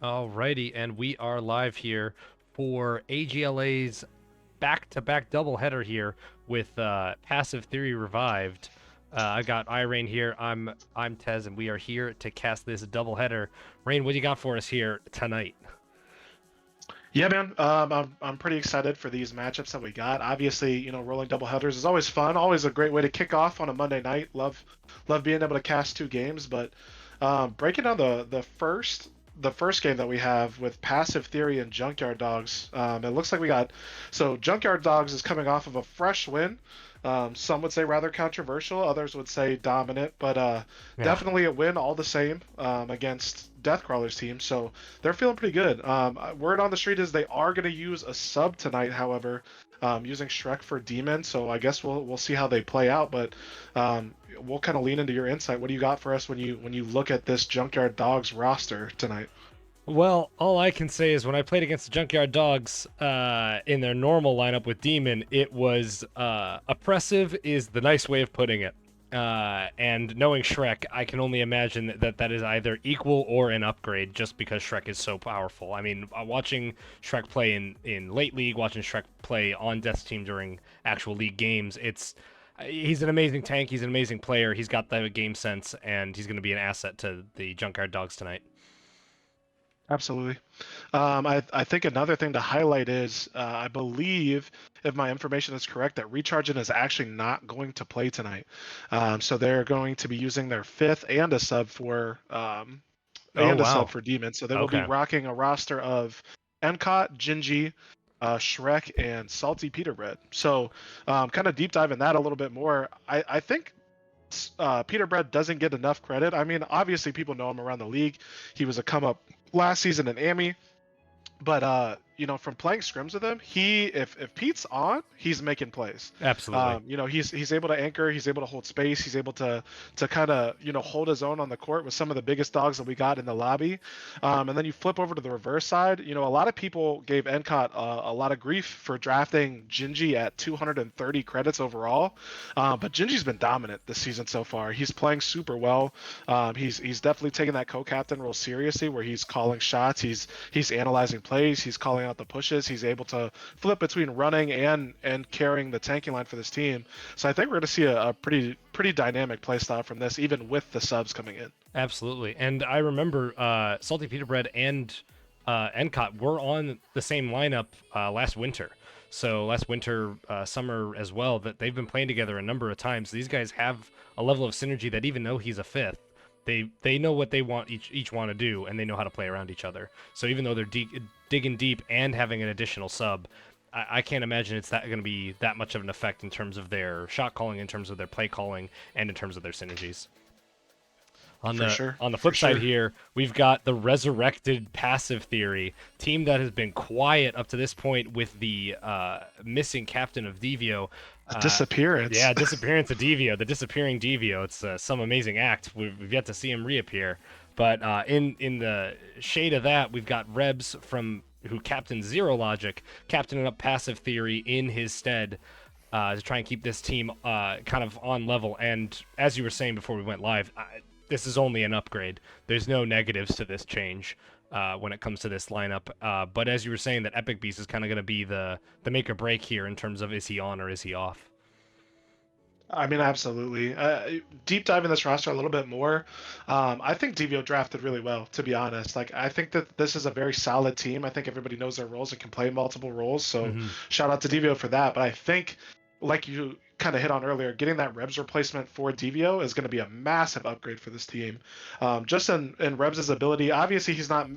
Alrighty, and we are live here for AGLA's back-to-back doubleheader here with Passive Theory Revived. I got iRain here. I'm Tez, and we are here to cast this doubleheader. Rain, what do you got for us here tonight? Yeah, man. I'm pretty excited for these matchups that we got. Obviously, rolling double headers is always fun. Always a great way to kick off on a Monday night. Love being able to cast two games. But breaking down the first game that we have with Passive Theory and Junkyard Dogs, it looks like we got Junkyard Dogs is coming off of a fresh win. Some would say rather controversial, others would say dominant, but Yeah. definitely a win all the same against Deathcrawler's team. So they're feeling pretty good. Word on the street is they are going to use a sub tonight, however, using Shrek for Demon. So I guess we'll see how they play out. But we'll kind of lean into your insight. What do you got for us when you look at this Junkyard Dogs roster tonight? Well, all I can say is when I played against the Junkyard Dogs in their normal lineup with Demon, it was oppressive is the nice way of putting it. And knowing Shrek, I can only imagine that is either equal or an upgrade just because Shrek is so powerful. I mean, watching Shrek play in late league, watching Shrek play on Death's team during actual league games, he's an amazing tank, he's an amazing player, he's got the game sense, and he's going to be an asset to the Junkyard Dogs tonight. Absolutely. I think another thing to highlight is I believe, if my information is correct, that Recharging is actually not going to play tonight. So they're going to be using their fifth Oh, and a sub wow. for Demon. So they will be Okay. rocking a roster of Encott, Gingy, Shrek, and Salty Peter Bread. So kind of deep dive in that a little bit more. I think Peter Bread doesn't get enough credit. I mean, obviously people know him around the league. He was a come up last season in AMI, but from playing scrims with him, if Pete's on, he's making plays. Absolutely. He's able to anchor, he's able to hold space, he's able to kind of hold his own on the court with some of the biggest dogs that we got in the lobby. And then you flip over to the reverse side. A lot of people gave Encott a lot of grief for drafting Gingy at 230 credits overall, but Gingy's been dominant this season so far. He's playing super well. He's definitely taking that co-captain role seriously, where he's calling shots, he's analyzing plays, he's calling out the pushes. He's able to flip between running and carrying the tanking line for this team. So I think we're going to see a pretty dynamic play style from this, even with the subs coming in. Absolutely. And I remember Salty Peter Bread and Encott were on the same lineup last winter. So last winter, summer as well, that they've been playing together a number of times. These guys have a level of synergy that even though he's a fifth, they know what they want each want to do, and they know how to play around each other. So even though they're digging deep and having an additional sub, I can't imagine it's that going to be that much of an effect in terms of their shot calling, in terms of their play calling, and in terms of their synergies. On For the sure. on the For flip side sure. here, we've got the resurrected passive theory team that has been quiet up to this point with the missing captain of Devio. A Uh, disappearance. yeah, disappearance of Devio, the disappearing Devio. It's some amazing act. We've yet to see him reappear. But in the shade of that, we've got Rebs from who captained Zero Logic, captaining up passive theory in his stead. To try and keep this team kind of on level. And as you were saying before we went live, this is only an upgrade. There's no negatives to this change when it comes to this lineup. But as you were saying, that Epic Beast is kind of going to be the make or break here in terms of is he on or is he off. I mean, absolutely. Deep dive in this roster a little bit more. I think DVO drafted really well, to be honest. Like, I think that this is a very solid team. I think everybody knows their roles and can play multiple roles. So, Hmm. shout out to DVO for that. But I think, like you kind of hit on earlier, getting that Rebs replacement for DVO is going to be a massive upgrade for this team. Just in Rebs' ability, obviously he's not,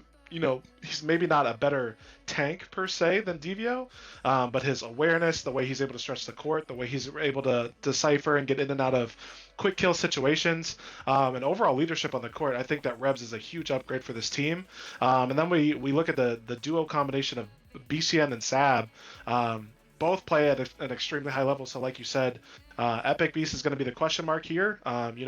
he's maybe not a better tank per se than DVO, but his awareness, the way he's able to stretch the court, the way he's able to decipher and get in and out of quick kill situations, and overall leadership on the court, I think that Rebs is a huge upgrade for this team. And then we look at the duo combination of BCN and Sab. Both play at an extremely high level. So, like you said, Epic Beast is going to be the question mark here.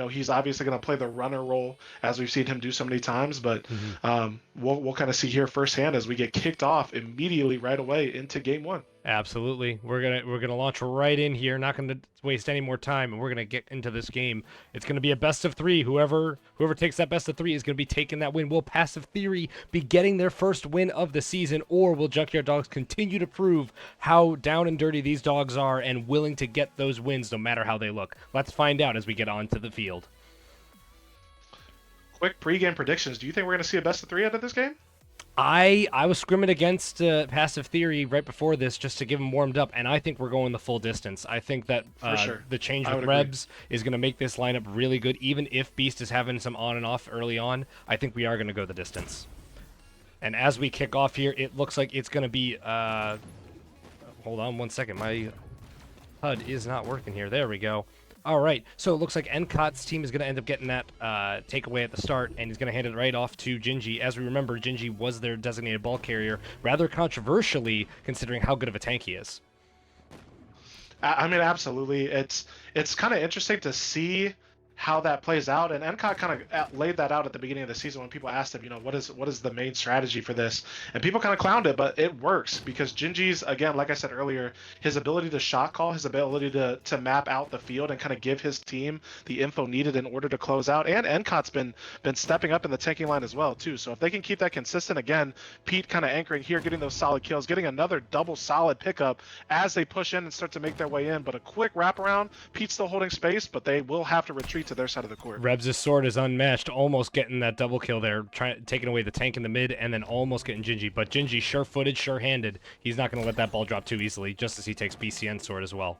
He's obviously going to play the runner role as we've seen him do so many times, but Hmm. we'll kind of see here firsthand as we get kicked off immediately right away into game one. Absolutely. We're gonna launch right in here, not gonna waste any more time, and we're gonna get into this game. It's gonna be a best of three. Whoever takes that best of three is gonna be taking that win. Will Passive Theory be getting their first win of the season, or will Junkyard Dogs continue to prove how down and dirty these dogs are and willing to get those wins no matter how they look? Let's find out as we get onto the field. Quick pregame predictions. Do you think we're going to see a best of three out of this game? I was scrimming against Passive Theory right before this just to give them warmed up, and I think we're going the full distance. I think that For sure. the change I with would agree. Rebs is going to make this lineup really good. Even if Beast is having some on and off early on, I think we are going to go the distance. And as we kick off here, it looks like it's going to be... hold on one second. My HUD is not working here. There we go. All right, so it looks like Encot's team is going to end up getting that takeaway at the start, and he's going to hand it right off to Gingy. As we remember, Gingy was their designated ball carrier, rather controversially, considering how good of a tank he is. I mean, absolutely. It's kind of interesting to see how that plays out, and Encott kind of laid that out at the beginning of the season when people asked him, what is the main strategy for this, and people kind of clowned it, but it works because Gingy's, again, like I said earlier, his ability to shot call, his ability to map out the field and kind of give his team the info needed in order to close out, and Encott's been stepping up in the tanking line as well too. So if they can keep that consistent, again, Pete kind of anchoring here, getting those solid kills, getting another double solid pickup as they push in and start to make their way in, but a quick wraparound, Pete's still holding space, but they will have to retreat to their side of the court. Rebs' sword is unmatched, almost getting that double kill there, taking away the tank in the mid, and then almost getting Gingy. But Gingy, sure-footed, sure-handed. He's not going to let that ball drop too easily, just as he takes BCN's sword as well.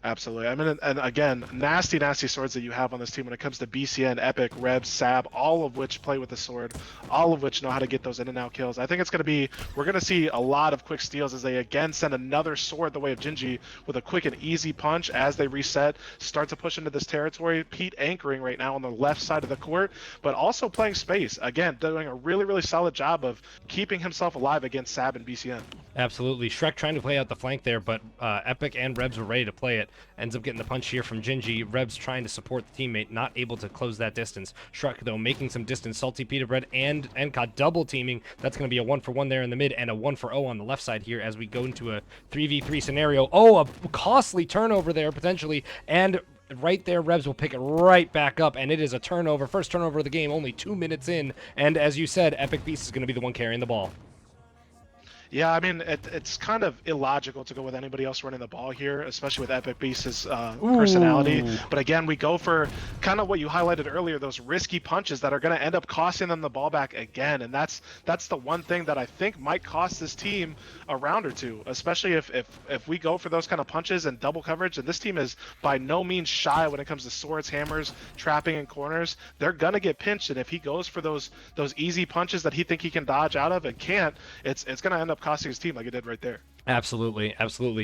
Absolutely. I mean, and again, nasty swords that you have on this team when it comes to BCN, Epic, Rebs, Sab, all of which play with the sword, all of which know how to get those in and out kills. I think it's going to be, we're going to see a lot of quick steals as they again send another sword the way of Gingy with a quick and easy punch as they reset, start to push into this territory. Pete anchoring right now on the left side of the court, but also playing space. Again, doing a really solid job of keeping himself alive against Sab and BCN. Absolutely. Shrek trying to play out the flank there, but Epic and Rebs were ready to play it. Ends up getting the punch here from Gingy. Rebs trying to support the teammate, not able to close that distance. Shrek, though, making some distance. Salty Peter Bread and Encott double teaming. That's going to be a 1-for-1 there in the mid and a 1-for-0 on the left side here as we go into a 3v3 scenario. Oh, a costly turnover there, potentially. And right there, Rebs will pick it right back up, and it is a turnover. First turnover of the game, only 2 minutes in. And as you said, Epic Beast is going to be the one carrying the ball. Yeah, I mean, it's kind of illogical to go with anybody else running the ball here, especially with Epic Beast's personality. But again, we go for kind of what you highlighted earlier, those risky punches that are going to end up costing them the ball back again. And that's the one thing that I think might cost this team a round or two, especially if we go for those kind of punches and double coverage. And this team is by no means shy when it comes to swords, hammers, trapping, and corners. They're going to get pinched, and if he goes for those easy punches that he think he can dodge out of and can't, it's going to end up costing his team like it did right there. Absolutely.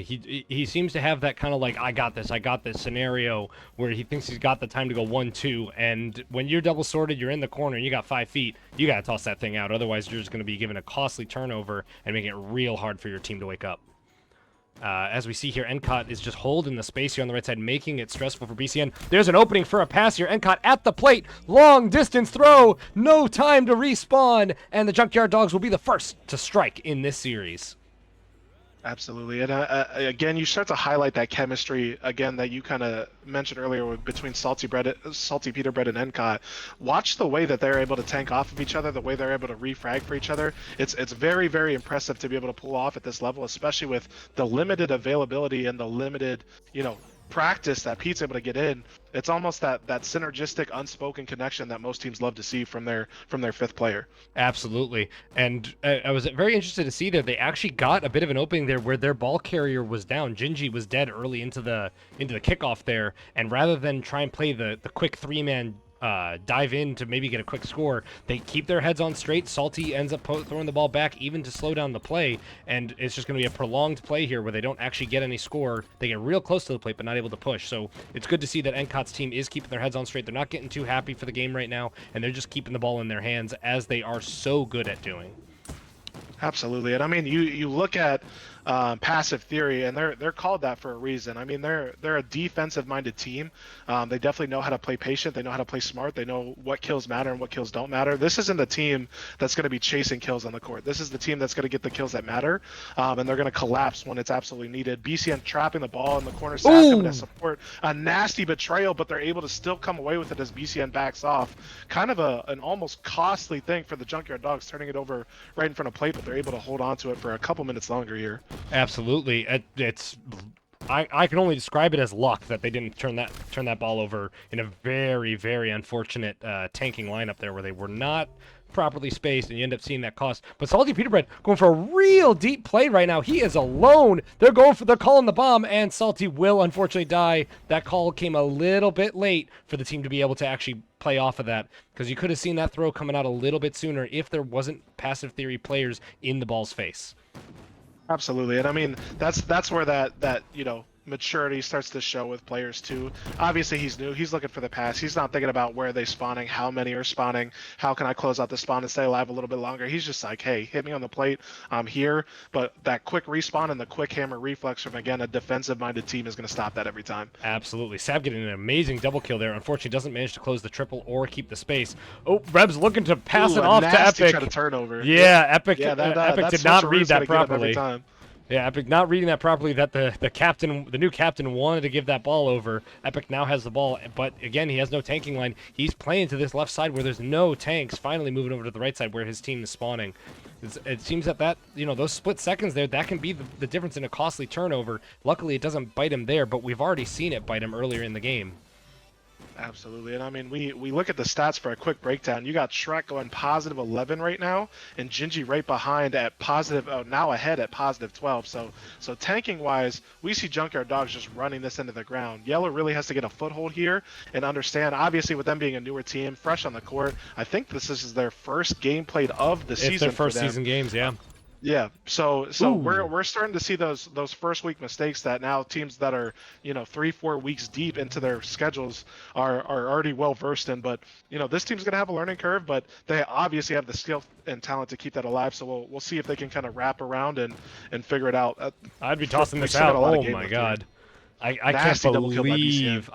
He seems to have that kind of like I got this scenario where he thinks he's got the time to go 1-2, and when you're double sorted, you're in the corner and you got 5 feet, you got to toss that thing out. Otherwise, you're just going to be given a costly turnover and making it real hard for your team to wake up. As we see here, Encott is just holding the space here on the right side, making it stressful for BCN. There's an opening for a pass here. Encott at the plate. Long distance throw. No time to respawn. And the Junkyard Dogs will be the first to strike in this series. Absolutely. And again, you start to highlight that chemistry again that you kind of mentioned earlier between Salty Peter Bread and Encott. Watch the way that they're able to tank off of each other, the way they're able to refrag for each other. It's very impressive to be able to pull off at this level, especially with the limited availability and the limited, practice that Pete's able to get in. It's almost that synergistic unspoken connection that most teams love to see from their fifth player. Absolutely. And I was very interested to see that they actually got a bit of an opening there where their ball carrier was down. Gingy was dead early into the kickoff there, and rather than try and play the quick 3-man dive in to maybe get a quick score, they keep their heads on straight. Salty ends up throwing the ball back even to slow down the play, and it's just going to be a prolonged play here where they don't actually get any score. They get real close to the plate but not able to push. So it's good to see that Encott's team is keeping their heads on straight. They're not getting too happy for the game right now, and they're just keeping the ball in their hands as they are so good at doing. Absolutely. And I mean, you look at passive theory, and they're called that for a reason. I mean, they're a defensive-minded team. They definitely know how to play patient. They know how to play smart. They know what kills matter and what kills don't matter. This isn't a team that's going to be chasing kills on the court. This is the team that's going to get the kills that matter, and they're going to collapse when it's absolutely needed. BCN trapping the ball in the corner, Sab coming to support. A nasty betrayal, but they're able to still come away with it as BCN backs off. Kind of an almost costly thing for the Junkyard Dogs, turning it over right in front of plate, but they're able to hold on to it for a couple minutes longer here. Absolutely. I can only describe it as luck that they didn't turn that ball over in a very, very unfortunate tanking lineup there where they were not properly spaced, and you end up seeing that cost. But Salty Peter Bread going for a real deep play right now. He is alone. They're calling the bomb, and Salty will unfortunately die. That call came a little bit late for the team to be able to actually play off of that, because you could have seen that throw coming out a little bit sooner if there wasn't passive theory players in the ball's face. Absolutely, and I mean that's where that maturity starts to show with players too. Obviously, he's new. He's looking for the pass. He's not thinking about where they're spawning, how many are spawning, how can I close out the spawn and stay alive a little bit longer. He's just like, hey, hit me on the plate. I'm here. But that quick respawn and the quick hammer reflex from, again, a defensive-minded team is going to stop that every time. Absolutely. Sab getting an amazing double kill there. Unfortunately, doesn't manage to close the triple or keep the space. Oh, Reb's looking to pass it off to Epic. Try to turnover. Yeah, Epic. Yeah, Epic did not read that properly. Time. Yeah, Epic not reading that properly, that the new captain wanted to give that ball over. Epic now has the ball, but again, he has no tanking line. He's playing to this left side where there's no tanks, finally moving over to the right side where his team is spawning. It seems that those split seconds there, that can be the difference in a costly turnover. Luckily, it doesn't bite him there, but we've already seen it bite him earlier in the game. Absolutely, and I mean, we look at the stats for a quick breakdown. You got Shrek going positive 11 right now, and Gingy right behind at positive, now ahead at positive 12. So tanking wise, we see Junkyard Dogs just running this into the ground. Yellow really has to get a foothold here and understand. Obviously, with them being a newer team, fresh on the court, I think this is their first game played of the season. It's their first season games, yeah. Yeah, so we're starting to see those first week mistakes that now teams that are 3-4 weeks deep into their schedules are already well versed in. But this team's gonna have a learning curve, but they obviously have the skill and talent to keep that alive. So we'll see if they can kind of wrap around and figure it out. I'd be tossing this out. Oh my god. I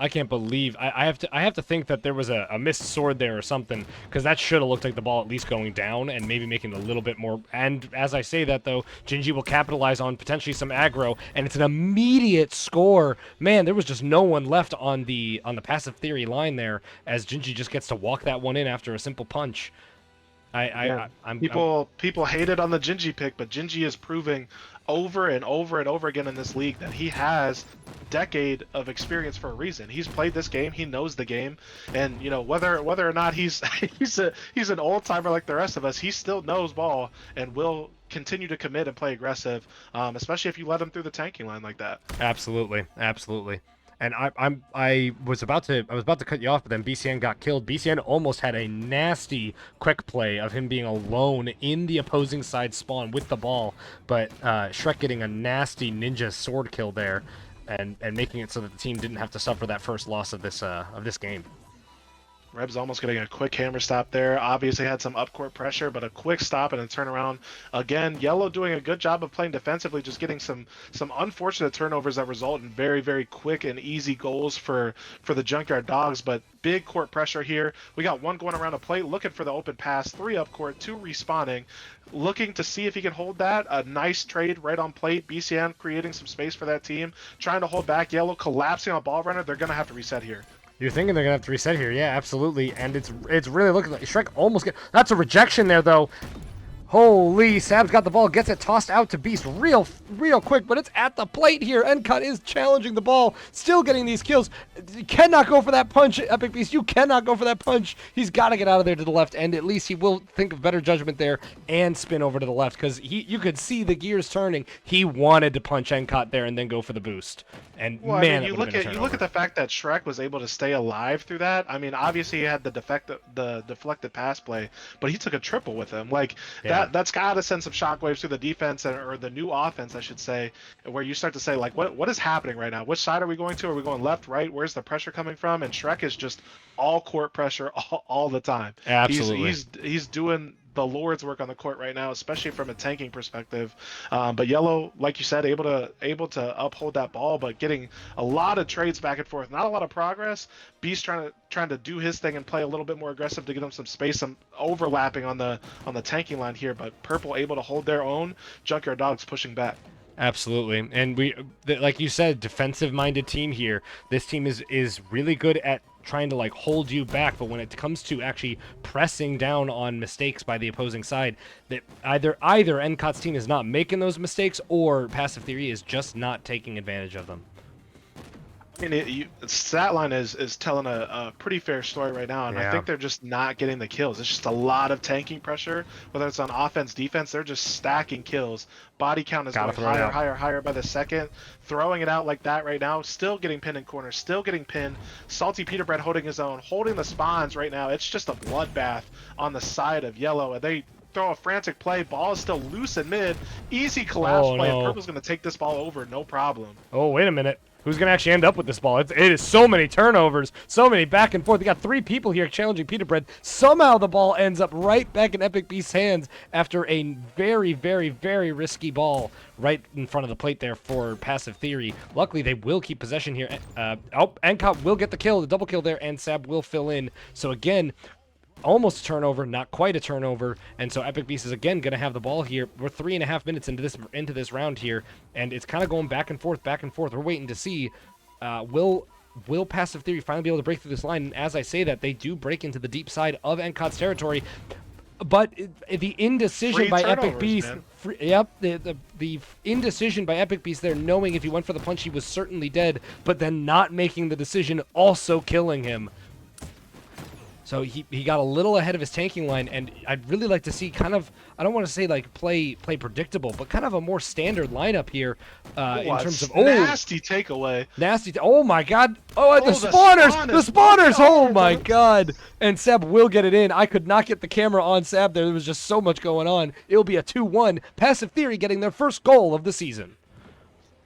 can't believe I have to think that there was a missed sword there or something, because that should have looked like the ball at least going down and maybe making it a little bit more. And as I say that though, Gingy will capitalize on potentially some aggro, and it's an immediate score. Man, there was just no one left on the passive theory line there, as Gingy just gets to walk that one in after a simple punch. People hated on the Gingy pick, but Gingy is proving over and over and over again in this league that he has decade of experience for a reason. He's played this game, he knows the game, and whether or not he's an old timer like the rest of us, he still knows ball and will continue to commit and play aggressive, especially if you let him through the tanking line like that. Absolutely. And I was about to cut you off, but then BCN got killed. BCN almost had a nasty quick play of him being alone in the opposing side spawn with the ball, but Shrek getting a nasty ninja sword kill there, and making it so that the team didn't have to suffer that first loss of this game. Reb's almost getting a quick hammer stop there. Obviously had some up-court pressure, but a quick stop and a turnaround. Again, Yellow doing a good job of playing defensively, just getting some unfortunate turnovers that result in very, very quick and easy goals for the Junkyard Dogs, but big court pressure here. We got one going around a plate, looking for the open pass, 3 up court, 2 respawning, looking to see if he can hold that. A nice trade right on plate. BCN creating some space for that team, trying to hold back. Yellow collapsing on ball runner. They're going to have to reset here. You're thinking they're going to have to reset here. Yeah, absolutely. And it's really looking like Shrek almost that's a rejection there, though. Holy, Sab's got the ball, gets it tossed out to Beast real quick, but it's at the plate here. Encut is challenging the ball, still getting these kills. You cannot go for that punch, Epic Beast. You cannot go for that punch. He's got to get out of there to the left, and at least he will think of better judgment there and spin over to the left, because you could see the gears turning. He wanted to punch Encut there and then go for the boost. And well, man, I mean, you look at the fact that Shrek was able to stay alive through that. I mean, obviously he had the deflected pass play, but he took a triple with him. Like that's got to send some shockwaves through the defense, or the new offense, I should say, where you start to say, like, what is happening right now? Which side are we going to? Are we going left, right? Where's the pressure coming from? And Shrek is just all court pressure all the time. Absolutely, he's doing the Lord's work on the court right now, especially from a tanking perspective. But Yellow, like you said, able to uphold that ball, but getting a lot of trades back and forth, not a lot of progress. Beast trying to do his thing and play a little bit more aggressive to get him some space, some overlapping on the tanking line here. But Purple able to hold their own. Junkyard Dogs pushing back. Absolutely. And like you said, defensive-minded team here. This team is really good at trying to like hold you back, but when it comes to actually pressing down on mistakes by the opposing side, that either NCOT's team is not making those mistakes, or Passive Theory is just not taking advantage of them. And stat line is telling a pretty fair story right now, and I think they're just not getting the kills. It's just a lot of tanking pressure, whether it's on offense, defense. They're just stacking kills. Body count is going higher by the second. Throwing it out like that right now, still getting pinned in corners, still getting pinned. Salty Peter Bread holding his own, holding the spawns right now. It's just a bloodbath on the side of Yellow, and they throw a frantic play. Ball is still loose in mid. Easy collapse play. No. Purple's going to take this ball over, no problem. Oh, wait a minute. Who's going to actually end up with this ball? It is so many turnovers, so many back and forth. They got 3 people here challenging Peter Bread. Somehow the ball ends up right back in Epic Beast's hands after a very, very, very risky ball right in front of the plate there for Passive Theory. Luckily, they will keep possession here. NCOT will get the kill, the double kill there, and Sab will fill in. So again, almost a turnover, not quite a turnover, and so Epic Beast is again going to have the ball here. We're 3.5 minutes into this round here, and it's kind of going back and forth, back and forth. We're waiting to see will Passive Theory finally be able to break through this line. And as I say that, they do break into the deep side of NCOT's territory, but the indecision by Epic Beast, the indecision by Epic Beast there, knowing if he went for the punch he was certainly dead, but then not making the decision, also killing him. So he got a little ahead of his tanking line, and I'd really like to see kind of, I don't want to say like play predictable, but kind of a more standard lineup here in terms of nasty takeaway. Oh my god. The spawners. Oh my god. And Sab will get it in. I could not get the camera on Sab there. There was just so much going on. It'll be a 2-1. Passive Theory getting their first goal of the season.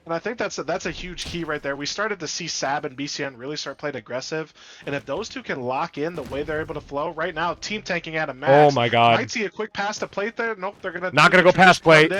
And I think that's a huge key right there. We started to see Sab and BCN really start playing aggressive, and if those two can lock in the way they're able to flow right now, team tanking at a max. Oh my god! Might see a quick pass to plate there. Nope, they're not gonna go past plate.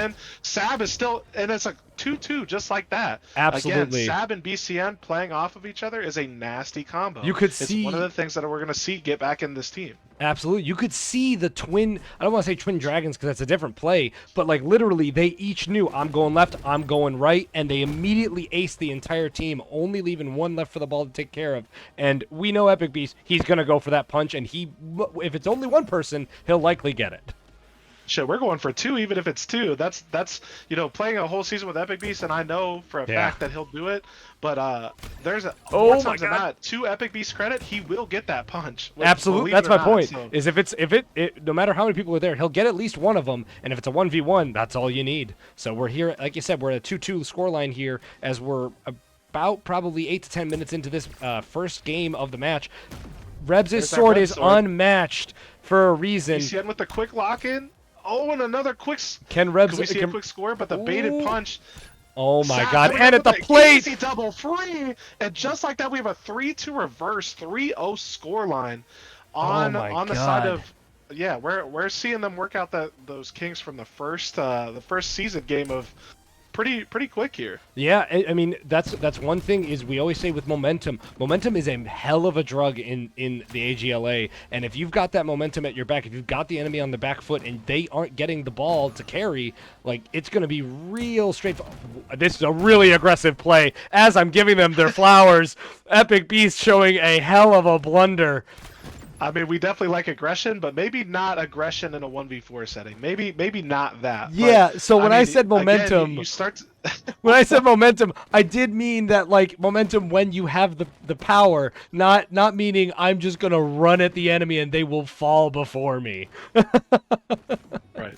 Sab is still, and it's a 2-2 just like that. Absolutely. Again, Sab and BCN playing off of each other is a nasty combo. You could see it's one of the things that we're gonna see get back in this team. Absolutely. You could see the twin, I don't want to say twin dragons because that's a different play, but like literally they each knew I'm going left, I'm going right, and they immediately aced the entire team, only leaving one left for the ball to take care of. And we know Epic Beast, he's going to go for that punch, and if it's only one person, he'll likely get it. Shit, we're going for 2, even if it's 2. That's playing a whole season with Epic Beast, and I know for a fact that he'll do it. But there's more times than not, to Epic Beast credit, he will get that punch. Absolutely, that's my point. So. Is if it no matter how many people are there, he'll get at least one of them. And if it's a 1v1, that's all you need. So we're here, like you said, we're at a 2-2 scoreline here as we're about probably 8 to 10 minutes into this first game of the match. Rebs' sword is unmatched for a reason. BCN with the quick lock-in. Oh, and another quick. Can we see a quick score? But the baited punch. Oh my god! And at the plate, easy double free, and just like that, we have a 3-2 reverse 3-0 scoreline on the side of. Yeah, we're seeing them work out those kings from the first season game of. Pretty quick here. Yeah, I mean that's one thing is we always say with momentum. Momentum is a hell of a drug in the AGLA, and if you've got that momentum at your back, if you've got the enemy on the back foot and they aren't getting the ball to carry, like it's going to be real straightforward. This is a really aggressive play. As I'm giving them their flowers, Epic Beast showing a hell of a blunder. I mean, we definitely like aggression, but maybe not aggression in a 1v4 setting. Maybe not that. Yeah, but, so when I said momentum, again, you start to... when I said momentum, I did mean that like momentum when you have the power, not meaning I'm just going to run at the enemy and they will fall before me. Right.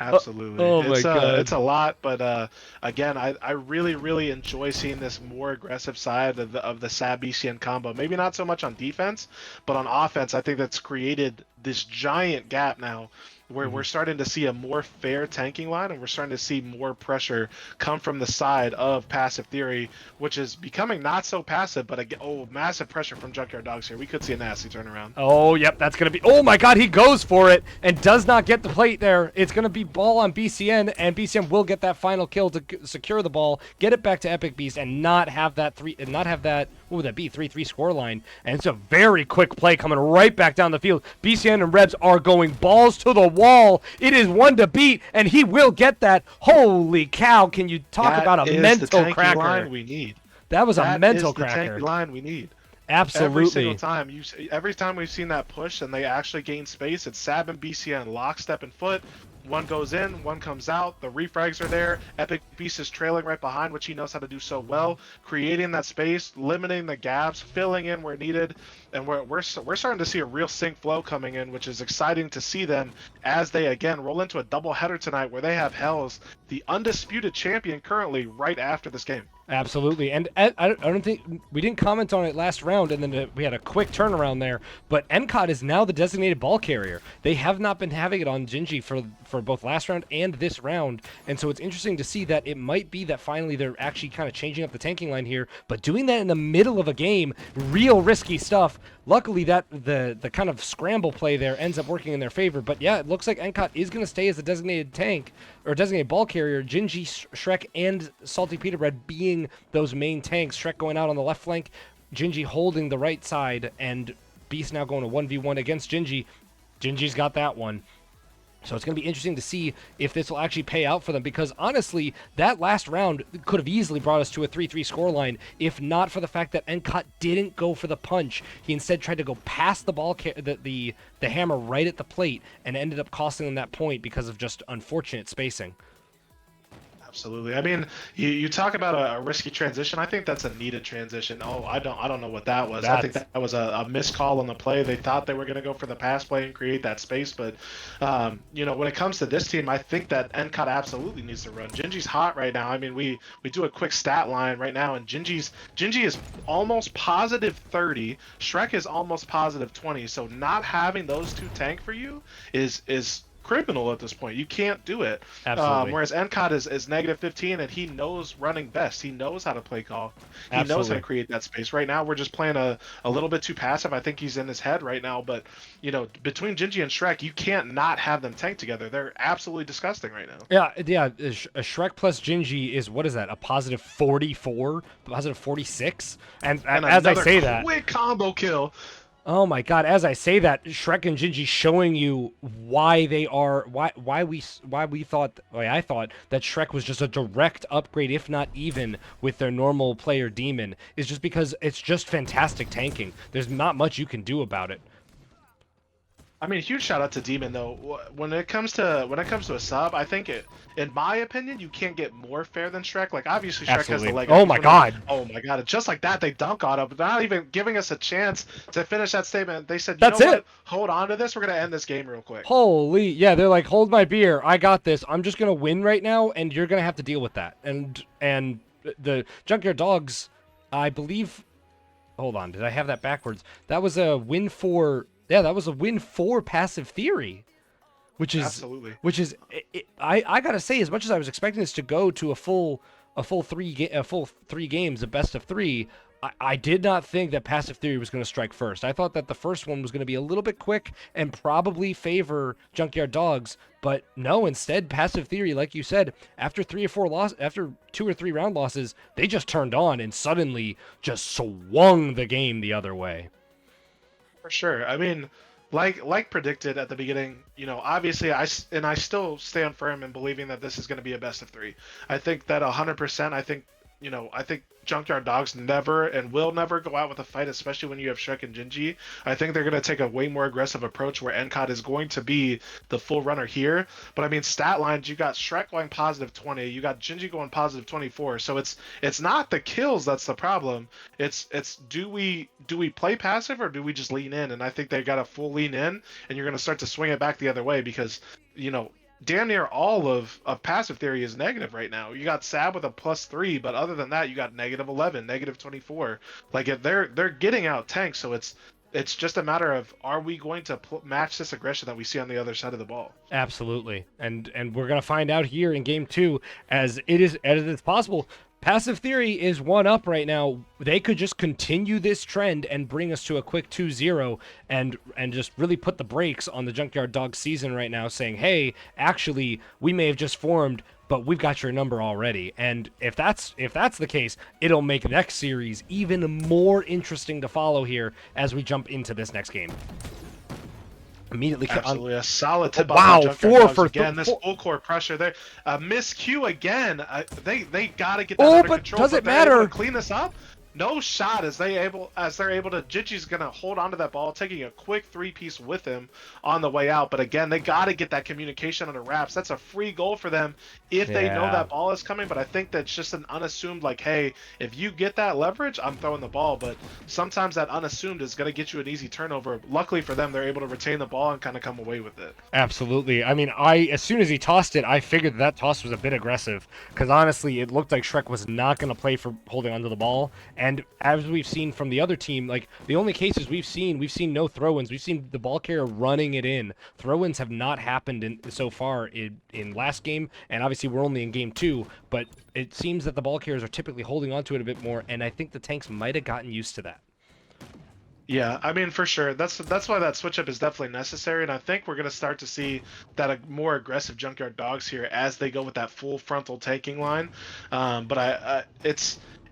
Absolutely. My God. It's a lot, but again, I really, really enjoy seeing this more aggressive side of the Sab BCN combo. Maybe not so much on defense, but on offense, I think that's created this giant gap now We're starting to see a more fair tanking line, and we're starting to see more pressure come from the side of Passive Theory, which is becoming not so passive, but again, massive pressure from Junkyard Dogs here. We could see a nasty turnaround. Oh, yep, that's going to be... Oh, my God, he goes for it and does not get the plate there. It's going to be ball on BCN, and BCN will get that final kill to secure the ball, get it back to Epic Beast, and not have that... What would that be? 3-3 score line. And it's a very quick play coming right back down the field. BCN and Rebs are going balls to the wall. It is one to beat, and he will get that. Holy cow, can you talk about a mental cracker? Line we need. That was a mental cracker. That is the tanky line we need. Absolutely. Every single time, every time we've seen that push and they actually gain space, it's Sab and BCN lockstep and foot. One goes in, one comes out. The refrags are there. Epic Beast is trailing right behind, which he knows how to do so well, creating that space, limiting the gaps, filling in where needed, and we're starting to see a real sync flow coming in, which is exciting to see them as they again roll into a double header tonight, where they have Hells, the undisputed champion currently, right after this game. Absolutely, and I don't think we didn't comment on it last round, and then we had a quick turnaround there. But MCOT is now the designated ball carrier. They have not been having it on Gingy for both last round and this round, and so it's interesting to see that it might be that finally they're actually kind of changing up the tanking line here, but doing that in the middle of a game, real risky stuff. Luckily, that the kind of scramble play there ends up working in their favor. But yeah, it looks like NCOT is going to stay as the designated tank or designated ball carrier. Gingy, Shrek, and Salty Peter Bread being those main tanks. Shrek going out on the left flank, Gingy holding the right side, and Beast now going to 1v1 against Gingy. Gingy's got that one. So it's going to be interesting to see if this will actually pay out for them, because honestly, that last round could have easily brought us to a 3-3 scoreline if not for the fact that NCOT didn't go for the punch. He instead tried to go past the ball, the hammer right at the plate, and ended up costing them that point because of just unfortunate spacing. Absolutely. I mean, you talk about a risky transition. I think that's a needed transition. Oh, I don't know what that was. I think that was a missed call on the play. They thought they were going to go for the pass play and create that space, but when it comes to this team, I think that NCOT absolutely needs to run. Gingy's hot right now. I mean, we do a quick stat line right now, and Gingy is almost positive 30. Shrek is almost positive 20. So not having those two tank for you is criminal at this point. You can't do it. Absolutely. Whereas NCOT is negative 15, and he knows running best. He knows how to play call. He Absolutely. knows how to create that space. Right now, we're just playing a little bit too passive. I think he's in his head right now. But between Gingy and Shrek, you can't not have them tank together. They're absolutely disgusting right now. Yeah. A Shrek plus Gingy is, what is that? A positive 44, positive 46, and as I say that, quick combo kill. Oh my God! As I say that, Shrek and Gingy showing you why they are why I thought that Shrek was just a direct upgrade, if not even with their normal player Demon, is just because it's just fantastic tanking. There's not much you can do about it. I mean, huge shout out to Demon though. When it comes to a sub, I think in my opinion, you can't get more fair than Shrek. Like obviously Shrek has the leg. Oh my God! Oh my God! Just like that, they dunk on him, but not even giving us a chance to finish that statement. They said, "That's it. What? Hold on to this. We're gonna end this game real quick." Holy, yeah! They're like, "Hold my beer. I got this. I'm just gonna win right now, and you're gonna have to deal with that." And the Junkyard Dogs, I believe. Hold on, did I have that backwards? That was a win for. Yeah, that was a win for Passive Theory, which is absolutely. I gotta say, as much as I was expecting this to go to a full 3 games, a best of 3, I did not think that Passive Theory was going to strike first. I thought that the first one was going to be a little bit quick and probably favor Junkyard Dogs, but no. Instead, Passive Theory, like you said, after 2 or 3 round losses, they just turned on and suddenly just swung the game the other way. For sure. I mean, like predicted at the beginning, obviously I still stand firm in believing that this is going to be a best of 3. I think that 100%. I think Junkyard Dogs never and will never go out with a fight, especially when you have Shrek and Gingy. I think they're going to take a way more aggressive approach where NCOT is going to be the full runner here. But I mean, stat lines, you got Shrek going positive 20, you got Gingy going positive 24. So it's not the kills that's the problem. It's do we play passive or do we just lean in? And I think they got a full lean in, and you're going to start to swing it back the other way because damn near all of Passive Theory is negative right now. You got Sab with a +3, but other than that, you got -11, -24. Like they're getting out tanks, so it's it's just a matter of, are we going to match this aggression that we see on the other side of the ball? Absolutely. And we're gonna find out here in game two, as it's possible. Passive Theory is 1-up right now. They could just continue this trend and bring us to a quick 2-0 and just really put the brakes on the Junkyard Dog season right now, saying, hey, actually, we may have just formed, but we've got your number already. And if that's the case, it'll make next series even more interesting to follow here as we jump into this next game. Immediately Absolutely a solid tip wow, off 4 for again. This four. full court pressure there. Miscue again. They got to get that under but control. does it they're able matter? to clean this up. No shot as they're able to. Gigi's gonna hold onto that ball, taking a quick three-piece with him on the way out. But again, they got to get that communication under wraps. That's a free goal for them if they know that ball is coming. But I think that's just an unassumed, like, hey, if you get that leverage, I'm throwing the ball. But sometimes that unassumed is gonna get you an easy turnover. Luckily for them, they're able to retain the ball and kind of come away with it. Absolutely. I mean, as soon as he tossed it, I figured that toss was a bit aggressive because honestly, it looked like Shrek was not going to play for holding onto the ball. And as we've seen from the other team, like the only cases we've seen no throw-ins. We've seen the ball carrier running it in. Throw-ins have not happened so far in last game, and obviously we're only in game 2. But it seems that the ball carriers are typically holding onto it a bit more, and I think the tanks might have gotten used to that. Yeah, I mean, for sure. That's why that switch up is definitely necessary, and I think we're gonna start to see that more aggressive Junkyard Dogs here as they go with that full frontal taking line. But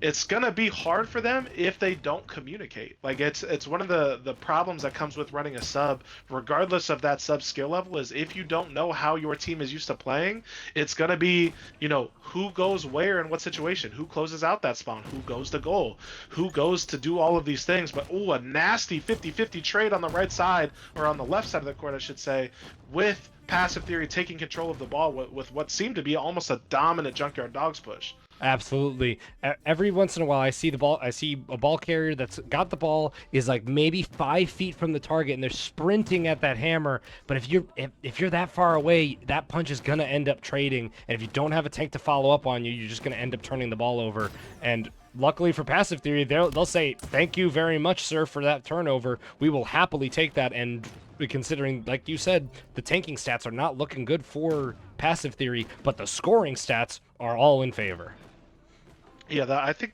it's gonna be hard for them if they don't communicate. Like it's one of the problems that comes with running a sub, regardless of that sub skill level, is if you don't know how your team is used to playing, it's gonna be, who goes where in what situation, who closes out that spawn, who goes to goal, who goes to do all of these things. But a nasty 50-50 trade on the right side, or on the left side of the court, I should say, with Passive Theory taking control of the ball with what seemed to be almost a dominant Junkyard Dogs push. Absolutely. Every once in a while, I see a ball carrier that's got the ball, is like maybe 5 feet from the target, and they're sprinting at that hammer. But if you're that far away, that punch is gonna end up trading. And if you don't have a tank to follow up on you, you're just gonna end up turning the ball over. And luckily for Passive Theory, they'll say, "Thank you very much, sir, for that turnover. We will happily take that." And considering, like you said, the tanking stats are not looking good for Passive Theory, but the scoring stats are all in favor. Yeah, I think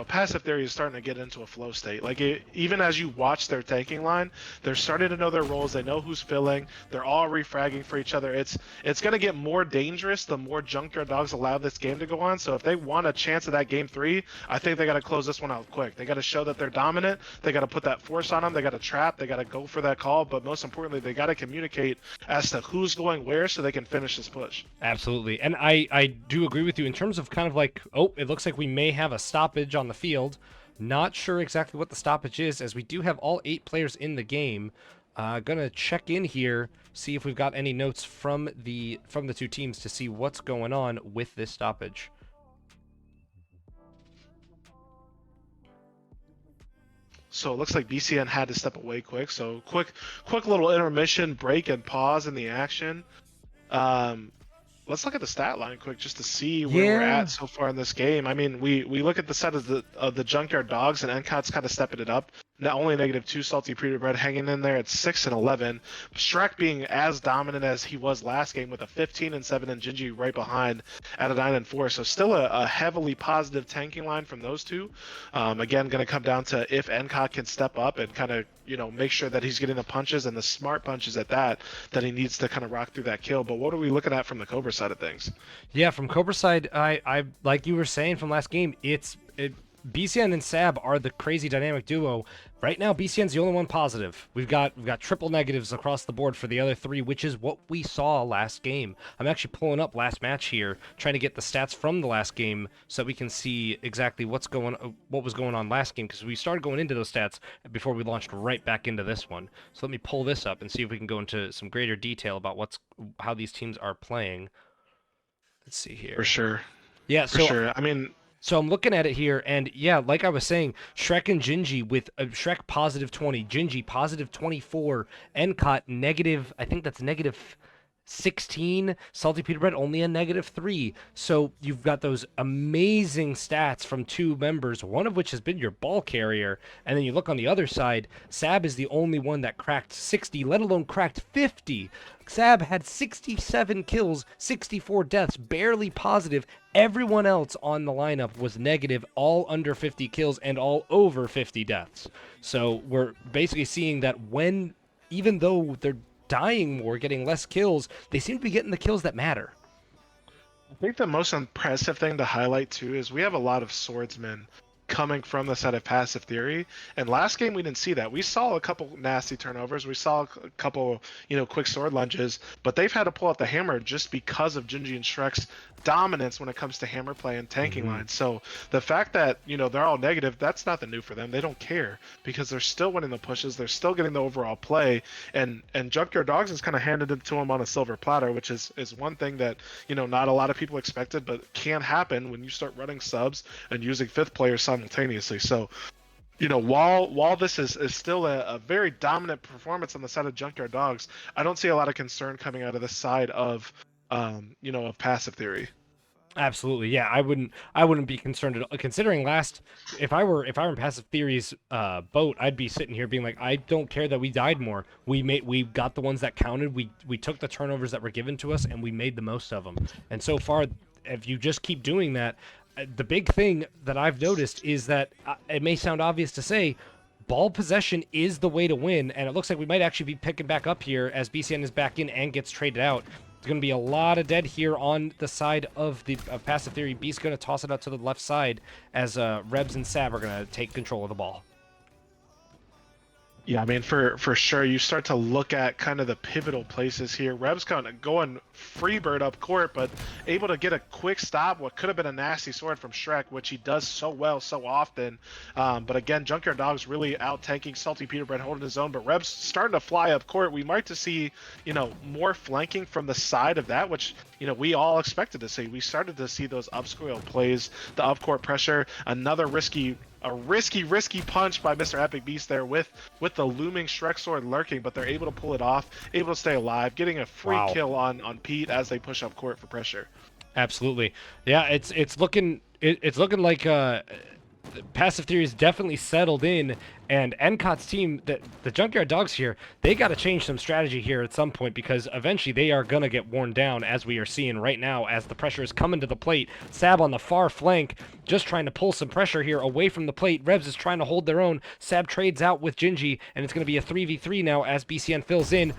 Passive Theory is starting to get into a flow state. Like, even as you watch their tanking line, they're starting to know their roles. They know who's filling. They're all refragging for each other. It's going to get more dangerous the more Junkyard Dogs allow this game to go on. So if they want a chance at that game 3, I think they got to close this one out quick. They got to show that they're dominant. They got to put that force on them. They got to trap. They got to go for that call. But most importantly, they got to communicate as to who's going where so they can finish this push. Absolutely. And I do agree with you in terms of kind of like, it looks like we may have a stoppage on the field. Not sure exactly what the stoppage is, as we do have all 8 players in the game. Gonna check in here, see if we've got any notes from the 2 teams to see what's going on with this stoppage. So it looks like BCN had to step away quick. So quick little intermission, break and pause in the action. Let's look at the stat line quick just to see where we're at so far in this game. I mean, we look at the set of the Junkyard Dogs, and NCOT's kind of stepping it up. Not only -2, Salty Peter Bread hanging in there at 6 and 11. Shrek being as dominant as he was last game with a 15 and 7, and Gingy right behind at a 9 and 4. So still a heavily positive tanking line from those two. Again, going to come down to if NCOT can step up and kind of make sure that he's getting the punches, and the smart punches at that he needs to kind of rock through that kill. But what are we looking at from the Cobra side of things? Yeah, from Cobra side, I like you were saying from last game, BCN and Sab are the crazy dynamic duo. Right now, BCN's the only one positive. We've got triple negatives across the board for the other 3, which is what we saw last game. I'm actually pulling up last match here, trying to get the stats from the last game so we can see exactly what was going on last game, because we started going into those stats before we launched right back into this one. So let me pull this up and see if we can go into some greater detail about how these teams are playing. Let's see here. For sure. Yeah, for sure. I mean, so I'm looking at it here, and yeah, like I was saying, Shrek and Gingy with Shrek +20, Gingy +24, NCOT negative, I think that's 16, Salty Peter Bread only a -3. So you've got those amazing stats from two members, one of which has been your ball carrier. And then you look on the other side, Sab is the only one that cracked 60, let alone cracked 50. Sab had 67 kills, 64 deaths, barely positive. Everyone else on the lineup was negative, all under 50 kills and all over 50 deaths. So we're basically seeing that even though they're dying more, getting less kills, they seem to be getting the kills that matter. I think the most impressive thing to highlight too is we have a lot of swordsmen coming from the side of passive theory, and last game we didn't see that. We saw a couple nasty turnovers, we saw a couple quick sword lunges, but they've had to pull out the hammer just because of Gingy and Shrek's dominance when it comes to hammer play and tanking lines. So the fact that they're all negative, that's nothing new for them. They don't care because they're still winning the pushes, they're still getting the overall play, and Junkyard Dogs has kind of handed it to them on a silver platter, which is one thing that not a lot of people expected, but can happen when you start running subs and using fifth players simultaneously. So while this is still a very dominant performance on the side of Junkyard Dogs, I don't see a lot of concern coming out of the side of of passive theory. Absolutely, yeah. I wouldn't be concerned at all. Considering if I were in passive theory's boat, I'd be sitting here being like, I don't care that we died more. We got the ones that counted. We took the turnovers that were given to us and we made the most of them. And so far, if you just keep doing that, the big thing that I've noticed is that it may sound obvious to say, ball possession is the way to win, and it looks like we might actually be picking back up here as BCN is back in and gets traded out. There's going to be a lot of dead here on the side of passive theory. Beast's going to toss it out to the left side as Rebs and Sab are going to take control of the ball. Yeah, I mean, for sure, you start to look at kind of the pivotal places here. Reb's kind of going freebird up court, but able to get a quick stop. What could have been a nasty sword from Shrek, which he does so well so often. But again, Junkyard Dog's really out-tanking. Salty Peter Bread holding his own, but Reb's starting to fly up court. We might to see, more flanking from the side of that, which, we all expected to see. We started to see those up-square plays, the up-court pressure, another risky punch by Mr. Epic Beast there with the looming Shrek sword lurking, but they're able to pull it off, able to stay alive, getting a free kill on Pete as they push up court for pressure. Absolutely, yeah. It's looking like passive theory is definitely settled in, and NCOT's team, the Junkyard Dogs here, they got to change some strategy here at some point, because eventually they are going to get worn down, as we are seeing right now as the pressure is coming to the plate. Sab on the far flank just trying to pull some pressure here away from the plate. Rebs is trying to hold their own. Sab trades out with Gingy, and it's going to be a 3v3 now as BCN fills in.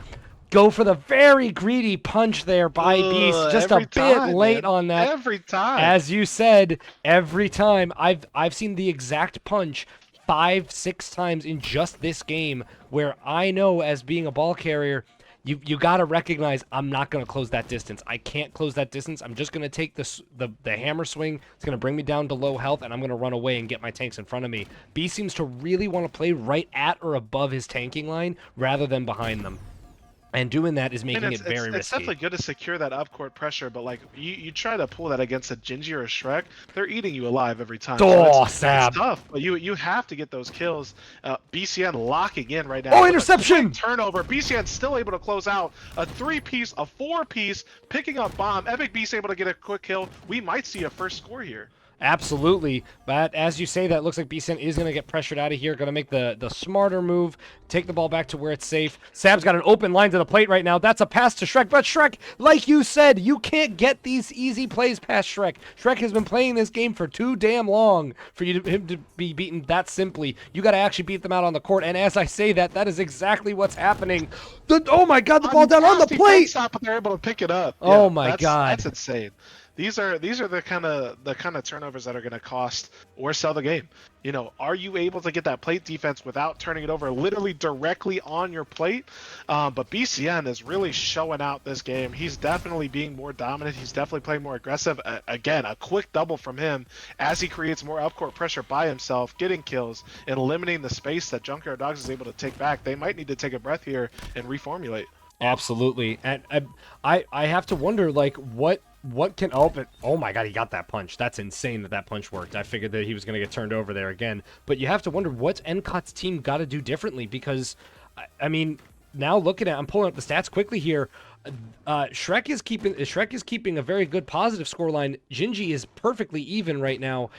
Go for the very greedy punch there by Beast. Just a bit late on that. Every time. As you said, every time. I've seen the exact punch 5-6 times in just this game, where I know, as being a ball carrier, you got to recognize, I'm not going to close that distance. I can't close that distance. I'm just going to take the hammer swing. It's going to bring me down to low health, and I'm going to run away and get my tanks in front of me. B seems to really want to play right at or above his tanking line rather than behind them. And doing that is making it very risky. It's definitely good to secure that up-court pressure, but like you try to pull that against a Gingy or a Shrek, they're eating you alive every time. Oh, Sab. It's tough, but you have to get those kills. BCN locking in right now. Oh, interception! Turnover. BCN still able to close out a 3-piece, a 4-piece, picking up bomb. Epic Beast able to get a quick kill. We might see a first score here. Absolutely, but as you say that, looks like BCN is going to get pressured out of here, going to make the smarter move, take the ball back to where it's safe. Sab's got an open line to the plate right now. That's a pass to Shrek, but Shrek, like you said, you can't get these easy plays past Shrek. Shrek has been playing this game for too damn long for him to be beaten that simply. You got to actually beat them out on the court, and as I say that, that is exactly what's happening. Oh my God, the ball down on the plate! Stop, but they're able to pick it up. Oh my God, that's insane. These are the kind of turnovers that are going to cost or sell the game. Are you able to get that plate defense without turning it over literally directly on your plate? But BCN is really showing out this game. He's definitely being more dominant. He's definitely playing more aggressive. Again, a quick double from him as he creates more up-court pressure by himself, getting kills and limiting the space that Junkyard Dogs is able to take back. They might need to take a breath here and reformulate. Absolutely, and I have to wonder, like, what can oh my God, he got that punch. That's insane that punch worked. I figured that he was going to get turned over there again, but you have to wonder what's NCOT's team got to do differently, because I mean, now looking at, I'm pulling up the stats quickly here. Shrek is keeping a very good positive scoreline. Gingy is perfectly even right now,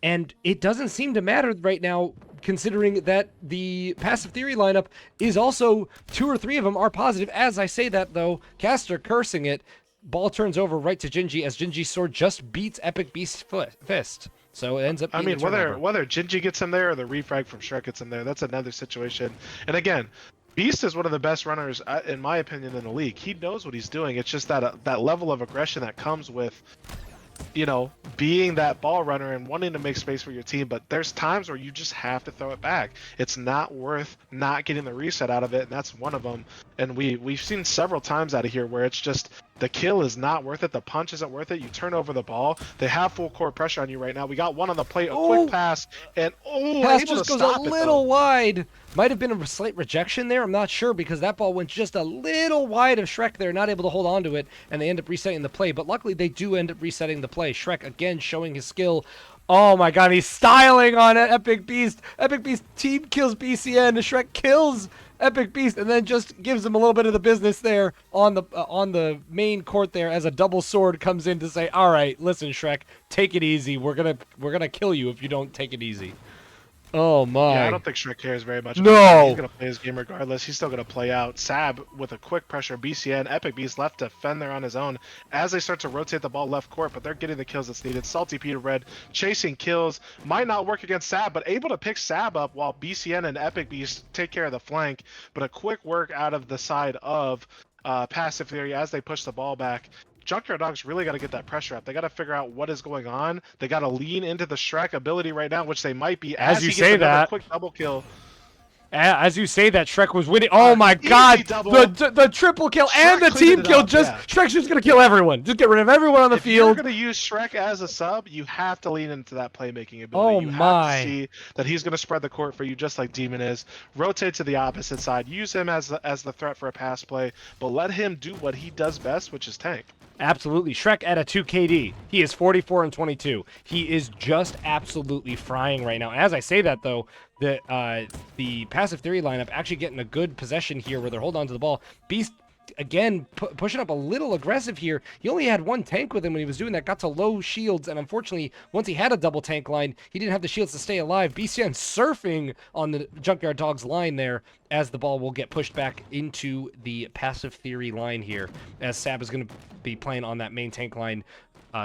and it doesn't seem to matter right now, considering that the passive theory lineup is also 2 or 3 of them are positive. As I say that though, Caster cursing it, ball turns over right to Gingy as Gingy's sword just beats Epic Beast's fist. So it ends up being whether Gingy gets him there or the refrag from Shrek gets him there, that's another situation. And again, Beast is one of the best runners, in my opinion, in the league. He knows what he's doing. It's just that level of aggression that comes with, being that ball runner and wanting to make space for your team. But there's times where you just have to throw it back. It's not worth not getting the reset out of it, and that's one of them. And we've seen several times out of here where it's just the kill is not worth it. The punch isn't worth it. You turn over the ball. They have full court pressure on you right now. We got one on the plate, a quick pass, and pass just goes a little wide. Might have been a slight rejection there. I'm not sure because that ball went just a little wide of Shrek there, not able to hold on to it, and they end up resetting the play. But luckily, they do end up resetting the play. Shrek again showing his skill. Oh my God, he's styling on Epic Beast. Epic Beast team kills BCN. Shrek kills Epic Beast and then just gives him a little bit of the business there on the main court there as a double sword comes in to say, "All right, listen, Shrek, take it easy. We're gonna kill you if you don't take it easy." Oh my! Yeah, I don't think Shrek cares very much. No, he's gonna play his game regardless. He's still gonna play out. Sab with a quick pressure. BCN, Epic Beast left to fend there on his own as they start to rotate the ball left court, but they're getting the kills that's needed. Salty Peter Red chasing kills might not work against Sab, but able to pick Sab up while BCN and Epic Beast take care of the flank. But a quick work out of the side of Passive Theory as they push the ball back. Junkyard Dogs really got to get that pressure up. They got to figure out what is going on. They got to lean into the Shrek ability right now, which they might be. As you say that, quick double kill. As you say that, Shrek was winning. Oh my God, the triple kill Shrek and the team kill. Shrek's just gonna kill everyone. Just get rid of everyone on the field. If you're gonna use Shrek as a sub, you have to lean into that playmaking ability. Oh you my! Have to see that he's gonna spread the court for you, just like Demon is. Rotate to the opposite side. Use him as the threat for a pass play, but let him do what he does best, which is tank. Absolutely. Shrek at a 2 KD. He is 44 and 22. He is just absolutely frying right now. As I say that, though, the Passive Theory lineup actually getting a good possession here where they're holding on to the ball. Beast, again, pushing up a little aggressive here. He only had one tank with him when he was doing that, got to low shields, and unfortunately, once he had a double tank line, he didn't have the shields to stay alive. BCN surfing on the Junkyard Dogs line there as the ball will get pushed back into the Passive Theory line here, as Sab is going to be playing on that main tank line.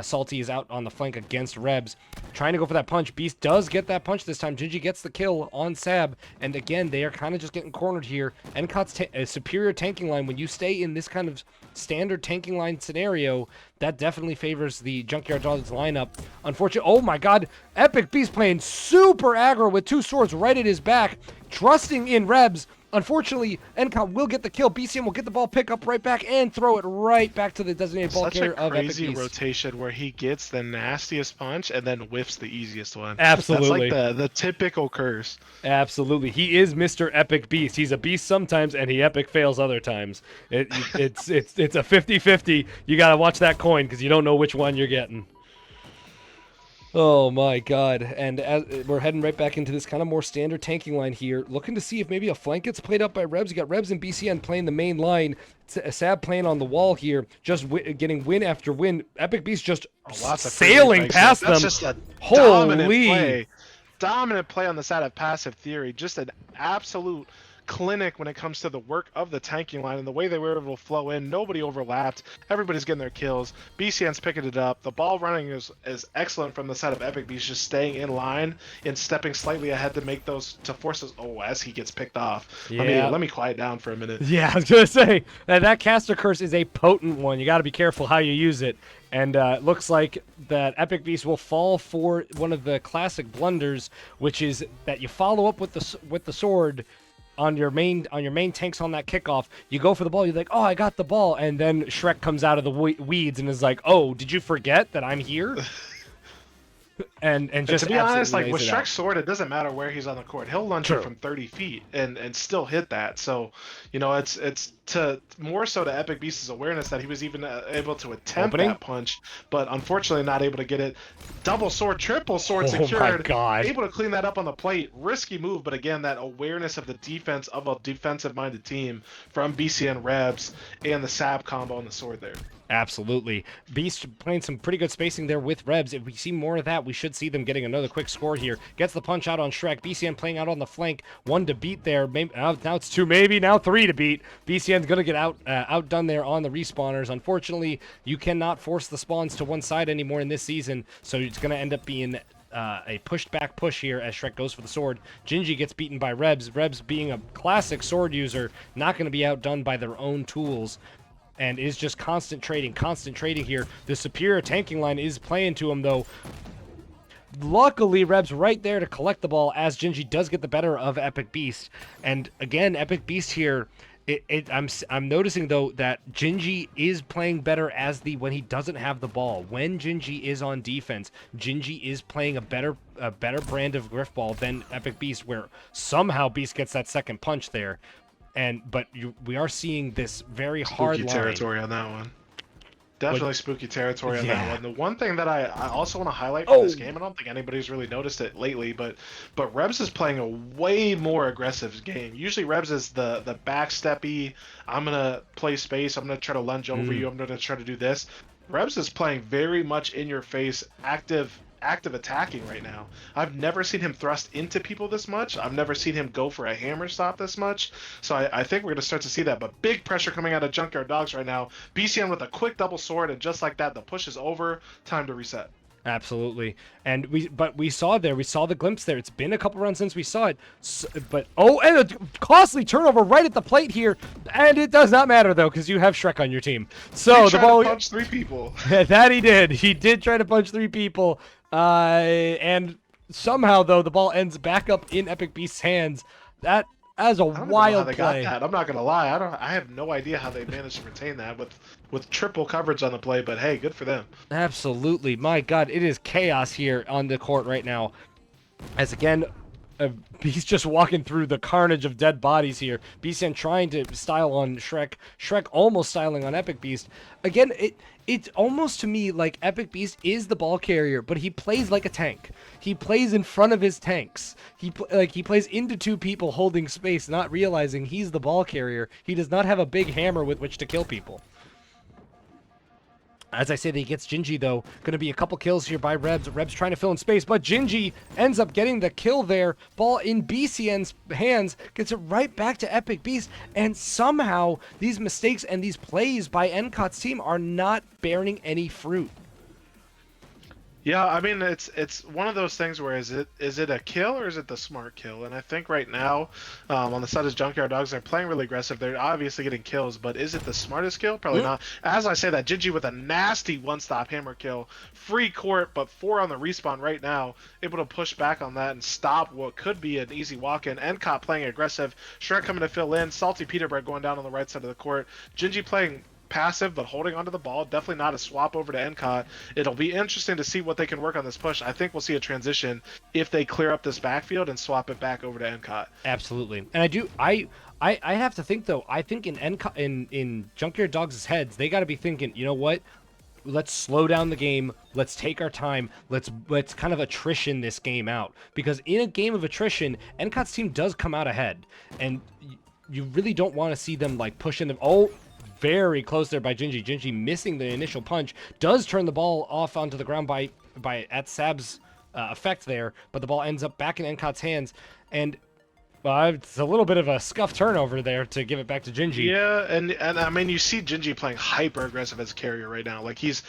Salty is out on the flank against Rebs, trying to go for that punch. Beast does get that punch this time. Gingy gets the kill on Sab, and again, they are kind of just getting cornered here. Encot's a superior tanking line. When you stay in this kind of standard tanking line scenario, that definitely favors the Junkyard Dogs lineup. Unfortunately, oh my God, Epic Beast playing super aggro with 2 swords right at his back, trusting in Rebs. Unfortunately, Encot will get the kill. BCM will get the ball, pick up right back, and throw it right back to the designated ball carrier of Epic Beast. Such a crazy rotation where he gets the nastiest punch and then whiffs the easiest one. Absolutely. That's like the typical curse. Absolutely. He is Mr. Epic Beast. He's a beast sometimes, and he epic fails other times. It's a 50-50. You got to watch that coin because you don't know which one you're getting. Oh my God. And as we're heading right back into this kind of more standard tanking line here, looking to see if maybe a flank gets played up by Rebs. You got Rebs and BCN playing the main line. Sab playing on the wall here, just getting win after win. Epic Beast just sailing past them. That's just a dominant play on the side of Passive Theory. Just an absolute clinic when it comes to the work of the tanking line and the way they were able to flow in. Nobody overlapped. Everybody's getting their kills. BCN's picking it up. The ball running is excellent from the side of Epic Beast, just staying in line and stepping slightly ahead to make those, to force those. Oh, as he gets picked off. Yeah. Let me quiet down for a minute. Yeah, I was gonna say that caster curse is a potent one. You got to be careful how you use it. And it looks like that Epic Beast will fall for one of the classic blunders, which is that you follow up with the sword on your main tanks on that kickoff. You go for the ball, you're like, oh, I got the ball, and then Shrek comes out of the weeds and is like, oh, did you forget that I'm here? and And just to be honest, absolutely like with lays it out. Shrek's sword, it doesn't matter where he's on the court. He'll lunge you True. from 30 feet and still hit that. So, it's to more so to Epic Beast's awareness that he was even able to attempt Opening. that punch, but unfortunately not able to get it. Double sword, triple sword Oh my secured. God. Able to clean that up on the plate. Risky move, but again, that awareness of the defense of a defensive-minded team from BCN Rebs and the Sab combo on the sword there. Absolutely. Beast playing some pretty good spacing there with Rebs. If we see more of that, we should see them getting another quick score here. Gets the punch out on Shrek. BCN playing out on the flank. 1 to beat there. Maybe, now it's 2, maybe. Now 3 to beat. BCN's going to get outdone there on the respawners. Unfortunately, you cannot force the spawns to one side anymore in this season, so it's going to end up being a pushed back push here as Shrek goes for the sword. Gingy gets beaten by Rebs. Rebs being a classic sword user, not going to be outdone by their own tools. And is just constant trading here. The superior tanking line is playing to him, though. Luckily, Reb's right there to collect the ball as Gingy does get the better of Epic Beast. And again, Epic Beast here, I'm noticing, though, that Gingy is playing better when he doesn't have the ball. When Gingy is on defense, Gingy is playing a better brand of Grifball than Epic Beast, where somehow Beast gets that second punch there. But we are seeing this very hard Spooky line. territory on that one. Definitely spooky territory on Yeah. that one. The one thing that I also want to highlight for this game, I don't think anybody's really noticed it lately, but Rebs is playing a way more aggressive game. Usually Rebs is the backsteppy, I'm gonna play space, I'm gonna try to lunge over you, I'm gonna try to do this. Rebs is playing very much in your face, active attacking right now. I've never seen him thrust into people this much. I've never seen him go for a hammer stop this much. So I think we're going to start to see that. But big pressure coming out of Junkyard Dogs right now. BCN with a quick double sword, and just like that, the push is over. Time to reset. Absolutely. And we saw the glimpse there. It's been a couple runs since we saw it. And a costly turnover right at the plate here. And it does not matter, though, because you have Shrek on your team. So He the tried ball to punch 3 people. that he did. He did try to punch 3 people. And somehow, though, the ball ends back up in Epic Beast's hands. That is a I don't even know wild how they play. got that. I'm not gonna lie. I have no idea how they managed to retain that with triple coverage on the play. But hey, good for them. Absolutely. My God, it is chaos here on the court right now. As again, he's just walking through the carnage of dead bodies here. BCN trying to style on Shrek. Shrek almost styling on Epic Beast. Again, it's almost to me like Epic Beast is the ball carrier, but he plays like a tank. He plays in front of his tanks. He plays into 2 people holding space, not realizing he's the ball carrier. He does not have a big hammer with which to kill people. As I said, he gets Gingy, though. Going to be a couple kills here by Rebs. Rebs trying to fill in space, but Gingy ends up getting the kill there. Ball in BCN's hands, gets it right back to Epic Beast, and somehow these mistakes and these plays by NCOT's team are not bearing any fruit. Yeah, I mean it's one of those things where is it a kill or is it the smart kill? And I think right now, on the side of Junkyard Dogs, they're playing really aggressive. They're obviously getting kills, but is it the smartest kill? Probably not. As I say that, Gingy with a nasty one-stop hammer kill, free court, but 4 on the respawn right now, able to push back on that and stop what could be an easy walk-in. NCOT playing aggressive, Shrek coming to fill in, Salty Peter Bread going down on the right side of the court, Gingy playing passive but holding onto the ball. Definitely not a swap over to NCOT. It'll be interesting to see what they can work on this push. I think we'll see a transition if they clear up this backfield and swap it back over to NCOT. Absolutely. And I have to think, though, I think in Junkyard Dogs' heads, they got to be thinking, you know what? Let's slow down the game. Let's take our time. Let's kind of attrition this game out. Because in a game of attrition, NCOT's team does come out ahead. And you really don't want to see them like pushing them. Oh, very close there by Gingy. Gingy missing the initial punch. Does turn the ball off onto the ground at Sab's effect there. But the ball ends up back in NCOT's hands. And it's a little bit of a scuff turnover there to give it back to Gingy. Yeah, and I mean, you see Gingy playing hyper aggressive as a carrier right now. Like he's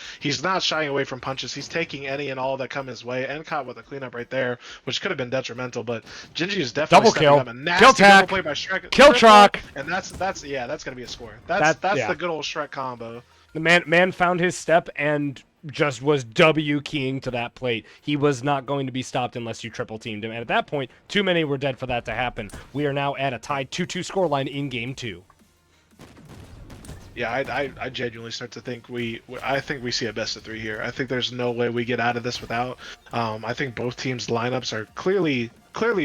not shying away from punches. He's taking any and all that come his way. And caught with a cleanup right there, which could have been detrimental. But Gingy is definitely double kill, up. A nasty kill tack, double play by Shrek, kill truck, and that's gonna be a score. That's the good old Shrek combo. The man found his step and just was W keying to that plate. He was not going to be stopped unless you triple teamed him. And at that point, too many were dead for that to happen. We are now at a tied 2-2 scoreline in game 2. Yeah, I genuinely start to think I think we see a best of 3 here. I think there's no way we get out of this without. I think both teams' lineups are clearly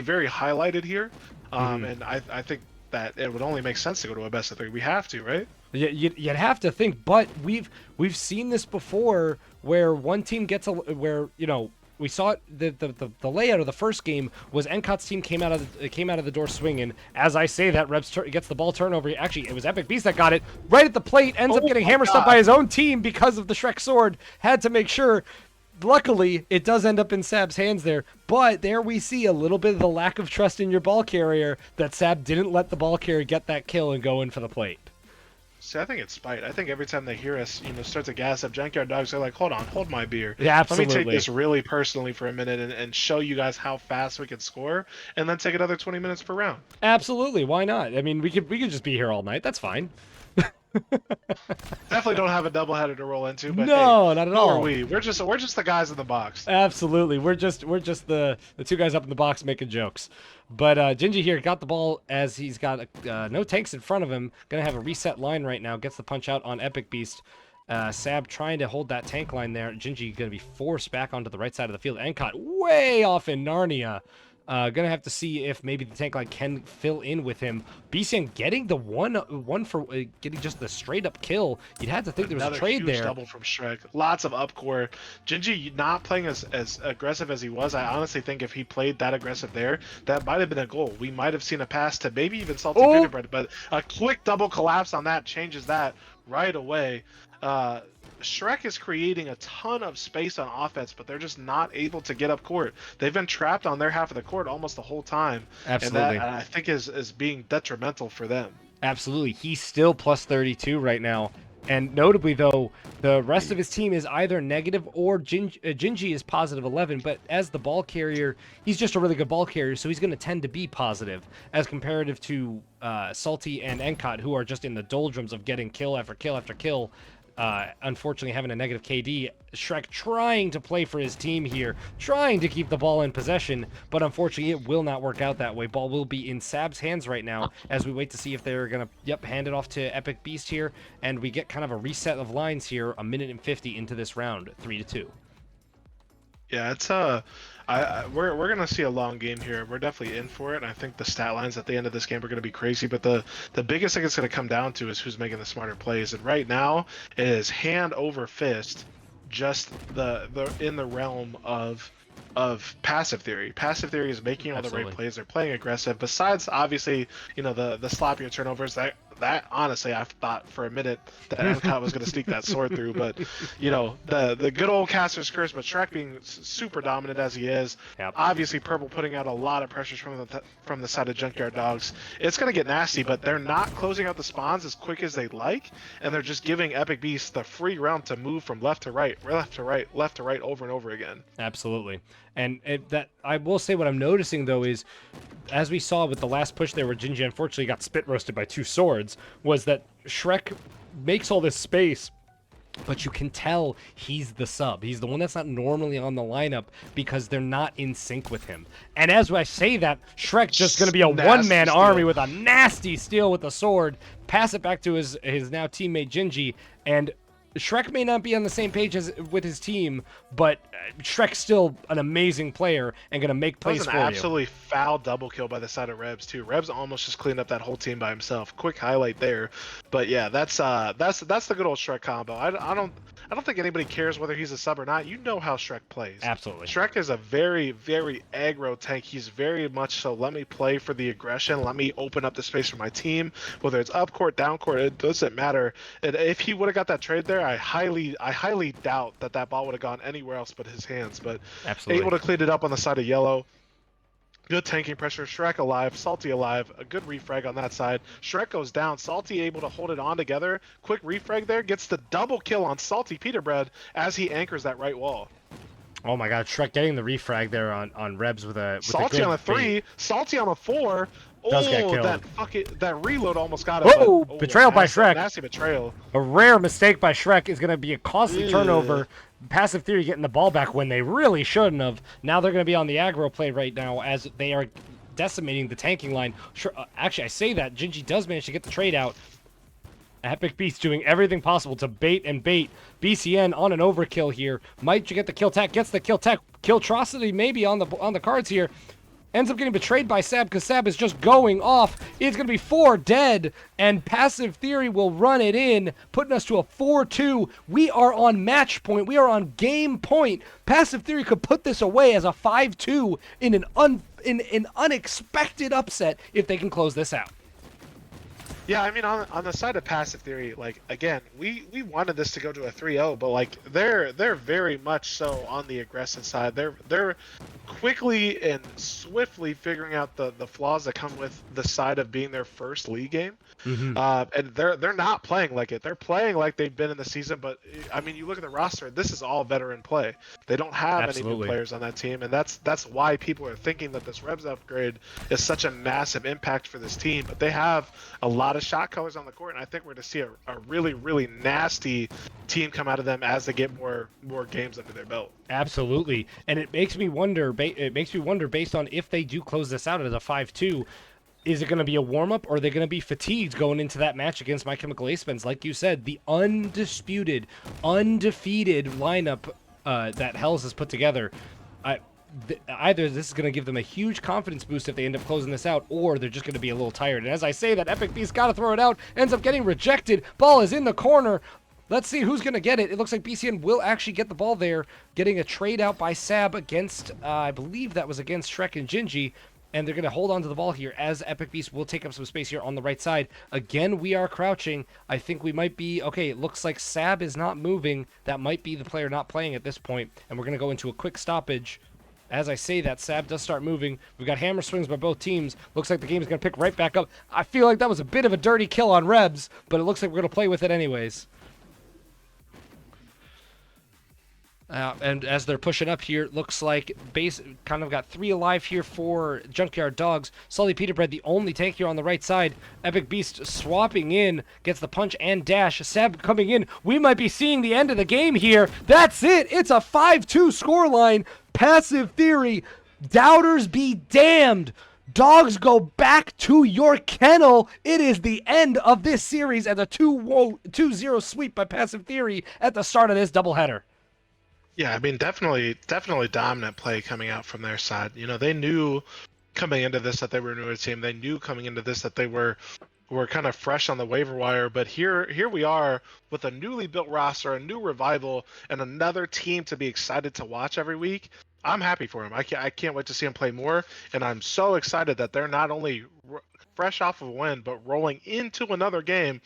very highlighted here, and I think that it would only make sense to go to a best of 3. We have to, right? You'd have to think, but we've seen this before where one team gets where we saw it, the layout of the first game was Encot's team came out of the door swinging. As I say that, Rebs gets the ball turnover. Actually, it was Epic Beast that got it right at the plate. Ends up getting hammer stuff by his own team because of the Shrek sword. Had to make sure. Luckily, it does end up in Sab's hands there, but there we see a little bit of the lack of trust in your ball carrier that Sab didn't let the ball carrier get that kill and go in for the plate. See, I think it's spite. I think every time they hear us, start to gas up Junkyard Dogs, they're like, hold on, hold my beer. Yeah, absolutely. Let me take this really personally for a minute and show you guys how fast we can score, and then take another 20 minutes per round. Absolutely. Why not? I mean, we could just be here all night. That's fine. Definitely don't have a doubleheader to roll into, but no, hey, not at all. Are we? We're just the guys in the box. Absolutely, we're just the two guys up in the box making jokes. But Gingy here got the ball as he's got no tanks in front of him. Gonna have a reset line right now. Gets the punch out on Epic Beast. Sab trying to hold that tank line there. Gingy gonna be forced back onto the right side of the field. Encot way off in Narnia. Gonna have to see if maybe the tank line can fill in with him. BCN getting the one for getting just the straight up kill. You'd have to think there was a trade there. Double from Shrek. Lots of up core. Gingy not playing as aggressive as he was. I honestly think if he played that aggressive there, that might have been a goal. We might have seen a pass to maybe even Salty Peanut Bread, but a quick double collapse on that changes that right away. Shrek is creating a ton of space on offense, but they're just not able to get up court. They've been trapped on their half of the court almost the whole time. Absolutely. And that, I think, is being detrimental for them. Absolutely. He's still plus 32 right now. And notably, though, the rest of his team is either negative or Gingy is positive 11. But as the ball carrier, he's just a really good ball carrier, so he's going to tend to be positive as comparative to Salty and Encot, who are just in the doldrums of getting kill after kill after kill. Unfortunately having a negative KD. Shrek trying to play for his team here, trying to keep the ball in possession, but unfortunately it will not work out that way. Ball will be in Sab's hands right now as we wait to see if they're gonna hand it off to Epic Beast here, and we get kind of a reset of lines here, a minute and 50 into this round, 3-2. Yeah, it's we're gonna see a long game here. We're definitely in for it. And I think the stat lines at the end of this game are gonna be crazy. But the biggest thing it's gonna come down to is who's making the smarter plays. And right now it is hand over fist, just the in the realm of passive theory. Passive theory is making all the right plays. They're playing aggressive. Besides, obviously, the sloppier turnovers that honestly, I thought for a minute that Encot was going to sneak that sword through, but the good old caster's curse. But Shrek being super dominant as he is, obviously Purple putting out a lot of pressures from the side of Junkyard Dogs. It's going to get nasty, but they're not closing out the spawns as quick as they'd like, and they're just giving Epic Beast the free round to move from left to right, left to right, left to right, over and over again. Absolutely. And that I will say what I'm noticing, though, is as we saw with the last push there where Gingy unfortunately got spit roasted by 2 swords, was that Shrek makes all this space, but you can tell he's the sub. He's the one that's not normally on the lineup because they're not in sync with him. And as I say that, Shrek's just going to be a one-man army with a nasty steal with the sword, pass it back to his now teammate Gingy, and Shrek may not be on the same page with his team, but Shrek's still an amazing player and going to make plays for you. That was an absolutely foul double kill by the side of Rebs too. Rebs almost just cleaned up that whole team by himself. Quick highlight there, but yeah, that's the good old Shrek combo. I don't think anybody cares whether he's a sub or not. You know how Shrek plays. Absolutely. Shrek is a very, very aggro tank. He's very much so, let me play for the aggression. Let me open up the space for my team. Whether it's up court, down court, it doesn't matter. And if he would have got that trade there, I highly doubt that ball would have gone anywhere else but his hands. But absolutely able to clean it up on the side of yellow. Good tanking pressure. Shrek alive. Salty alive. A good refrag on that side. Shrek goes down. Salty able to hold it on together. Quick refrag there. Gets the double kill on Salty Peter Bread as he anchors that right wall. Oh my god, Shrek getting the refrag there on Rebs with a Salty on a 3. Salty on a 4. Does get killed. That reload almost got it. Ooh, betrayal by Shrek. Nasty betrayal. A rare mistake by Shrek is going to be a costly turnover. Passive Theory getting the ball back when they really shouldn't have. Now they're going to be on the aggro play right now as they are decimating the tanking line. Actually, I say that. Gingy does manage to get the trade out. Epic Beast doing everything possible to bait and bait. BCN on an overkill here. Might you get the kill tech? Gets the kill tech. Killtrocity maybe on the cards here. Ends up getting betrayed by Sab because Sab is just going off. It's going to be 4 dead, and Passive Theory will run it in, putting us to a 4-2. We are on match point. We are on game point. Passive Theory could put this away as a 5-2 in an unexpected upset if they can close this out. Yeah, I mean, on the side of Passive Theory, like, again, we wanted this to go to a 3-0, but like they're very much so on the aggressive side. They're quickly and swiftly figuring out the flaws that come with the side of being their first league game. Mm-hmm. And they're not playing like it. They're playing like they've been in the season, but I mean, you look at the roster. This is all veteran play. They don't have any new players on that team, and that's why people are thinking that this Rebs upgrade is such a massive impact for this team. But they have a lot of shot colors on the court, and I think we're going to see a really nasty team come out of them as they get more games under their belt. Absolutely, and it makes me wonder. It makes me wonder based on if they do close this out as a 5-2. Is it going to be a warm-up, or are they going to be fatigued going into that match against My Chemical ASpence? Like you said, the undisputed, undefeated lineup that Hells has put together. Either this is going to give them a huge confidence boost if they end up closing this out, or they're just going to be a little tired. And as I say, that Epic Beast got to throw it out, ends up getting rejected. Ball is in the corner. Let's see who's going to get it. It looks like BCN will actually get the ball there, getting a trade out by Sab against, I believe that was against Shrek and Gingy. And they're going to hold on to the ball here as Epic Beast will take up some space here on the right side. Again, we are crouching. I think we might be... Okay, it looks like Sab is not moving. That might be the player not playing at this point. And we're going to go into a quick stoppage. As I say that, Sab does start moving. We've got hammer swings by both teams. Looks like the game is going to pick right back up. I feel like that was a bit of a dirty kill on Rebs, but it looks like we're going to play with it anyways. And as they're pushing up here, looks like base kind of got 3 alive here for Junkyard Dogs. Sully Peterbread, the only tank here on the right side. Epic Beast swapping in, gets the punch and dash. Sab coming in. We might be seeing the end of the game here. That's it. It's a 5-2 scoreline. Passive Theory. Doubters be damned. Dogs go back to your kennel. It is the end of this series as a 2-0 sweep by Passive Theory at the start of this doubleheader. Yeah, I mean, definitely dominant play coming out from their side. You know, they knew coming into this that they were a newer team. They knew coming into this that they were kind of fresh on the waiver wire. But here we are with a newly built roster, a new revival, and another team to be excited to watch every week. I'm happy for them. I can't wait to see them play more, and I'm so excited that they're not only fresh off of a win, but rolling into another game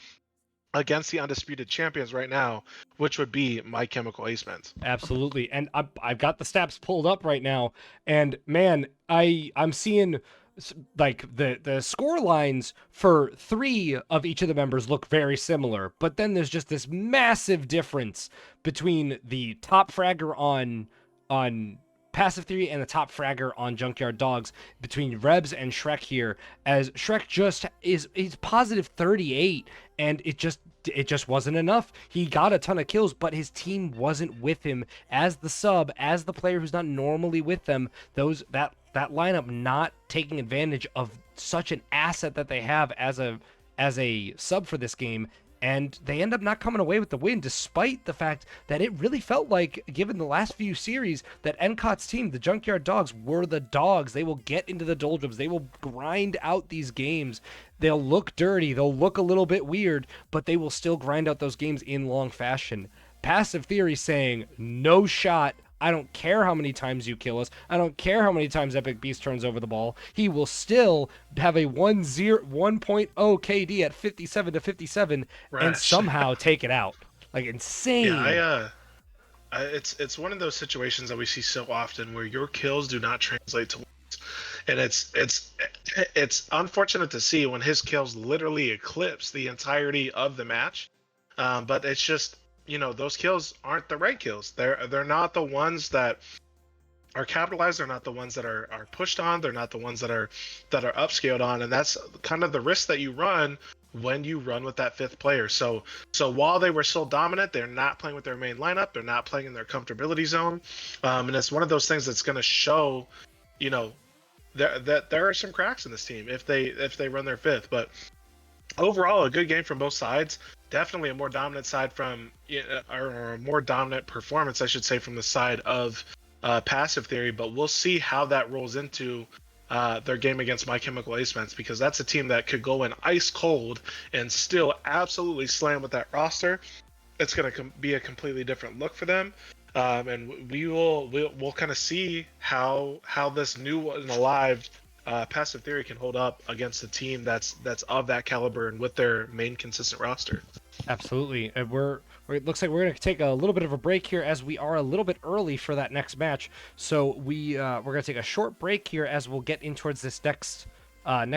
against the undisputed champions right now, which would be My Chemical ASpence. Absolutely. And I've got the stats pulled up right now, and man, I'm seeing like the score lines for 3 of each of the members look very similar, but then there's just this massive difference between the top fragger on Passive Theory and the top fragger on Junkyard Dogs, between Rebs and Shrek here, as Shrek just he's positive 38, and it just wasn't enough. He got a ton of kills, but his team wasn't with him as the sub, as the player who's not normally with them. That lineup not taking advantage of such an asset that they have as a sub for this game. And they end up not coming away with the win, despite the fact that it really felt like, given the last few series, that NCOT's team, the Junkyard Dogs, were the dogs. They will get into the doldrums. They will grind out these games. They'll look dirty. They'll look a little bit weird, but they will still grind out those games in long fashion. Passive Theory saying, no shot. I don't care how many times you kill us. I don't care how many times Epic Beast turns over the ball. He will still have a 1.0 KD at 57-57 and somehow take it out. Like, insane. Yeah, it's one of those situations that we see so often where your kills do not translate to wins. And it's unfortunate to see when his kills literally eclipse the entirety of the match. But it's just, you know, those kills aren't the right kills. They're not the ones that are capitalized. They're not the ones that are pushed on. They're not the ones that are upscaled on. And that's kind of the risk that you run when you run with that 5th player. So while they were still dominant, they're not playing with their main lineup. They're not playing in their comfortability zone. And it's one of those things that's going to show, you know, that there are some cracks in this team if they run their 5th. But overall, a good game from both sides. definitely a more dominant side or a more dominant performance, I should say, from the side of Passive Theory. But we'll see how that rolls into their game against My Chemical ASpence, because that's a team that could go in ice cold and still absolutely slam with that roster. It's going to be a completely different look for them. And we'll kind of see how this new and alive Passive Theory can hold up against a team that's of that caliber and with their main consistent roster. Absolutely. And it looks like we're going to take a little bit of a break here, as we are a little bit early for that next match. So we're going to take a short break here as we'll get in towards this next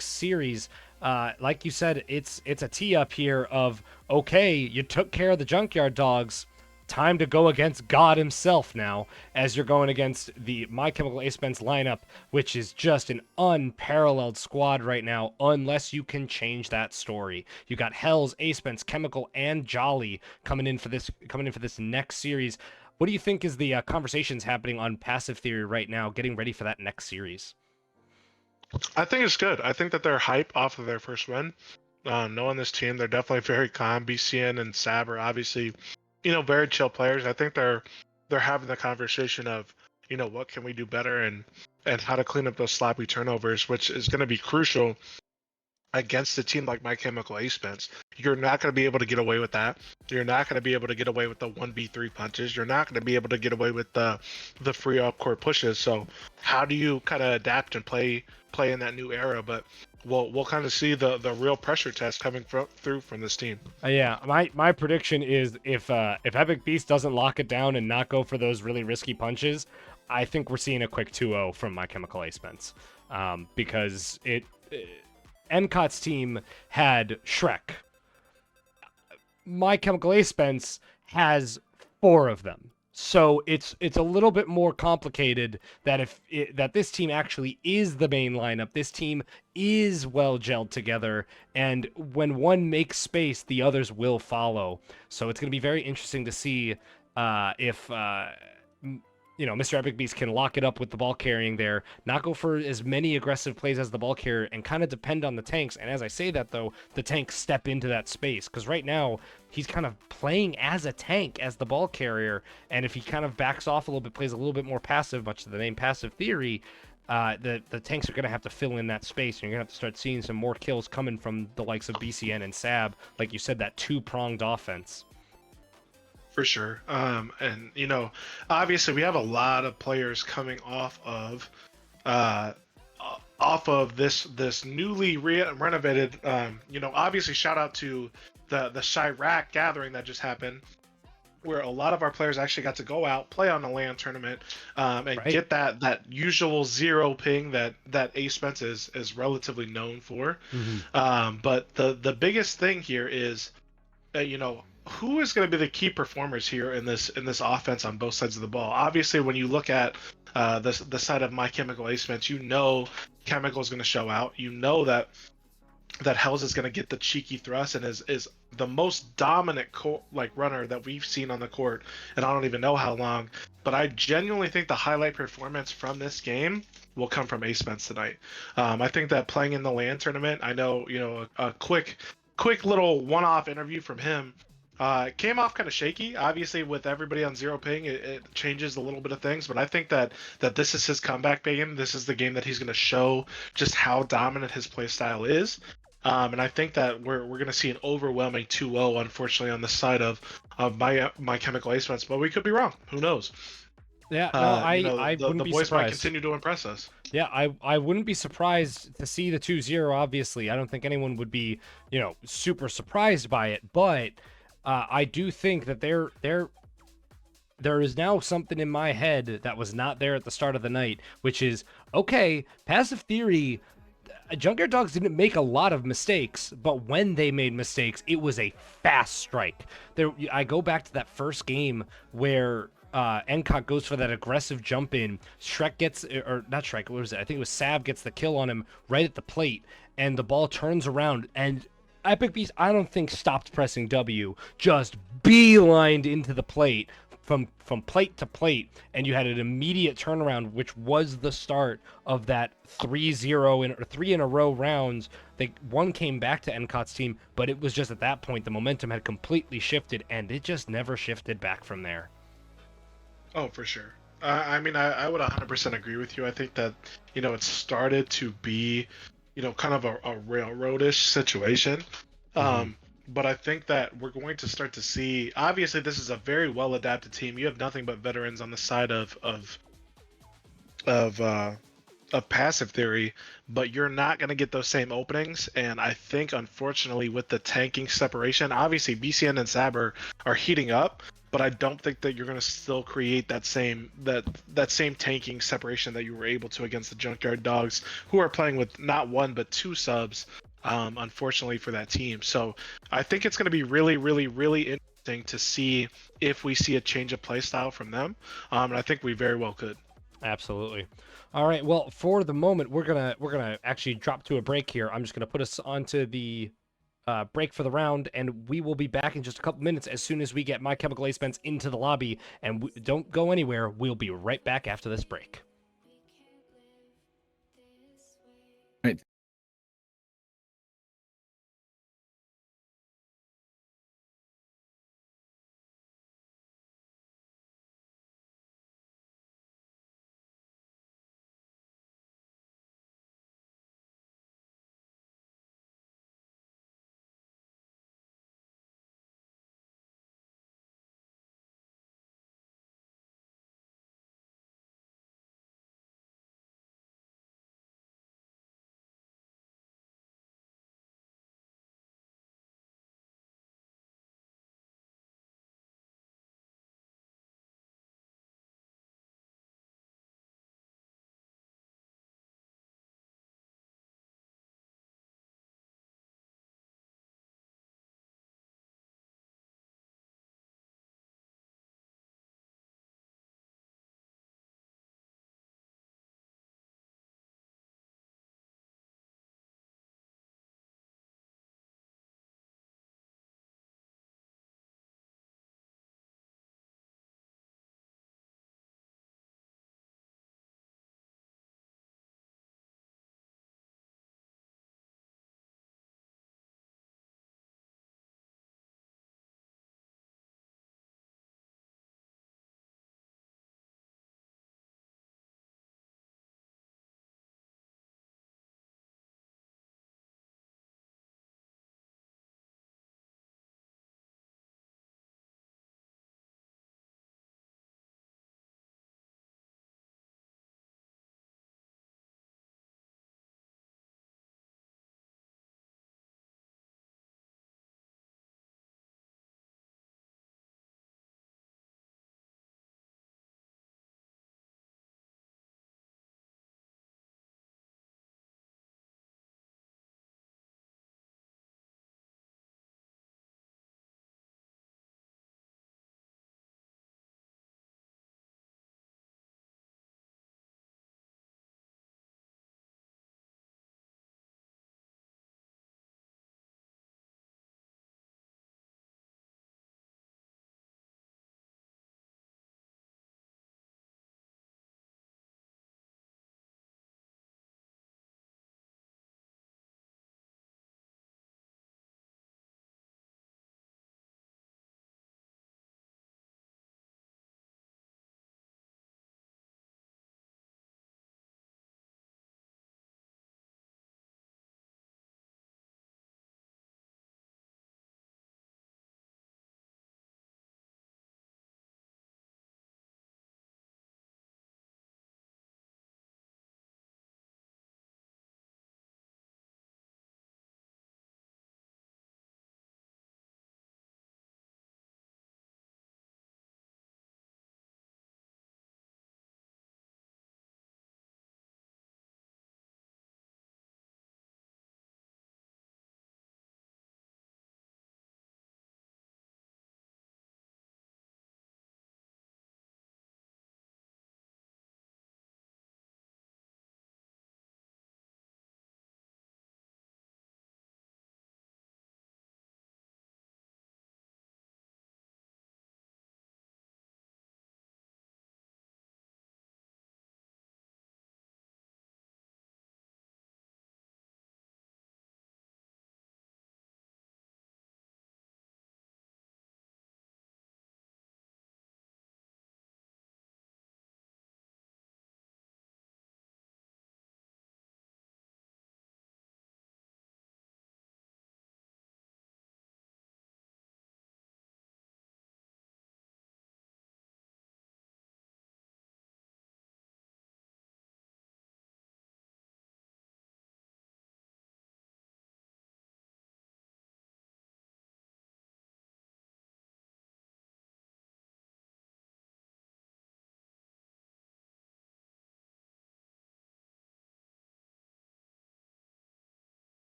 series. Like you said, it's a tee up here of, okay, you took care of the Junkyard Dogs. Time to go against God himself now, as you're going against the My Chemical ASpence lineup, which is just an unparalleled squad right now, unless you can change that story. You got Hells, ASpence, Chemical, and Jolly coming in for this next series. What do you think is the conversations happening on Passive Theory right now, getting ready for that next series? I think it's good. I think that they're hype off of their first win. Knowing this team, they're definitely very calm. BCN and Sab are obviously, very chill players. I think they're having the conversation of, what can we do better, and how to clean up those sloppy turnovers, which is going to be crucial against a team like My Chemical ASpence. You're not going to be able to get away with that. You're not going to be able to get away with the 1v3 punches. You're not going to be able to get away with the free up court pushes. So how do you kind of adapt and play in that new era? But we'll kind of see the real pressure test coming through from this team. Yeah, my prediction is if Epic Beast doesn't lock it down and not go for those really risky punches, I think we're seeing a quick 2-0 from My Chemical ASpence, because MCOT's team had Shrek. My Chemical ASpence has 4 of them. So it's a little bit more complicated that that this team actually is the main lineup. This team is well gelled together, and when one makes space, the others will follow. So it's going to be very interesting to see if Mr. Epic Beast can lock it up with the ball carrying there, not go for as many aggressive plays as the ball carrier, and kind of depend on the tanks. And as I say that, though, the tanks step into that space, because right now he's kind of playing as a tank, as the ball carrier, and if he kind of backs off a little bit, plays a little bit more passive, much to the name Passive Theory, the tanks are going to have to fill in that space, and you're going to have to start seeing some more kills coming from the likes of BCN and Sab, like you said, that two-pronged offense. For sure. Obviously we have a lot of players coming off of this newly renovated, obviously shout out to the Chirac gathering that just happened, where a lot of our players actually got to go out, play on the LAN tournament, and right, get that usual 0 ping that ASpence is relatively known for. Mm-hmm. But the biggest thing here is, who is going to be the key performers here in this offense on both sides of the ball? Obviously, when you look at the side of My Chemical ASpence, Chemical is going to show out. That Hells is going to get the cheeky thrust and is the most dominant runner that we've seen on the court, and I don't even know how long. But I genuinely think the highlight performance from this game will come from ASpence tonight. I think that playing in the LAN tournament, I know a quick little one-off interview from him. Came off kind of shaky. Obviously, with everybody on 0 ping, it changes a little bit of things. But I think that this is his comeback game. This is the game that he's going to show just how dominant his play style is. And I think that we're going to see an overwhelming 2-0, unfortunately, on the side of My Chemical ASpence. But we could be wrong. Who knows? Yeah, no, I wouldn't be surprised. The boys might continue to impress us. Yeah, I wouldn't be surprised to see the 2-0. Obviously, I don't think anyone would be, super surprised by it. But I do think that there is now something in my head that was not there at the start of the night, which is, okay, Passive Theory, Junkyard Dogs didn't make a lot of mistakes, but when they made mistakes, it was a fast strike. I go back to that first game where NCOT goes for that aggressive jump in. Shrek gets, or not Shrek, what was it? I think it was Sab gets the kill on him right at the plate, and the ball turns around, and Epic Beast, I don't think stopped pressing W, just beelined into the plate, from plate to plate, and you had an immediate turnaround, which was the start of that 3-0 or 3 in a row rounds. One came back to NCOT's team, but it was just at that point the momentum had completely shifted, and it just never shifted back from there. Oh, for sure. I mean, I would 100% agree with you. I think that, it started to be, kind of a railroadish situation. Mm-hmm. But I think that we're going to start to see, obviously, this is a very well adapted team. You have nothing but veterans on the side of passive theory, but you're not going to get those same openings. And I think, unfortunately, with the tanking separation, obviously BCN and Saber are heating up, but I don't think that you're going to still create that same tanking separation that you were able to against the Junkyard Dogs, who are playing with not one but two subs. Unfortunately for that team, so I think it's going to be really, really, really interesting to see if we see a change of play style from them. And I think we very well could. Absolutely. All right. Well, for the moment, we're gonna actually drop to a break here. I'm just gonna put us onto the break for the round, and we will be back in just a couple minutes as soon as we get My Chemical ASpence into the lobby. And don't go anywhere. We'll be right back after this break. Right.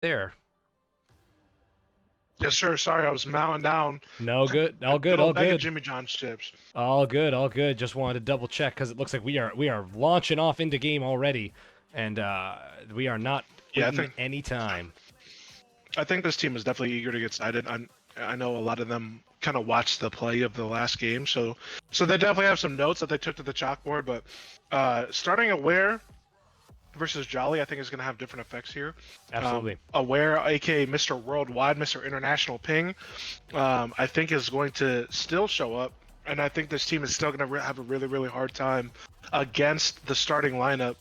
there. Yes, sir. Sorry, I was mowing down. No good. All good. Good All old bag of good. Jimmy John's chips. All good. All good. Just wanted to double check because it looks like we are launching off into game already, and we are not Yeah, waiting any time. I think this team is definitely eager to get started. I know a lot of them kind of watched the play of the last game, so they definitely have some notes that they took to the chalkboard. But starting Aware versus Jolly, I think is going to have different effects here. Absolutely. Aware, aka Mr. Worldwide, Mr. International Ping, I think is going to still show up, and I think this team is still going to have a really, really hard time against the starting lineup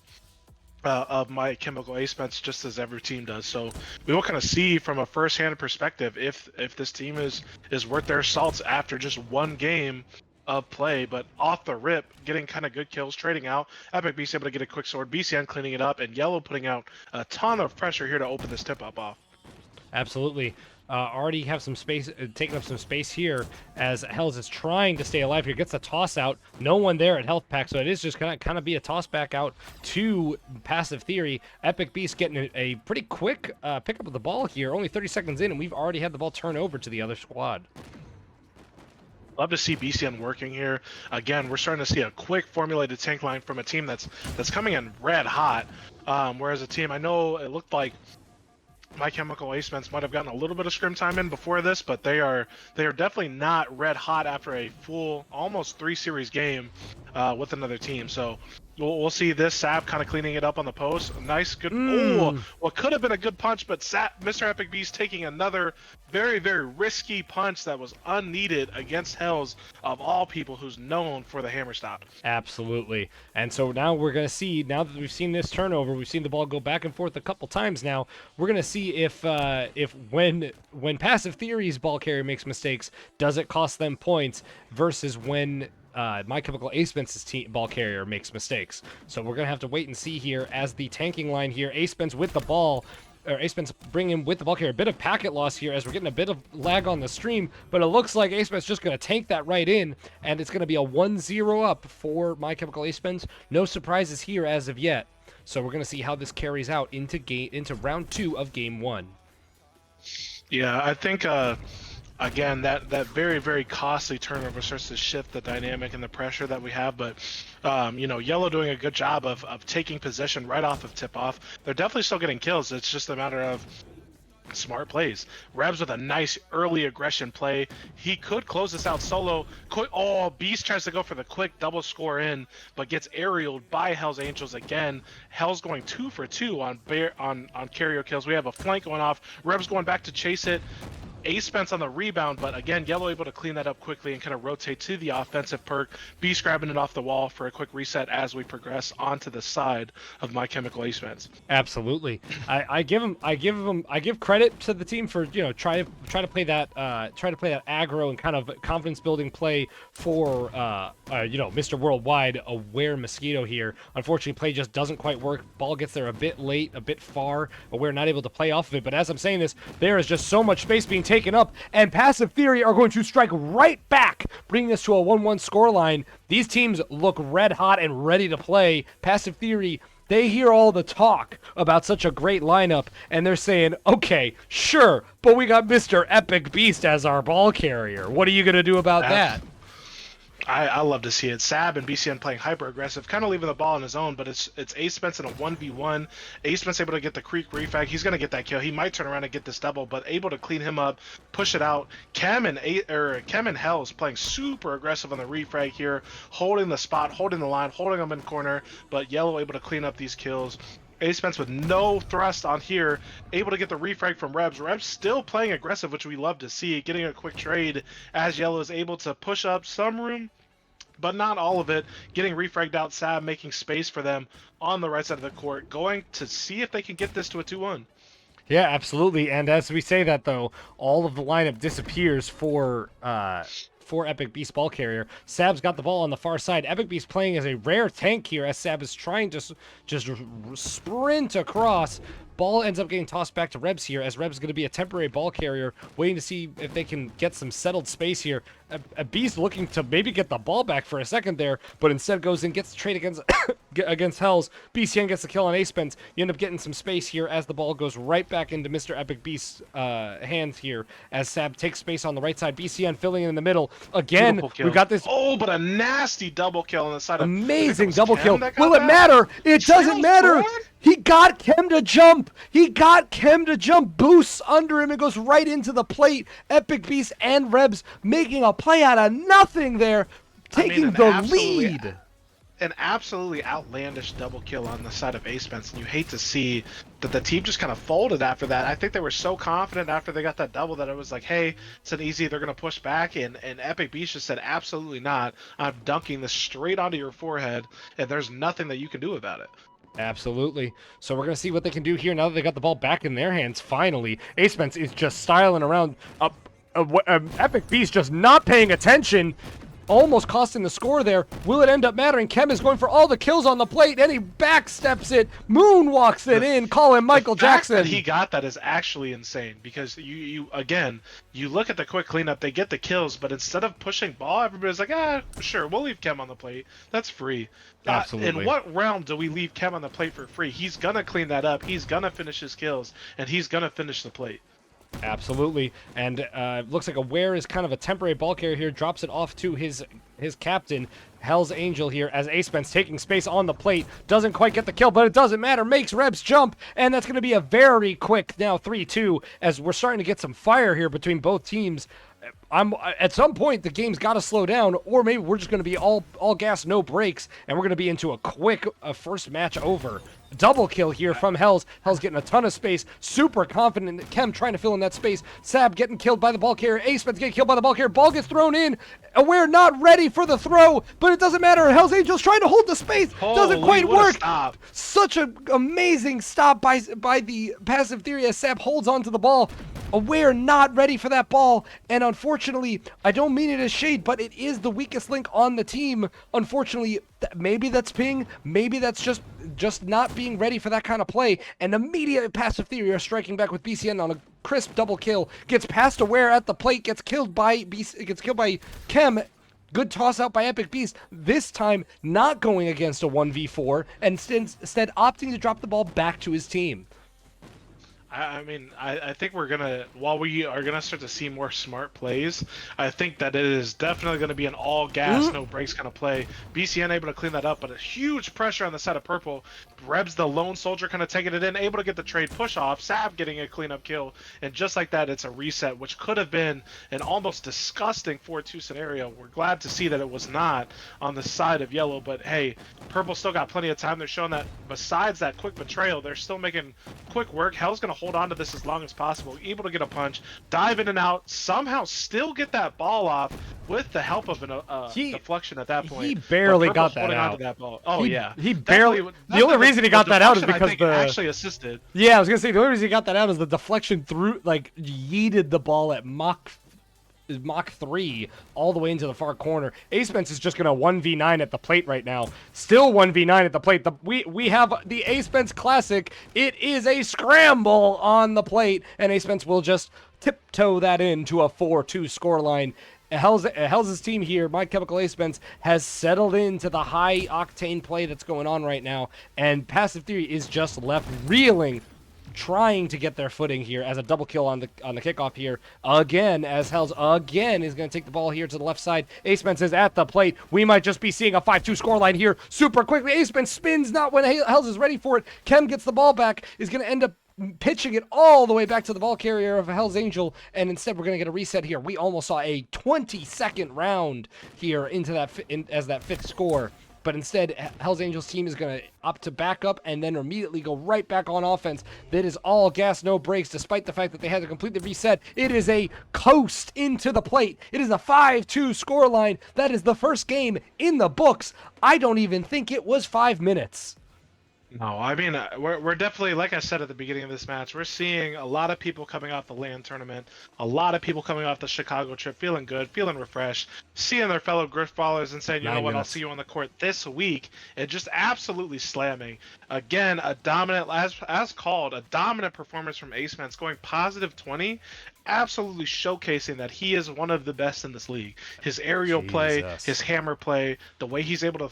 of My Chemical ASpence, just as every team does. So we will kind of see from a first-hand perspective if this team is worth their salts after just one game of play. But off the rip, getting kind of good kills, trading out. Epic Beast able to get a quick sword, BCN cleaning it up, and Yellow putting out a ton of pressure here to open this tip-up off. Absolutely. Already have some space, taking up some space here as Hells is trying to stay alive here. Gets a toss out. No one there at Health Pack, so it is just gonna kind of be a toss back out to Passive Theory. Epic Beast getting a pretty quick pickup of the ball here. Only 30 seconds in, and we've already had the ball turn over to the other squad. Love to see BCN working here. Again, we're starting to see a quick formulated tank line from a team that's coming in red hot. Whereas a team, I know it looked like My Chemical ASpence might have gotten a little bit of scrim time in before this, but they are definitely not red hot after a full almost 3-series game with another team. So we'll see this Sap kind of cleaning it up on the post. Nice, good. Oh, what could have been a good punch, but Mr. Epic Beast taking another very, very risky punch that was unneeded against Hells, of all people, who's known for the hammer stop. Absolutely. And so now we're going to see, now that we've seen this turnover, we've seen the ball go back and forth a couple times now, we're going to see if when Passive Theory's ball carrier makes mistakes, does it cost them points versus when My Chemical ASpence's ball carrier makes mistakes. So we're going to have to wait and see here as the tanking line here. ASpence with the ball, or ASpence bring him with the ball carrier. A bit of packet loss here as we're getting a bit of lag on the stream, but it looks like ASpence just going to tank that right in, and it's going to be a 1-0 up for My Chemical ASpence. No surprises here as of yet. So we're going to see how this carries out into round 2 of game 1. Yeah, I think again, that very, very costly turnover starts to shift the dynamic and the pressure that we have. But Yellow doing a good job of taking possession right off of tip-off. They're definitely still getting kills. It's just a matter of smart plays. Rebs with a nice early aggression play. He could close this out solo. Oh, Beast tries to go for the quick double score in, but gets aerialed by Hell's Angels again. Hell's going 2 for 2 on carrier kills. We have a flank going off. Rebs going back to chase it. ASpence on the rebound, but again, Yellow able to clean that up quickly and kind of rotate to the offensive perk. Beast grabbing it off the wall for a quick reset as we progress onto the side of My Chemical ASpence. Absolutely, I give credit to the team for try to play that aggro and kind of confidence building play for Mr. Worldwide, Aware Mosquito here. Unfortunately, play just doesn't quite work. Ball gets there a bit late, a bit far. Aware not able to play off of it. But as I'm saying this, there is just so much space being taken up, and Passive Theory are going to strike right back, bringing this to a 1-1 scoreline. These teams look red hot and ready to play. Passive Theory, they hear all the talk about such a great lineup, and they're saying, okay, sure, but we got Mr. Epic Beast as our ball carrier. What are you going to do about that? I love to see it. Sab and BCN playing hyper aggressive, kind of leaving the ball on his own, but it's ASpence in a 1v1. ASpence able to get the creek refag. He's gonna get that kill. He might turn around and get this double, but able to clean him up, push it out. Chem and Hells playing super aggressive on the refrag here, holding the spot, holding the line, holding them in corner, but Yellow able to clean up these kills. ASpence with no thrust on here, able to get the refrag from Rebs. Rebs still playing aggressive, which we love to see, getting a quick trade as Yellow is able to push up some room, but not all of it. Getting refragged out, Sab making space for them on the right side of the court, going to see if they can get this to a 2-1. Yeah, absolutely. And as we say that, though, all of the lineup disappears for Epic Beast ball carrier. Sab's got the ball on the far side. Epic Beast playing as a rare tank here as Sab is trying to just sprint across, Ball ends up getting tossed back to Rebs here, as Rebs is going to be a temporary ball carrier, waiting to see if they can get some settled space here. A Beast looking to maybe get the ball back for a second there, but instead goes in, gets the trade against against Hells. BCN gets the kill on ASpence. You end up getting some space here as the ball goes right back into Mr. Epic Beast's hands here, as Sab takes space on the right side. BCN filling in the middle. Again, we've got this... Oh, but a nasty double kill on the side of... Amazing double kill. Will it matter? It doesn't matter. He got Chem to jump. He got Chem to jump. Boosts under him. It goes right into the plate. Epic Beast and Rebs making a play out of nothing there, taking the lead. An absolutely outlandish double kill on the side of ASpence, and you hate to see that the team just kind of folded after that. I think they were so confident after they got that double that it was like, hey, it's an easy, they're going to push back, and Epic Beast just said, absolutely not. I'm dunking this straight onto your forehead, and there's nothing that you can do about it. Absolutely. So we're going to see what they can do here now that they got the ball back in their hands, finally. ASpence is just styling around. Epic Beast just not paying attention, almost costing the score there. Will it end up mattering? Chem is going for all the kills on the plate, and he backsteps it, moonwalks it in, call him Michael Jackson. The fact that he got that is actually insane, because you look at the quick cleanup, they get the kills, but instead of pushing ball, everybody's like, sure, we'll leave Chem on the plate. That's free. Absolutely. In what round do we leave Chem on the plate for free? He's going to clean that up. He's going to finish his kills, and he's going to finish the plate. Absolutely. And looks like Aware is kind of a temporary ball carrier here, drops it off to his captain, Hell's Angel here, as ASpence taking space on the plate. Doesn't quite get the kill, but it doesn't matter. Makes Rebs jump, and that's going to be a very quick now 3-2, as we're starting to get some fire here between both teams. At some point the game's got to slow down, or maybe we're just going to be all gas, no brakes, and we're going to be into a quick first match over. Double kill here from Hells. Hells getting a ton of space, super confident. Chem trying to fill in that space. Sab getting killed by the ball carrier. ASpence getting killed by the ball carrier. Ball gets thrown in. Aware not ready for the throw, but it doesn't matter. Hell's Angels trying to hold the space. Doesn't quite work. Such an amazing stop by the passive theory as Sab holds onto the ball. Aware not ready for that ball, and unfortunately, I don't mean it as shade, but it is the weakest link on the team. Unfortunately, maybe that's ping, maybe that's just not being ready for that kind of play, and immediate passive theory are striking back with BCN on a crisp double kill, gets past Aware at the plate, gets killed by Chem. Good toss out by Epic Beast, this time not going against a 1v4, and instead opting to drop the ball back to his team. I mean, I think while we are going to start to see more smart plays, I think that it is definitely going to be an all gas, no brakes kind of play. BCN able to clean that up, but a huge pressure on the side of purple. Rebs, the lone soldier, kind of taking it in, able to get the trade push off. Sab getting a cleanup kill, and just like that, it's a reset, which could have been an almost disgusting 4-2 scenario. We're glad to see that it was not on the side of yellow, but hey, purple still got plenty of time. They're showing that besides that quick betrayal, they're still making quick work. Hell's going to hold on to this as long as possible, able to get a punch, dive in and out, somehow still get that ball off with the help of a deflection at that point. He barely got that out. That ball. Oh, yeah. He barely... The only reason he got that out is because actually assisted. Yeah, I was going to say, the only reason he got that out is the deflection through, yeeted the ball at Mach 3 all the way into the far corner. ASpence is just going to 1v9 at the plate right now. Still 1v9 at the plate. We have the ASpence classic. It is a scramble on the plate, and ASpence will just tiptoe that into a 4-2 scoreline. Hell's team here, My Chemical ASpence, has settled into the high octane play that's going on right now, and Passive Theory is just left reeling, trying to get their footing here as a double kill on the kickoff here again, as Hells again is going to take the ball here to the left side. ASpence is at the plate. We might just be seeing a 5-2 scoreline here super quickly. ASpence spins not when Hells is ready for it. Chem gets the ball back, is going to end up pitching it all the way back to the ball carrier of Hell's Angel, and instead we're going to get a reset here. We almost saw a 20-second round here into that as that fifth score. But instead, Hell's Angels team is going to opt to back up and then immediately go right back on offense. That is all gas, no brakes, despite the fact that they had to completely reset. It is a coast into the plate. It is a 5-2 scoreline. That is the first game in the books. I don't even think it was 5 minutes. No, I mean we're definitely, like I said at the beginning of this match, we're seeing a lot of people coming off the LAN tournament, a lot of people coming off the Chicago trip, feeling good, feeling refreshed, seeing their fellow Grifballers and saying, you know 9 what, I'll see minutes. you on the court this week, and just absolutely slamming. Again, a dominant, as called, a dominant performance from ASpence, going positive 20, absolutely showcasing that he is one of the best in this league. His aerial play, Jesus. his hammer play, the way he's able to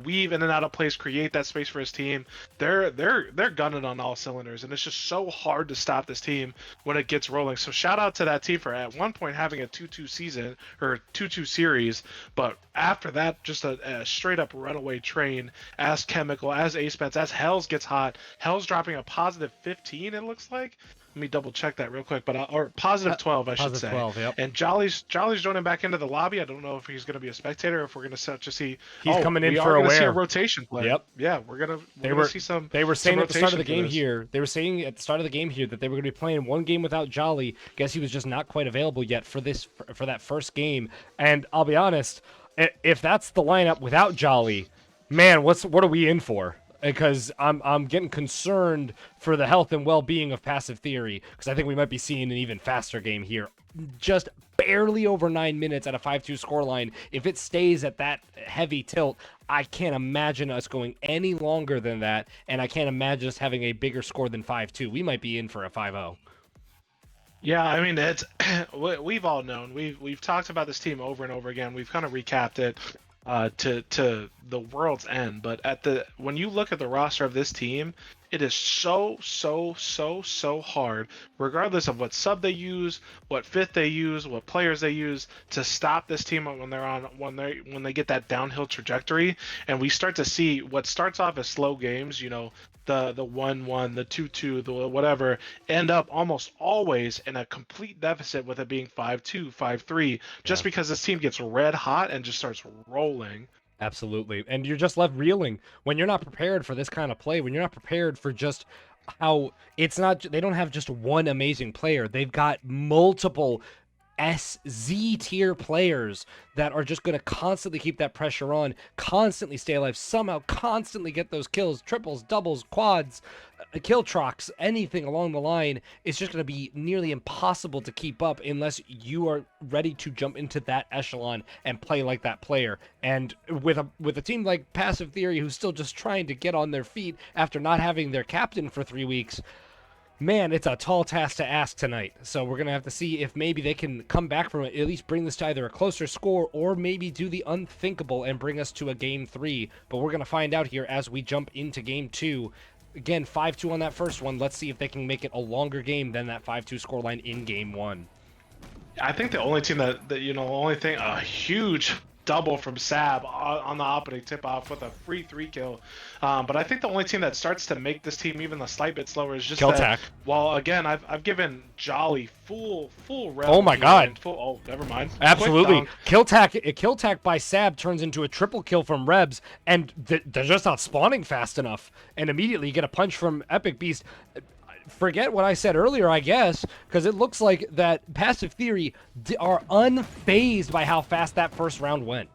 weave in and out of plays, create that space for his team. They're gunning on all cylinders, and it's just so hard to stop this team when it gets rolling. So shout out to that team for at one point having a 2-2 season or 2-2 series, but after that, just a straight up runaway train. As Chemical, as ASpence, as Hells gets hot. Hells dropping a positive 15. It looks like. Let me double check that real quick, but or positive 12, I should Positive say. 12, yep. And Jolly's joining back into the lobby. I don't know if he's going to be a spectator, or if we're going to start to see. He's coming in we for are a going to see a wear. rotation play. Yep. Yeah, we're gonna see some. They were saying some at the start of the rotation for game this. here. They were saying at the start of the game here that they were going to be playing one game without Jolly. Guess he was just not quite available yet for that first game. And I'll be honest, if that's the lineup without Jolly, man, what are we in for? Because I'm getting concerned for the health and well-being of Passive Theory, because I think we might be seeing an even faster game here. Just barely over 9 minutes at a 5-2 scoreline. If it stays at that heavy tilt, I can't imagine us going any longer than that, and I can't imagine us having a bigger score than 5-2. We might be in for a 5-0. Yeah, I mean it's we've all known. We've talked about this team over and over again. We've kind of recapped it to the world's end. But when you look at the roster of this team, it is so hard, regardless of what sub they use, what fifth they use, what players they use, to stop this team when they get that downhill trajectory. And we start to see what starts off as slow games, the 1-1, the 2-2, the whatever, end up almost always in a complete deficit, with it being 5-2, 5-3, just because this team gets red hot and just starts rolling. Absolutely. And you're just left reeling when you're not prepared for this kind of play, when you're not prepared for just how they don't have just one amazing player. They've got multiple SZ tier players that are just going to constantly keep that pressure on, constantly stay alive, somehow constantly get those kills, triples, doubles, quads, kill trocs, anything along the line. It's just going to be nearly impossible to keep up unless you are ready to jump into that echelon and play like that player. And with a team like Passive Theory, who's still just trying to get on their feet after not having their captain for 3 weeks, man, it's a tall task to ask tonight. So we're going to have to see if maybe they can come back from it, at least bring this to either a closer score or maybe do the unthinkable and bring us to a game 3. But we're going to find out here as we jump into game 2. Again, 5-2 on that first one. Let's see if they can make it a longer game than that 5-2 scoreline in game 1. I think the only team a huge double from Sab on the opening tip-off with a free 3 kill. But I think the only team that starts to make this team even a slight bit slower is just Killtack. Well, again, I've given Jolly full rep. Oh my god. Never mind. Absolutely. Killtack by Sab turns into a triple kill from Rebs, and they're just not spawning fast enough. And immediately you get a punch from Epic Beast. Forget what I said earlier, I guess, because it looks like that Passive Theory are unfazed by how fast that first round went.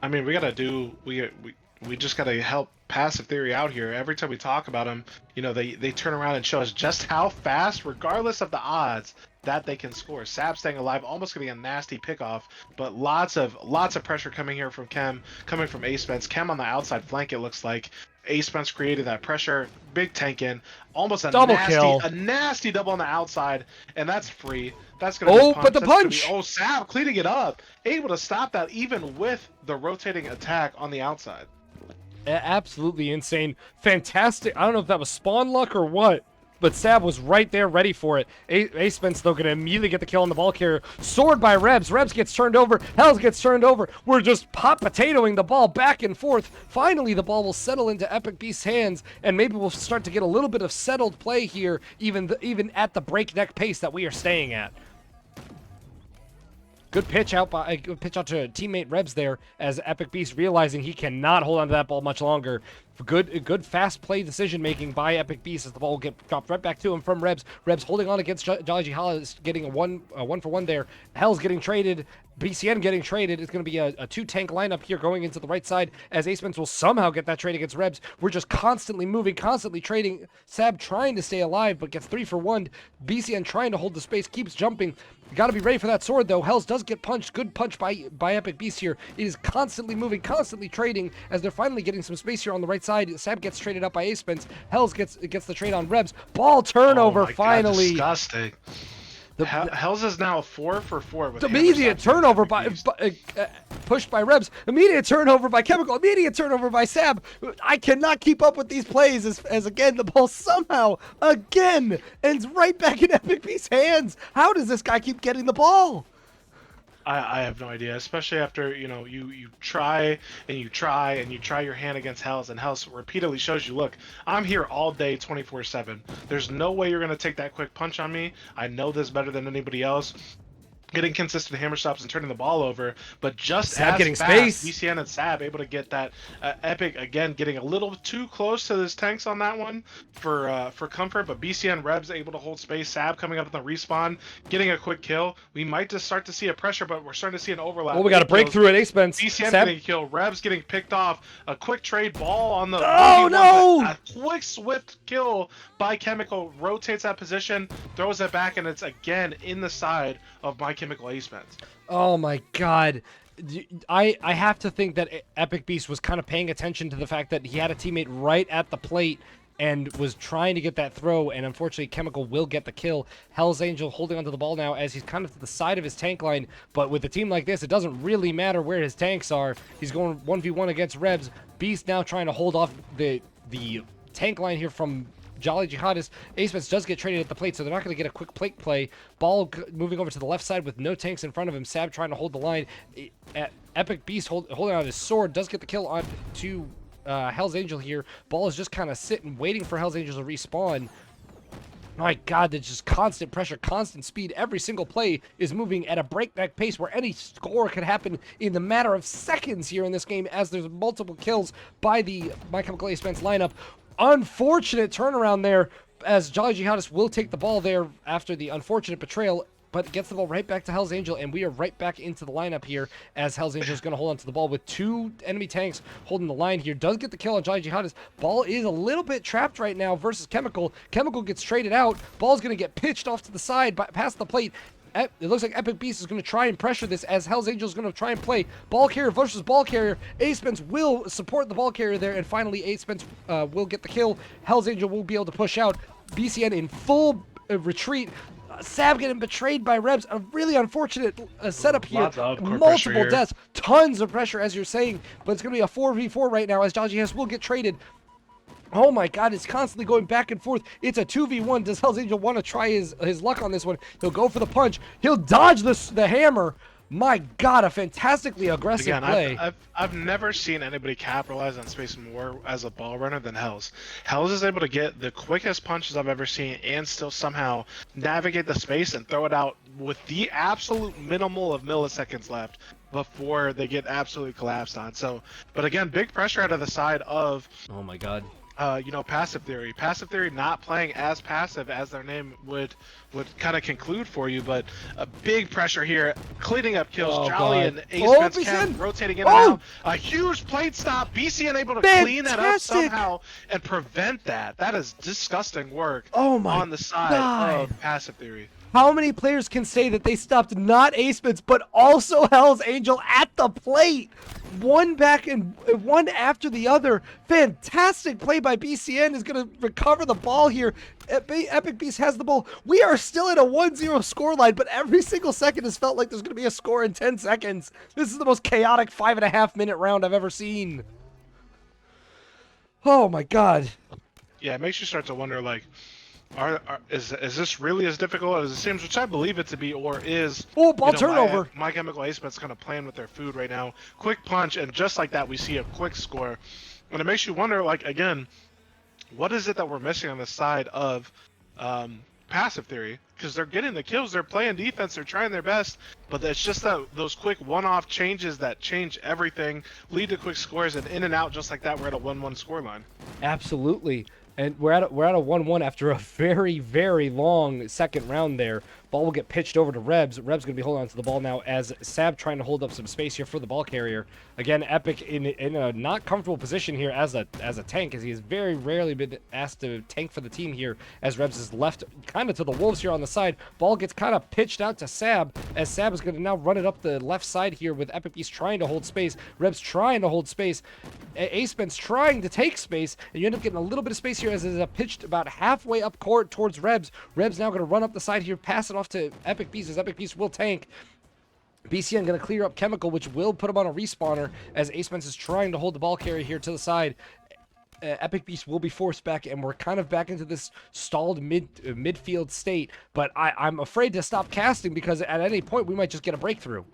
I mean, we just gotta help Passive Theory out here. Every time we talk about them, they turn around and show us just how fast, regardless of the odds, that they can score. Sab staying alive, almost getting a nasty pickoff, but lots of pressure coming here from Chem, coming from ASpence. Chem on the outside flank, it looks like. ASpence created that pressure, big tank in, almost a nasty double on the outside, and that's free. That's gonna be but the punch! Sab cleaning it up, able to stop that even with the rotating attack on the outside. Absolutely insane. Fantastic. I don't know if that was spawn luck or what, but Sab was right there ready for it. ASpence, though, going to immediately get the kill on the ball carrier. Sword by Rebs. Rebs gets turned over. Hells gets turned over. We're just potatoing the ball back and forth. Finally, the ball will settle into Epic Beast's hands, and maybe we'll start to get a little bit of settled play here, even at the breakneck pace that we are staying at. Good pitch out to teammate Rebs there, as Epic Beast realizing he cannot hold on to that ball much longer. Good fast play decision making by Epic Beast as the ball will get dropped right back to him from Rebs. Rebs holding on against Jolly Hollis, getting a one for one there. Hell's getting traded. BCN getting traded. It's going to be a 2-tank lineup here going into the right side as ASpence will somehow get that trade against Rebs. We're just constantly moving, constantly trading. Sab trying to stay alive, but gets 3 for 1. BCN trying to hold the space, keeps jumping. You got to be ready for that sword, though. Hells does get punched. Good punch by Epic Beast here. It is constantly moving, constantly trading as they're finally getting some space here on the right side. Sab gets traded up by ASpence. Hells gets the trade on Rebs. Ball turnover, Oh my finally. God, disgusting. Hells is now 4 for 4 with Immediate turnover pushed by Rebs. Immediate turnover by Chemical. Immediate turnover by Sab. I cannot keep up with these plays as again the ball somehow again ends right back in Epic Beast's hands. How does this guy keep getting the ball? I have no idea, especially after, you know, you try and you try and you try your hand against Hells, and Hells repeatedly shows you, look, I'm here all day 24/7. There's no way you're going to take that quick punch on me. I know this better than anybody else. Getting consistent hammer stops and turning the ball over, but just Sab as getting fast, space. BCN and Sab able to get that. Epic again getting a little too close to his tanks on that one for comfort, but BCN Rebs able to hold space. Sab coming up in the respawn, getting a quick kill. We might just start to see a pressure, but we're starting to see an overlap. Oh, we got a breakthrough at ASpence. BCN Sab getting killed, Rebs getting picked off. A quick trade ball on the. Oh, 1v1, no! A quick swift kill by Chemical, rotates that position, throws it back, and it's again in the side of My Chemical ASpence. Oh my God. I have to think that Epic Beast was kind of paying attention to the fact that he had a teammate right at the plate and was trying to get that throw, and unfortunately Chemical will get the kill. Hell's Angel holding onto the ball now as he's kind of to the side of his tank line, but with a team like this, it doesn't really matter where his tanks are. He's going 1v1 against Rebs. Beast now trying to hold off the tank line here from Jolly Jihadist. ASpence does get traded at the plate, so they're not going to get a quick plate play. Ball moving over to the left side with no tanks in front of him. Sab trying to hold the line. Epic Beast holding out his sword does get the kill on to Hell's Angel here. Ball is just kind of sitting, waiting for Hell's Angel to respawn. My God, there's just constant pressure, constant speed. Every single play is moving at a breakneck pace where any score could happen in the matter of seconds here in this game as there's multiple kills by the My Chemical ASpence lineup. Unfortunate turnaround there as Jolly Jihadist will take the ball there after the unfortunate betrayal, but gets the ball right back to Hell's Angel, and we are right back into the lineup here as Hell's Angel is going to hold on to the ball with 2 enemy tanks holding the line here. Does get the kill on Jolly Jihadist. Ball is a little bit trapped right now versus Chemical. Chemical gets traded out. Ball's going to get pitched off to the side past the plate. It looks like Epic Beast is going to try and pressure this as Hell's Angel is going to try and play ball carrier versus ball carrier. ASpence will support the ball carrier there, and finally ASpence will get the kill. Hell's Angel will be able to push out. BCN in full retreat. Sab getting betrayed by Rebs. A really unfortunate setup here. Multiple deaths. Tons of pressure, as you're saying, but it's going to be a 4v4 right now as Jolly Jihadist will get traded. Oh my God, it's constantly going back and forth. It's a 2v1. Does Hell's Angel want to try his luck on this one? He'll go for the punch. He'll dodge the hammer. My God, a fantastically aggressive play. I've never seen anybody capitalize on space more as a ball runner than Hells. Hells is able to get the quickest punches I've ever seen and still somehow navigate the space and throw it out with the absolute minimal of milliseconds left before they get absolutely collapsed on. So, but again, big pressure out of the side of... Oh my God. Passive Theory. Passive Theory not playing as passive as their name would kind of conclude for you, but a big pressure here, cleaning up kills. Oh, Jolly God. and ASpence Chem rotating in and out. A huge plate stop. BCN able to clean that up somehow and prevent that. That is disgusting work on the side of Passive Theory. How many players can say that they stopped not ASpence, but also Hell's Angel at the plate? One back and one after the other. Fantastic play by BCN is going to recover the ball here. Epic Beast has the ball. We are still at a 1-0 scoreline, but every single second has felt like there's going to be a score in 10 seconds. This is the most chaotic 5.5-minute round I've ever seen. Oh my God. Yeah, it makes you start to wonder, like, is this really as difficult as it seems, which I believe it to be, or is ball turnover. My Chemical ASpence kind of playing with their food right now. Quick punch, and just like that, we see a quick score. And it makes you wonder, like, again, what is it that we're missing on the side of Passive Theory? because they're getting the kills, they're playing defense, they're trying their best, but it's just that those quick one-off changes that change everything, lead to quick scores, and in and out just like that, we're at a 1-1 scoreline. Absolutely. And we're at a 1-1 after a very, very long second round there. Ball will get pitched over to Rebs. Rebs going to be holding on to the ball now as Sab trying to hold up some space here for the ball carrier. Again, Epic in a not comfortable position here as a tank, as he has very rarely been asked to tank for the team here, as Rebs is left kind of to the wolves here on the side. Ball gets kind of pitched out to Sab, as Sab is going to now run it up the left side here with Epic Beast trying to hold space. Rebs trying to hold space. ASpence trying to take space, and you end up getting a little bit of space here as it is pitched about halfway up court towards Rebs. Rebs now going to run up the side here, pass it off to Epic Beast, as Epic Beast will tank. BCN going to clear up Chemical, which will put him on a respawner, as ASpence is trying to hold the ball carrier here to the side. Epic Beast will be forced back, and we're kind of back into this stalled midfield state, but I'm afraid to stop casting because at any point we might just get a breakthrough.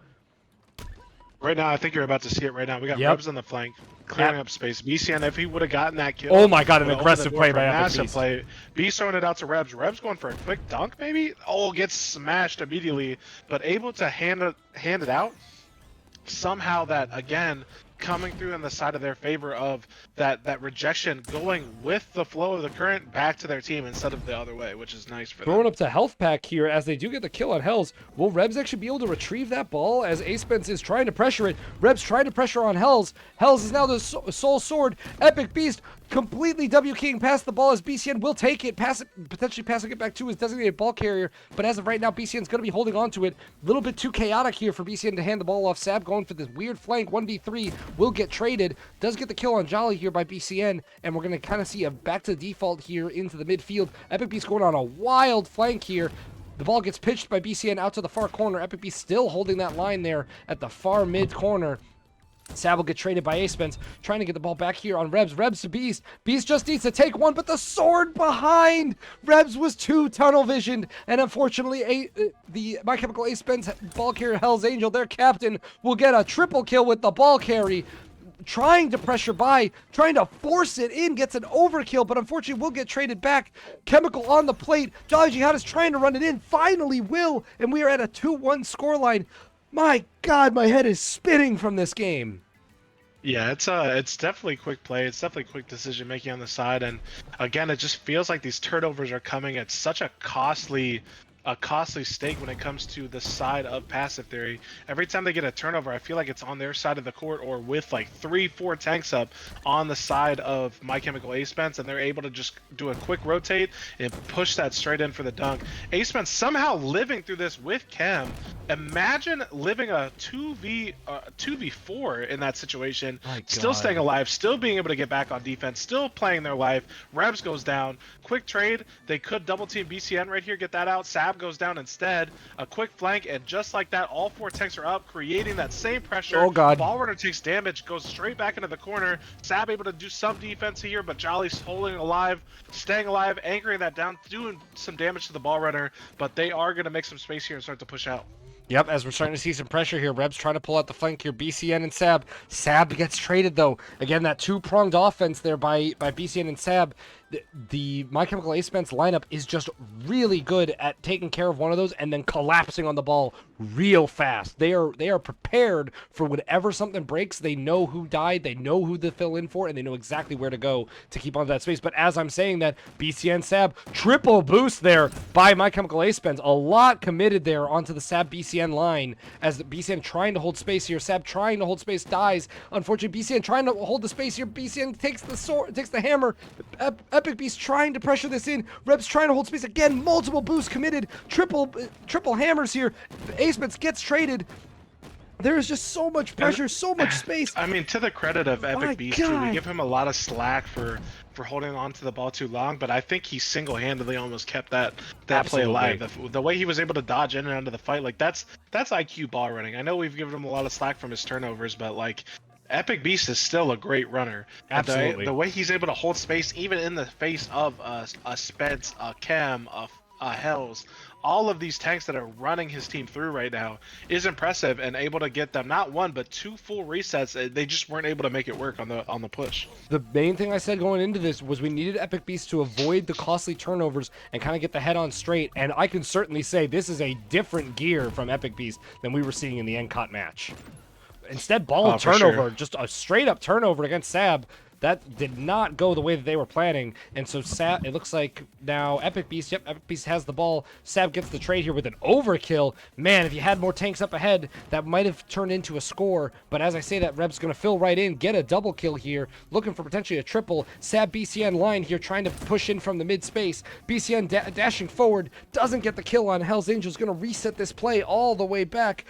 Right now, I think you're about to see it right now. We got Yep. Rebs on the flank, clearing up space. BCN, if he would have gotten that kill. Oh my god, an would've aggressive opened the door play for by a Epic massive Beast. play. Beast throwing it out to Rebs. Rebs going for a quick dunk, maybe? Oh, gets smashed immediately, but able to hand it out. Somehow that, again, coming through on the side of their favor of that rejection going with the flow of the current back to their team instead of the other way, which is nice for them. Throwing up to Health Pack here as they do get the kill on Hells. Will Rebs actually be able to retrieve that ball as ASpence is trying to pressure it? Rebs trying to pressure on Hells. Hells is now the sole sword. Epic Beast completely W-keying past the ball as BCN will take it, potentially passing it back to his designated ball carrier. But as of right now, BCN's going to be holding on to it. A little bit too chaotic here for BCN to hand the ball off. Sab going for this weird flank. 1v3 will get traded. Does get the kill on Jolly here by BCN. And we're going to kind of see a back to default here into the midfield. Epic Beast going on a wild flank here. The ball gets pitched by BCN out to the far corner. Epic Beast still holding that line there at the far mid corner. Sab will get traded by ASpence, trying to get the ball back here on Rebs. Rebs to Beast. Beast just needs to take one, but the sword behind Rebs was too tunnel visioned, and unfortunately, the My Chemical ASpence ball carrier Hell's Angel, their captain, will get a triple kill with the ball carry. Trying to pressure by, trying to force it in, gets an overkill, but unfortunately will get traded back. Chemical on the plate. Jolly Jihad is trying to run it in, finally will, and we are at a 2-1 scoreline. My God, my head is spinning from this game. Yeah, it's definitely quick play. It's definitely quick decision making on the side, and again, it just feels like these turnovers are coming at such a costly stake when it comes to the side of passive theory. Every time they get a turnover, I feel like it's on their side of the court or with like 3-4 tanks up on the side of My Chemical ASpence, and they're able to just do a quick rotate and push that straight in for the dunk. ASpence somehow living through this with Chem. Imagine living a 2v4 in that situation, still staying alive, still being able to get back on defense, still playing their life. Rebs goes down. Quick trade. They could double team BCN right here, get that out. Sab goes down instead. A quick flank, and just like that, all 4 tanks are up, creating that same pressure. Oh god. Ball runner takes damage, goes straight back into the corner. Sab able to do some defense here, but Jolly's holding alive, staying alive, anchoring that down, doing some damage to the ball runner, but they are going to make some space here and start to push out. Yep, as we're starting to see some pressure here. Rebs trying to pull out the flank here. BCN and Sab. Sab gets traded, though. Again, that two-pronged offense there by BCN and Sab. The My Chemical ASpence lineup is just really good at taking care of one of those and then collapsing on the ball real fast. They are prepared for whenever something breaks. They know who died, they know who to fill in for, and they know exactly where to go to keep on that space. But as I'm saying that, BCN Sab, triple boost there by My Chemical ASpence. A lot committed there onto the Sab BCN line as the BCN trying to hold space here. Sab trying to hold space, dies. Unfortunately, BCN trying to hold the space here. BCN takes the sword, takes the hammer. Epic Beast trying to pressure this in. Rebs trying to hold space again. Multiple boosts committed. Triple hammers here. ASpence gets traded. There is just so much pressure, so much space. I mean, to the credit of My Epic Beast, too, we God. give him a lot of slack for holding on to the ball too long, but I think he single-handedly almost kept that play alive. The way he was able to dodge in and out of the fight, like that's IQ ball running. I know we've given him a lot of slack from his turnovers, but like Epic Beast is still a great runner. Absolutely. The way he's able to hold space, even in the face of a Spence, a Chem, a Hells, all of these tanks that are running his team through right now is impressive, and able to get them not one but 2 full resets. They just weren't able to make it work on the push. The main thing I said going into this was we needed Epic Beast to avoid the costly turnovers and kind of get the head on straight, and I can certainly say this is a different gear from Epic Beast than we were seeing in the NCOT match. Instead, ball turnover, just a straight up turnover against Sab. That did not go the way that they were planning, and so Sab, it looks like now Epic Beast, yep, Epic Beast has the ball. Sab gets the trade here with an overkill. Man, if you had more tanks up ahead, that might have turned into a score, but as I say that, Reb's going to fill right in, get a double kill here, looking for potentially a triple. Sab BCN line here, trying to push in from the mid space. BCN dashing forward, doesn't get the kill on Hell's Angels, going to reset this play all the way back.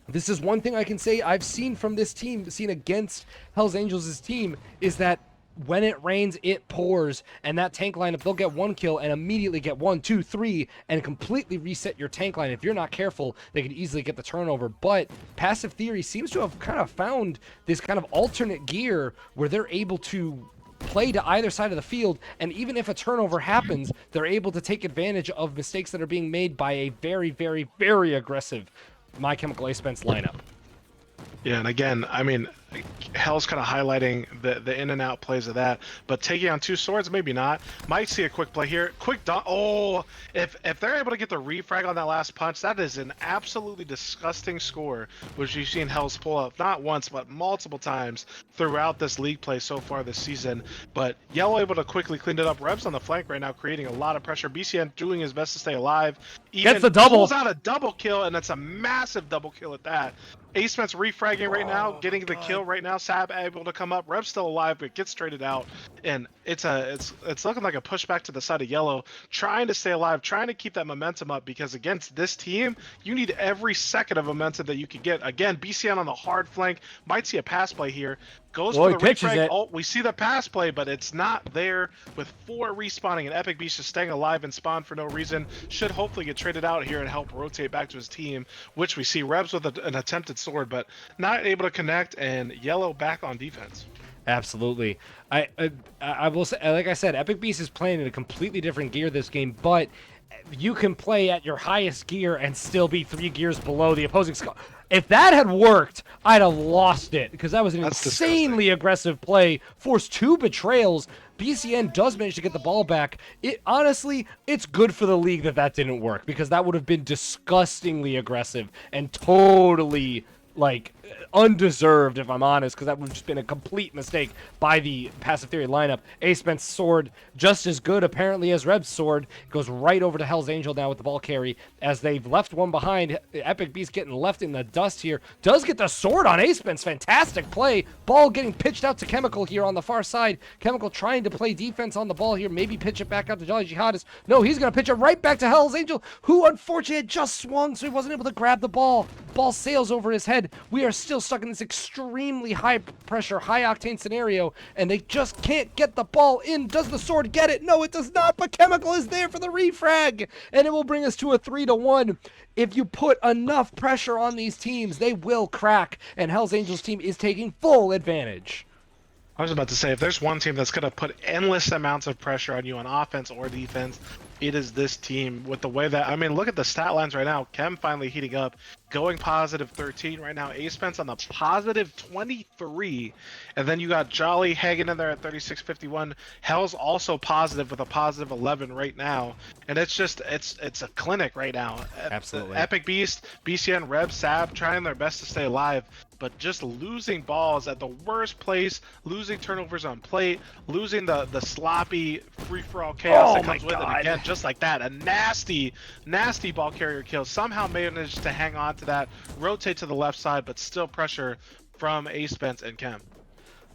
This is one thing I can say I've seen from this team, seen against Hell's Angels' team, is that when it rains, it pours. And that tank lineup, they'll get one kill and immediately get 1, 2, 3, and completely reset your tank line. If you're not careful, they could easily get the turnover. But Passive Theory seems to have kind of found this kind of alternate gear where they're able to play to either side of the field, and even if a turnover happens, they're able to take advantage of mistakes that are being made by a very, very, very aggressive My Chemical ASpence lineup. Yeah, and again, I mean, Hell's kind of highlighting the in and out plays of that, but taking on 2 swords, maybe not. Might see a quick play here. Quick dot. Oh, if they're able to get the refrag on that last punch, that is an absolutely disgusting score, which you've seen Hell's pull up not once but multiple times throughout this league play so far this season. But Yellow able to quickly clean it up. Rebs on the flank right now, creating a lot of pressure. BCN doing his best to stay alive. Even gets the double. Pulls out a double kill, and it's a massive double kill at that. ASpence refragging right now, getting the kill right now. Sab able to come up. Reb's still alive, but gets traded out, and it's looking like a pushback to the side of Yellow, trying to stay alive, trying to keep that momentum up, because against this team, you need every second of momentum that you can get. Again, BCN on the hard flank, might see a pass play here. Goes for the refrag. Oh, we see the pass play, but it's not there. With 4 respawning, and Epic Beast just staying alive and spawn for no reason. Should hopefully get traded out here and help rotate back to his team, which we see Rebs with an attempted sword, but not able to connect, and Yellow back on defense. Absolutely. I will say, like I said, Epic Beast is playing in a completely different gear this game, but you can play at your highest gear and still be 3 gears below the opposing squad. If that had worked, I'd have lost it, because that was an insanely aggressive play. Forced 2 betrayals. BCN does manage to get the ball back. Honestly, it's good for the league that didn't work, because that would have been disgustingly aggressive and totally, like, undeserved, if I'm honest, because that would have just been a complete mistake by the Passive Theory lineup. ASpence sword, just as good apparently as Reb's sword, goes right over to Hell's Angel now with the ball carry, as they've left one behind. Epic Beast getting left in the dust here. Does get the sword on ASpence. Fantastic play. Ball getting pitched out to Chemical here on the far side. Chemical trying to play defense on the ball here. Maybe pitch it back out to Jolly Jihadist. No, he's going to pitch it right back to Hell's Angel, who unfortunately had just swung, so he wasn't able to grab the ball. Ball sails over his head. We are still stuck in this extremely high pressure, high octane scenario, and they just can't get the ball in. Does the sword get it? No, it does not, but Chemical is there for the refrag, and it will bring us to a 3-1. If you put enough pressure on these teams, they will crack, and Hell's Angels team is taking full advantage. I was about to say, if there's one team that's going to put endless amounts of pressure on you on offense or defense, it is this team. With the way that, I mean, look at the stat lines right now. Chem finally heating up, going positive 13 right now. ASpence on the positive 23, and then you got Jolly hanging in there at 36.51. Hell's also positive with a positive 11 right now, and it's just it's a clinic right now. Absolutely. Epic Beast, BCN, Reb, Sab trying their best to stay alive, but just losing balls at the worst place, losing turnovers on plate, losing the sloppy free-for-all chaos that comes with it. Again, just like that, a nasty ball carrier kill. Somehow managed to hang on to that, rotate to the left side, but still pressure from ASpence and Chem.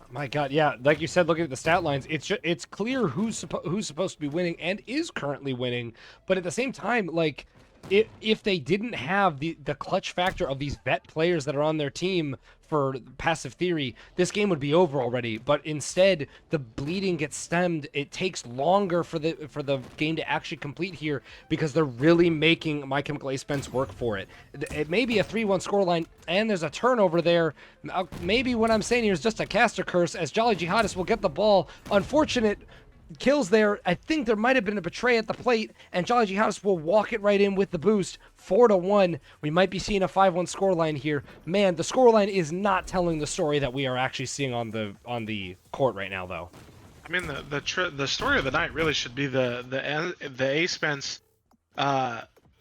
My God, yeah, like you said, looking at the stat lines, it's clear who's supposed to be winning and is currently winning, but at the same time, like, if they didn't have the clutch factor of these vet players that are on their team for Passive Theory, this game would be over already. But instead, the bleeding gets stemmed. It takes longer for the game to actually complete here, because they're really making My Chemical ASpence work for it. It may be a 3-1 scoreline, and there's a turnover there. Maybe what I'm saying here is just a caster curse, as Jolly Jihadist will get the ball. Unfortunate kills there. I think there might have been a betray at the plate, and Jolly Jihadis will walk it right in with the boost. 4-1. We might be seeing a 5-1 scoreline here. Man, the scoreline is not telling the story that we are actually seeing on the court right now, though. I mean, the story of the night really should be the ASpence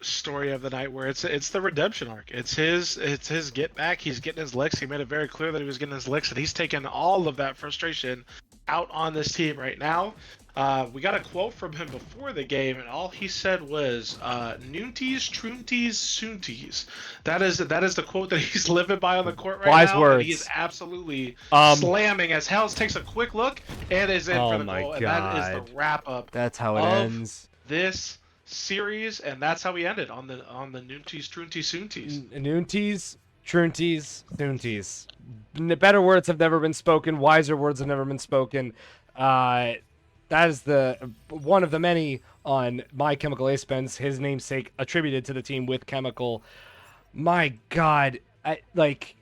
story of the night, where it's the redemption arc. It's his get back. He's getting his licks. He made it very clear that he was getting his licks, and he's taking all of that frustration out on this team right now. We got a quote from him before the game, and all he said was "Noonties, Troonties, Soonties." That is the quote that he's living by on the court right Wise now. words. And he is absolutely slamming as Hells takes a quick look and is in for the goal. And that is the wrap up. That's how it ends. This series, and that's how we ended on the Noonties, Troonties, Soonties. Noonties, Troonties, Soonties. Better words have never been spoken. Wiser words have never been spoken. That is the one of the many on My Chemical ASpence, his namesake, attributed to the team with Chemical. My God, like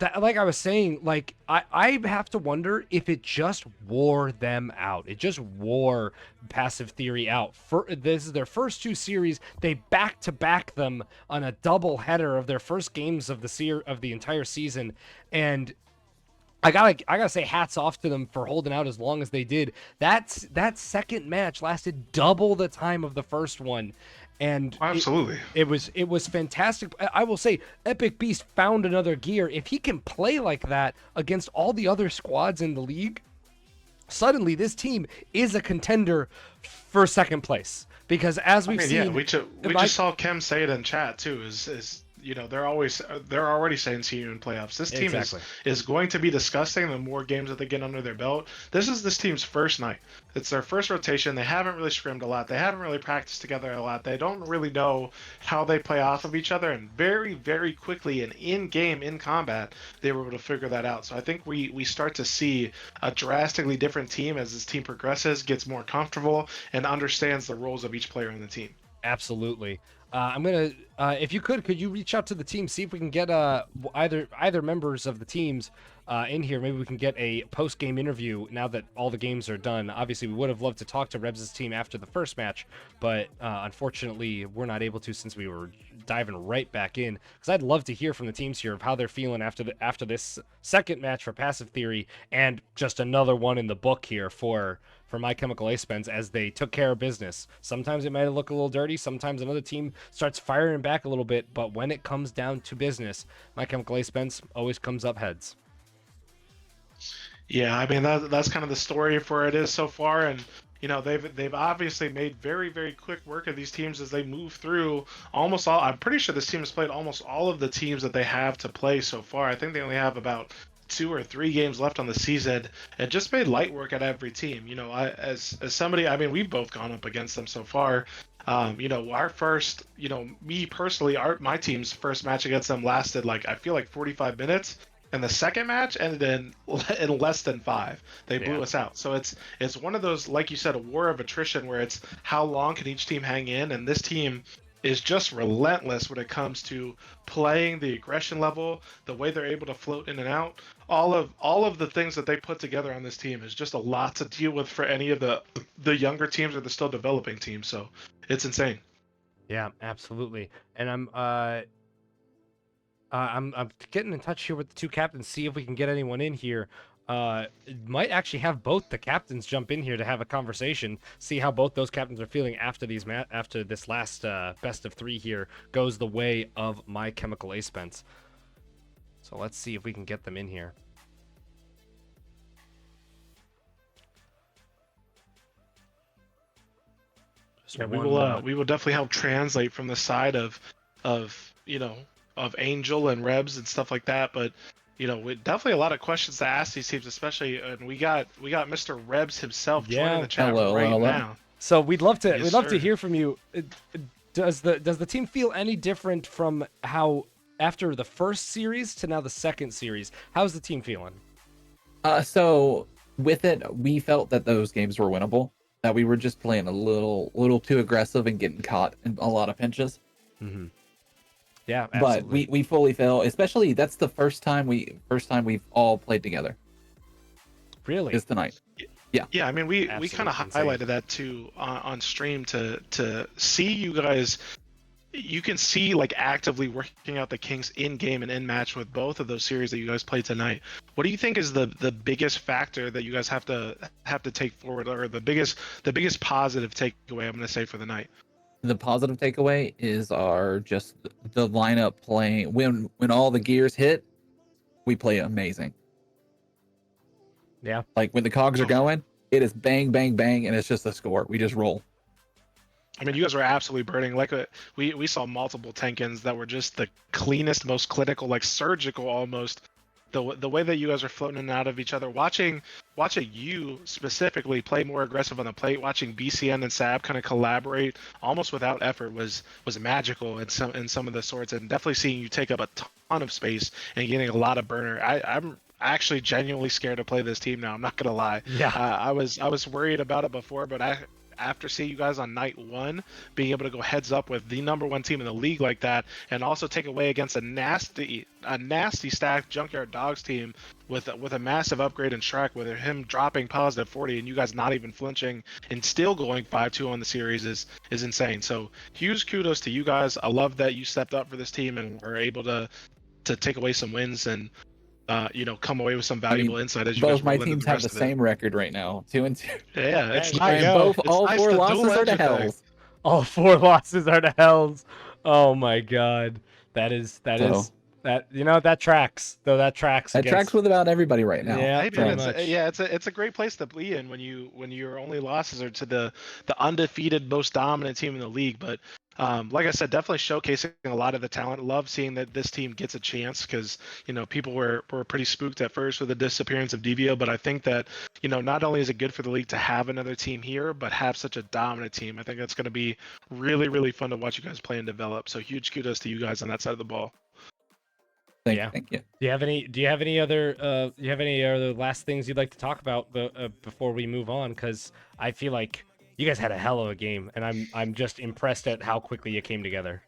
I was saying, like I have to wonder if it just wore them out. It just wore Passive Theory out. This is their first 2 series. They back-to-back them on a double header of their first games of the entire season, and I gotta say hats off to them for holding out as long as they did. That second match lasted double the time of the first one. And absolutely, it was fantastic. I will say, Epic Beast found another gear. If he can play like that against all the other squads in the league, suddenly this team is a contender for second place. Because as we've seen, we just saw Kem say it in chat too. Is they're already saying see you in playoffs. This team is going to be disgusting the more games that they get under their belt. This team's first night. It's their first rotation. They haven't really scrimmed a lot. They haven't really practiced together a lot. They don't really know how they play off of each other. And very, very quickly and in game, in combat, they were able to figure that out. So I think we start to see a drastically different team as this team progresses, gets more comfortable, and understands the roles of each player on the team. Absolutely. I'm gonna, if you could you reach out to the team, see if we can get either members of the teams in here. Maybe we can get a post-game interview now that all the games are done. Obviously, we would have loved to talk to Rebs' team after the first match, but unfortunately, we're not able to since we were diving right back in. Because I'd love to hear from the teams here of how they're feeling after this second match for Passive Theory, and just another one in the book here for My Chemical ASpence as they took care of business. Sometimes it might look a little dirty. Sometimes another team starts firing back a little bit. But when it comes down to business, My Chemical ASpence always comes up heads. Yeah, I mean that's kind of the story for where it is so far, and they've obviously made very, very quick work of these teams as they move through almost all. I'm pretty sure this team has played almost all of the teams that they have to play so far. I think they only have about 2 or 3 games left on the season, and just made light work at every team. As somebody, I mean, we've both gone up against them so far. Our first, me personally, my team's first match against them lasted I feel like 45 minutes. And the second match ended in less than 5. They blew us out. So it's one of those, like you said, a war of attrition where it's how long can each team hang in, and this team is just relentless when it comes to playing the aggression level, the way they're able to float in and out. All of the things that they put together on this team is just a lot to deal with for any of the younger teams or the still developing teams. So it's insane. Yeah, absolutely. And I'm getting in touch here with the 2 captains, see if we can get anyone in here. Might actually have both the captains jump in here to have a conversation, see how both those captains are feeling after this last best of 3 here goes the way of My Chemical ASpence. So let's see if we can get them in here. Yeah, we will definitely help translate from the side of Angel and Rebs and stuff like that, but definitely a lot of questions to ask these teams, especially, and we got Mr. Rebs himself joining the chat now. So we'd love to hear from you. Does the team feel any different from how after the first series to now the second series? How's the team feeling? So with it, we felt that those games were winnable. That we were just playing a little too aggressive and getting caught in a lot of pinches. Mm-hmm. Yeah, absolutely. But we fully feel, especially that's the first time we've all played together. Really? Is tonight. Yeah, I mean, we kind Absolutely of insane. highlighted that too on stream to see you guys. You can see like actively working out the kinks in game and in match with both of those series that you guys played tonight. What do you think is the biggest factor that you guys have to take forward, or the biggest positive takeaway, I'm going to say, for the night? The positive takeaway is our just the lineup playing when all the gears hit, we play amazing. Yeah. Like when the cogs are going, it is bang, bang, bang, and it's just a score. We just roll. I mean, you guys were absolutely burning. Like we saw multiple Tenkins that were just the cleanest, most clinical, like surgical almost. The way that you guys are floating in and out of each other, watching you specifically play more aggressive on the plate, watching BCN and Sab kind of collaborate almost without effort was magical in some of the sorts, and definitely seeing you take up a ton of space and getting a lot of burner. I'm actually genuinely scared to play this team now. I'm not gonna lie. Yeah. I was worried about it before, but after seeing you guys on night one being able to go heads up with the #1 team in the league like that, and also take away against a nasty stacked Junkyard Dogs team with a massive upgrade in Shrek, with him dropping positive 40 and you guys not even flinching and still going 5-2 on the series is insane. So huge kudos to you guys. I love that you stepped up for this team and were able to take away some wins and come away with some valuable insight as you guys Both my roll into teams the have rest the of it. same record right now, 2-2. Yeah, it's There nice. you And go. both all nice 4 to losses dual are to edge your thing. Hells. All 4 losses are to Hells. Oh my god. That tracks. Though that tracks. That tracks with about everybody right now. Yeah, Hey, pretty man, much. it's a great place to be in when your only losses are to the undefeated, most dominant team in the league. But like I said, definitely showcasing a lot of the talent. Love seeing that this team gets a chance, because people were pretty spooked at first with the disappearance of DVO. But I think that not only is it good for the league to have another team here, but have such a dominant team. I think that's going to be really, really fun to watch you guys play and develop. So huge kudos to you guys on that side of the ball. Thank you. Do you have any other last things you'd like to talk about before we move on? Because I feel like you guys had a hell of a game, and I'm just impressed at how quickly you came together.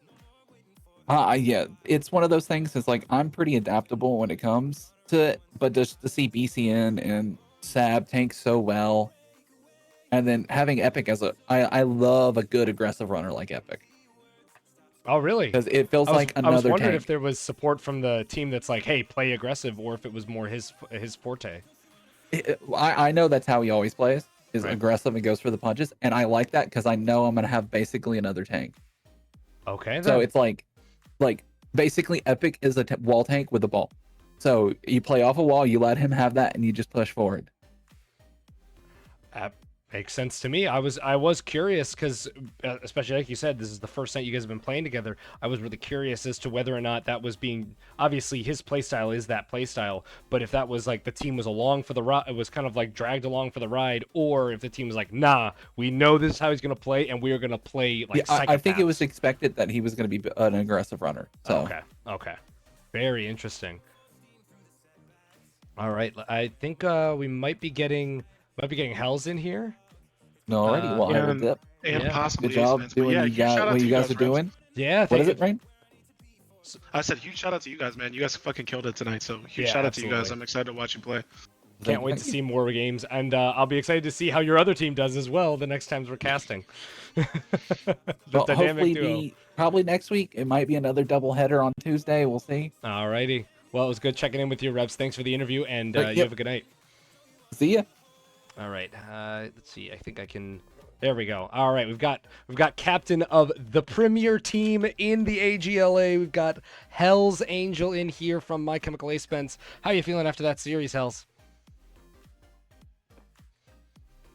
Yeah, it's one of those things. It's like I'm pretty adaptable when it comes to it, but just to see BCN and Sab tank so well, and then having Epic as I love a good aggressive runner like Epic, Oh, really? because it feels like I was another wondering tank. if there was support from the team that's like, hey, play aggressive, or if it was more his forte. I know that's how he always plays, is Right. aggressive and goes for the punches, and I like that because I know I'm gonna have basically another tank. Okay, So then. it's like basically Epic is a wall tank with a ball. So you play off a wall, you let him have that, and you just push forward. That makes sense to me. I was curious because, especially like you said, this is the first night you guys have been playing together. I was really curious as to whether or not that was being, obviously his playstyle is that playstyle, but if that was like the team was along for the ride, it was kind of like dragged along for the ride, or if the team was like, nah, we know this is how he's gonna play, and we are gonna play like Yeah, I think it was psychopaths. expected that he was going to be an aggressive runner. So Okay, very interesting. All right, I think we might be getting Hells in here. no, already. Well, yeah, I heard that. And Yeah. possibly Good job ASpence. But doing yeah, huge shout out what to you guys are Rebs. doing. Yeah, What is it, Rain? I said huge shout out to you guys, man. You guys fucking killed it tonight. So huge Yeah, shout out to you guys. absolutely. I'm excited to watch you play. Can't wait to see more games, and I'll be excited to see how your other team does as well the next times we're casting. The Well, dynamic hopefully, duo. probably next week. It might be another double header on Tuesday. We'll see. Alrighty. Well, it was good checking in with you, Rebs. Thanks for the interview, and Right, you yep. have a good night. See ya. All right. Let's see. I think I can. There we go. All right. We've got captain of the premier team in the AGLA. We've got Hell's Angel in here from My Chemical ASpence. How you feeling after that series, Hells?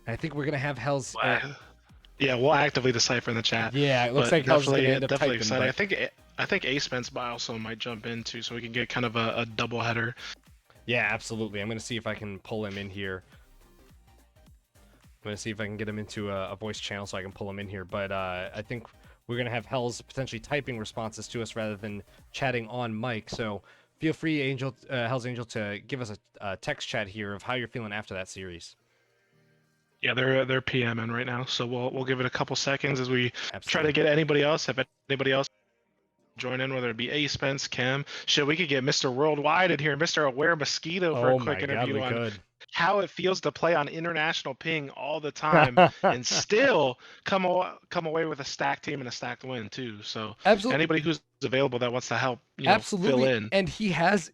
I think we're gonna have Hell's. Yeah, we'll actively decipher in the chat. Yeah, it looks But like Hell's gonna definitely, end up definitely typing. excited. But I think ASpence also might jump in too, so we can get kind of a double header. yeah, absolutely. I'm gonna see if I can pull him in here. I'm gonna see if I can get him into a voice channel so I can pull him in here. But I think we're gonna have Hell's potentially typing responses to us rather than chatting on mic. So feel free, Hell's Angel, to give us a text chat here of how you're feeling after that series. Yeah, they're PMing right now, so we'll give it a couple seconds as we try to Absolutely. get anybody else. If anybody else join in, whether it be ASpence, Chem, shit, we could get Mr. Worldwide in here, Mr. Aware Mosquito for Oh a quick my god, interview we on could. how it feels to play on international ping all the time and still come away with a stacked team and a stacked win too. So Absolutely. anybody who's available that wants to help, fill Absolutely. in. And he has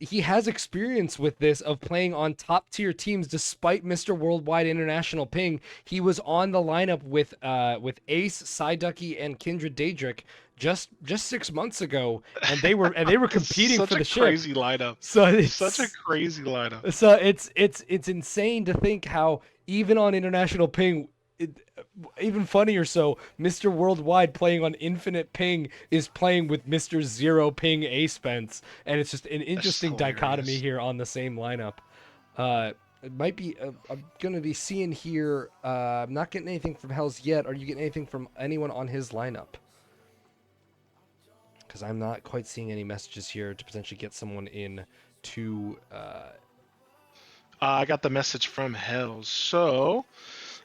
experience with this of playing on top tier teams despite Mr. Worldwide International Ping. He was on the lineup with Ace, Psyducky, and Kindred Daedric just 6 months ago, and they were competing Such for a the ship. crazy lineup. So it's Such a crazy lineup. so it's insane to think how even on international ping, even funnier so, Mr. Worldwide playing on infinite ping is playing with Mr. Zero Ping ASpence, and it's just an interesting dichotomy hilarious. here on the same lineup. It might be I'm gonna be seeing here. I'm not getting anything from Hells yet. Are you getting anything from anyone on his lineup? Because I'm not quite seeing any messages here to potentially get someone in to. I got the message from Hells. So,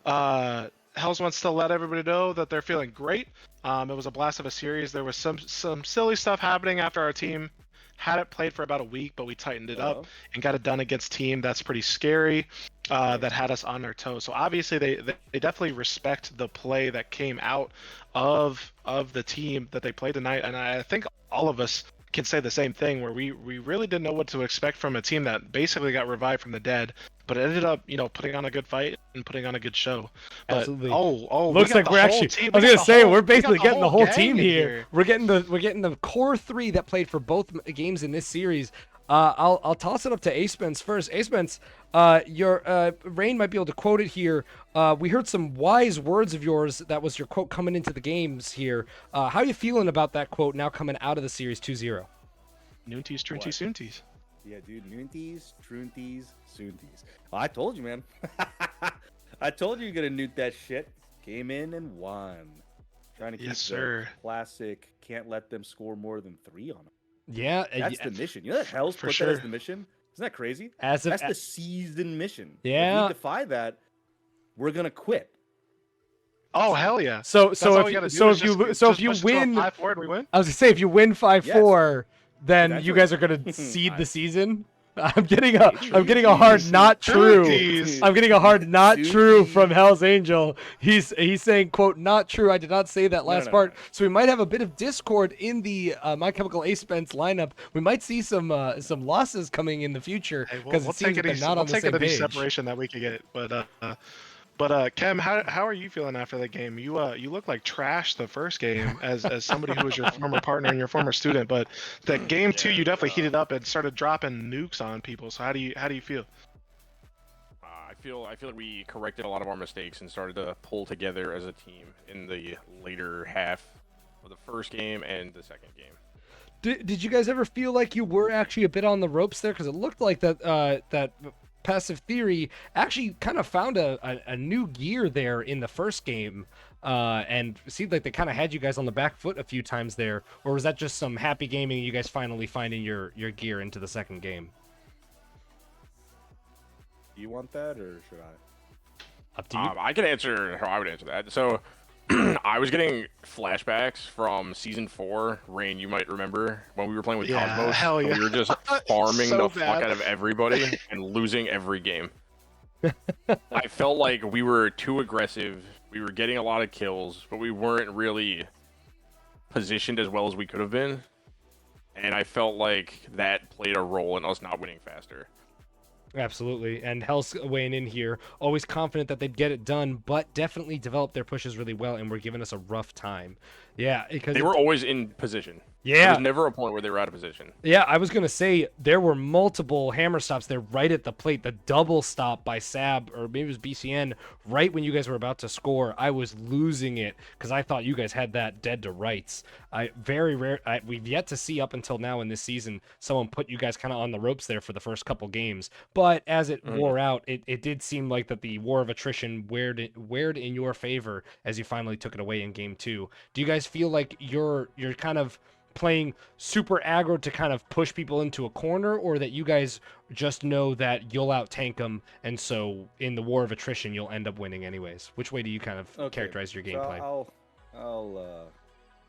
Hells wants to let everybody know that they're feeling great. It was a blast of a series. There was some silly stuff happening after our team hadn't played for about a week, but we tightened it up and got it done against team that's pretty scary. That had us on their toes. So obviously they definitely respect the play that came out of the team that they played tonight, and I think all of us can say the same thing, where we really didn't know what to expect from a team that basically got revived from the dead, but it ended up putting on a good fight and putting on a good show. But, Absolutely. Looks like we're actually. I was gonna say we're basically getting the whole team here. We're getting the core three that played for both games in this series. I'll toss it up to ASpence first. ASpence, your Rain might be able to quote it here. We heard some wise words of yours. That was your quote coming into the games here. How are you feeling about that quote now coming out of the series 2-0? Noonties, Trunties, Soonties. Yeah, dude. Noonties, Trunties, Soonties. I told you, man. I told you you're gonna nuke that shit. Came in and won. Trying to keep the classic. Can't let them score more than 3 on them. Yeah, that's the mission. You know that Hell's put that as the mission? Isn't that crazy? That's the season mission. Yeah. If we defy that, we're gonna quit. Oh hell yeah! So if you win, I was gonna say if you win 5-4, then you guys are gonna seed the season. I'm getting a hard not true. I'm getting a hard not true from Hell's Angel. He's saying, quote, not true. I did not say that last part. So we might have a bit of discord in the My Chemical ASpence lineup. We might see some losses coming in the future because it seems that they're not on the same page. Separation that we could get, but Kem, how are you feeling after that game? You look like trash the first game as somebody who was your former partner and your former student, but that game 2 you definitely heated up and started dropping nukes on people. So how do you feel? I feel like we corrected a lot of our mistakes and started to pull together as a team in the later half of the first game and the second game. Did you guys ever feel like you were actually a bit on the ropes there? Because it looked like that Passive Theory actually kind of found a new gear there in the first game, and it seemed like they kind of had you guys on the back foot a few times there. Or was that just some happy gaming, you guys finally finding your gear into the second game? Do you want that, or should I? Up to you. I can answer how I would answer that. So I was getting flashbacks from season 4. Rain, you might remember when we were playing with Cosmos. Hell yeah. We were just farming So the fuck out of everybody and losing every game. I felt like we were too aggressive. We were getting a lot of kills, but we weren't really positioned as well as we could have been. And I felt like that played a role in us not winning faster. Absolutely. And Hell's weighing in here, always confident that they'd get it done, but definitely developed their pushes really well and were giving us a rough time. Yeah, because they were always in position. Yeah. There was never a point where they were out of position. Yeah, I was going to say there were multiple hammer stops there right at the plate. The double stop by Sab, or maybe it was BCN, right when you guys were about to score. I was losing it because I thought you guys had that dead to rights. We've yet to see up until now in this season someone put you guys kind of on the ropes there for the first couple games. But as it wore out, it did seem like that the war of attrition weared in your favor as you finally took it away in game 2. Do you guys feel like you're kind of playing super aggro to kind of push people into a corner, or that you guys just know that you'll out tank them, and so in the war of attrition you'll end up winning anyways? Which way do you kind of characterize your gameplay? So I'll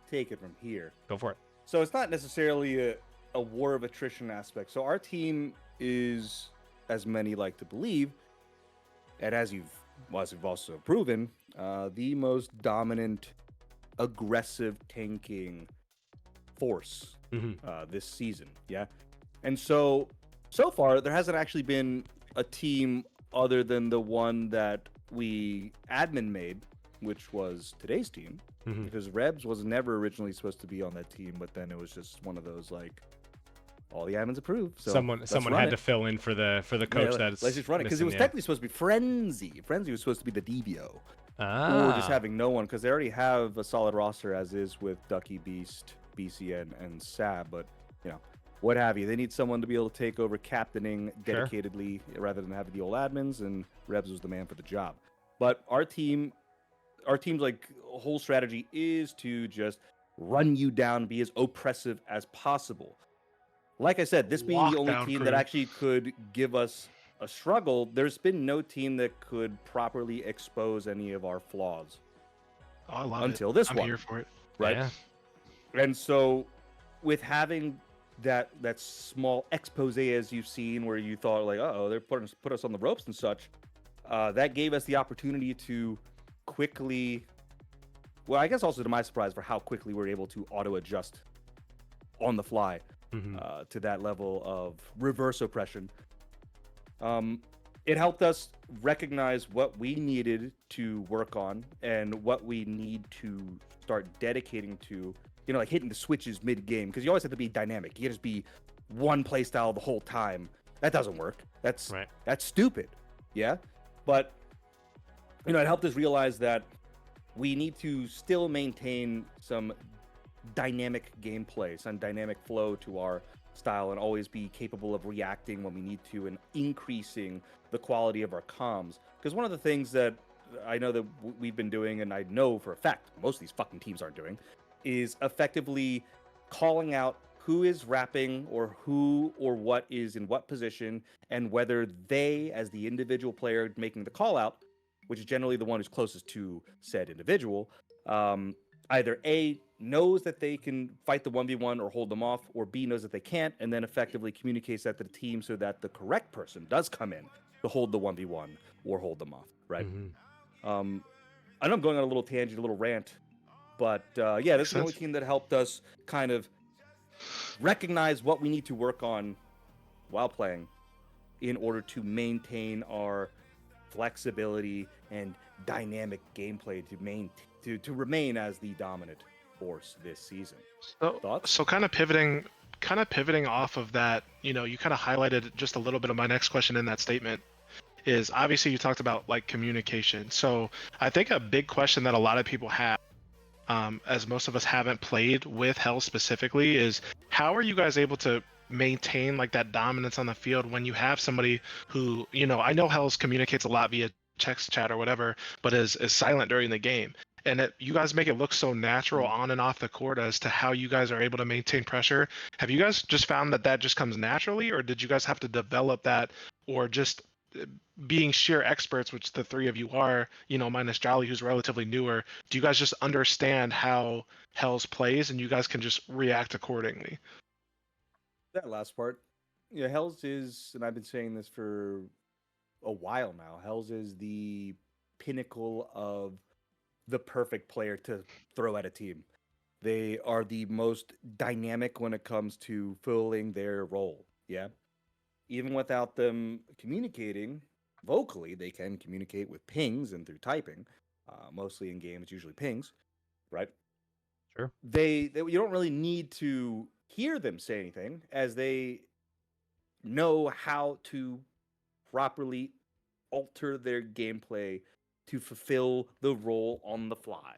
take it from here. Go for it. So it's not necessarily a war of attrition aspect. So our team is, as many like to believe, and as you've also proven, the most dominant, aggressive tanking force this season. Yeah, and so far there hasn't actually been a team other than the one that we admin made, which was today's team, because Rebs was never originally supposed to be on that team, but then it was just one of those like all the admins approved. So someone had to fill in for the coach. Let's just run it because it was technically supposed to be Frenzy. Frenzy was supposed to be the DVO, or just having no one because they already have a solid roster as is with Ducky, Beast, BCN, and Sab. But what have you? They need someone to be able to take over captaining dedicatedly rather than having the old admins. And Rebs was the man for the job. But our team's like whole strategy is to just run you down, be as oppressive as possible. Like I said, this being the only team that actually could give us a struggle, there's been no team that could properly expose any of our flaws. Oh, I love until it. this I'm one. Here for it. Right? Yeah. And so with having that small expose as you've seen where you thought like, uh-oh, they're put us on the ropes and such, that gave us the opportunity to quickly, well, I guess also to my surprise for how quickly we're able to auto-adjust on the fly to that level of reverse oppression. It helped us recognize what we needed to work on and what we need to start dedicating to, like hitting the switches mid-game, because you always have to be dynamic. You can't just be one play style the whole time. That doesn't work. That's stupid. Yeah? But, it helped us realize that we need to still maintain some dynamic gameplay, some dynamic flow to our style, and always be capable of reacting when we need to and increasing the quality of our comms. Because one of the things that I know that we've been doing, and I know for a fact most of these fucking teams aren't doing, is effectively calling out who is rapping or who or what is in what position, and whether they, as the individual player making the call out, which is generally the one who's closest to said individual, either A, knows that they can fight the 1v1 or hold them off, or B, knows that they can't, and then effectively communicates that to the team so that the correct person does come in to hold the 1v1 or hold them off, right? I know I'm going on a little tangent, a little rant, but yeah, this is the only team that helped us kind of recognize what we need to work on while playing in order to maintain our flexibility and dynamic gameplay to remain as the dominant force this season. So kind of pivoting off of that, you kind of highlighted just a little bit of my next question in that statement is obviously you talked about like communication. So I think a big question that a lot of people have, as most of us haven't played with Hell specifically, is how are you guys able to maintain like that dominance on the field when you have somebody who, I know Hells communicates a lot via text chat or whatever, but is silent during the game. And you guys make it look so natural on and off the court as to how you guys are able to maintain pressure. Have you guys just found that just comes naturally, or did you guys have to develop that, or just being sheer experts, which the three of you are, minus Jolly, who's relatively newer, do you guys just understand how Hells plays and you guys can just react accordingly? That last part. Yeah, Hells is, and I've been saying this for a while now, Hells is the pinnacle of the perfect player to throw at a team. They are the most dynamic when it comes to filling their role. Yeah. Even without them communicating vocally, they can communicate with pings and through typing. Mostly in game, it's usually pings, right? Sure. You don't really need to hear them say anything, as they know how to properly alter their gameplay to fulfill the role on the fly.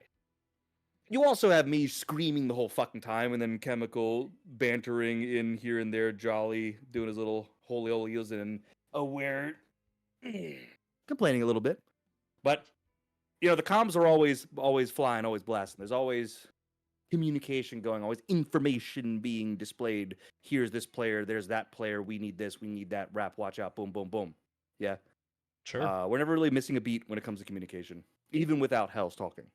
You also have me screaming the whole fucking time, and then Chemical bantering in here and there, Jolly doing his little holy olios and aware complaining a little bit. But the comms are always flying, always blasting. There's always communication going, always information being displayed. Here's this player, there's that player, we need this, we need that, rap, watch out, boom, boom, boom. Yeah. Sure. We're never really missing a beat when it comes to communication, even without Hells talking.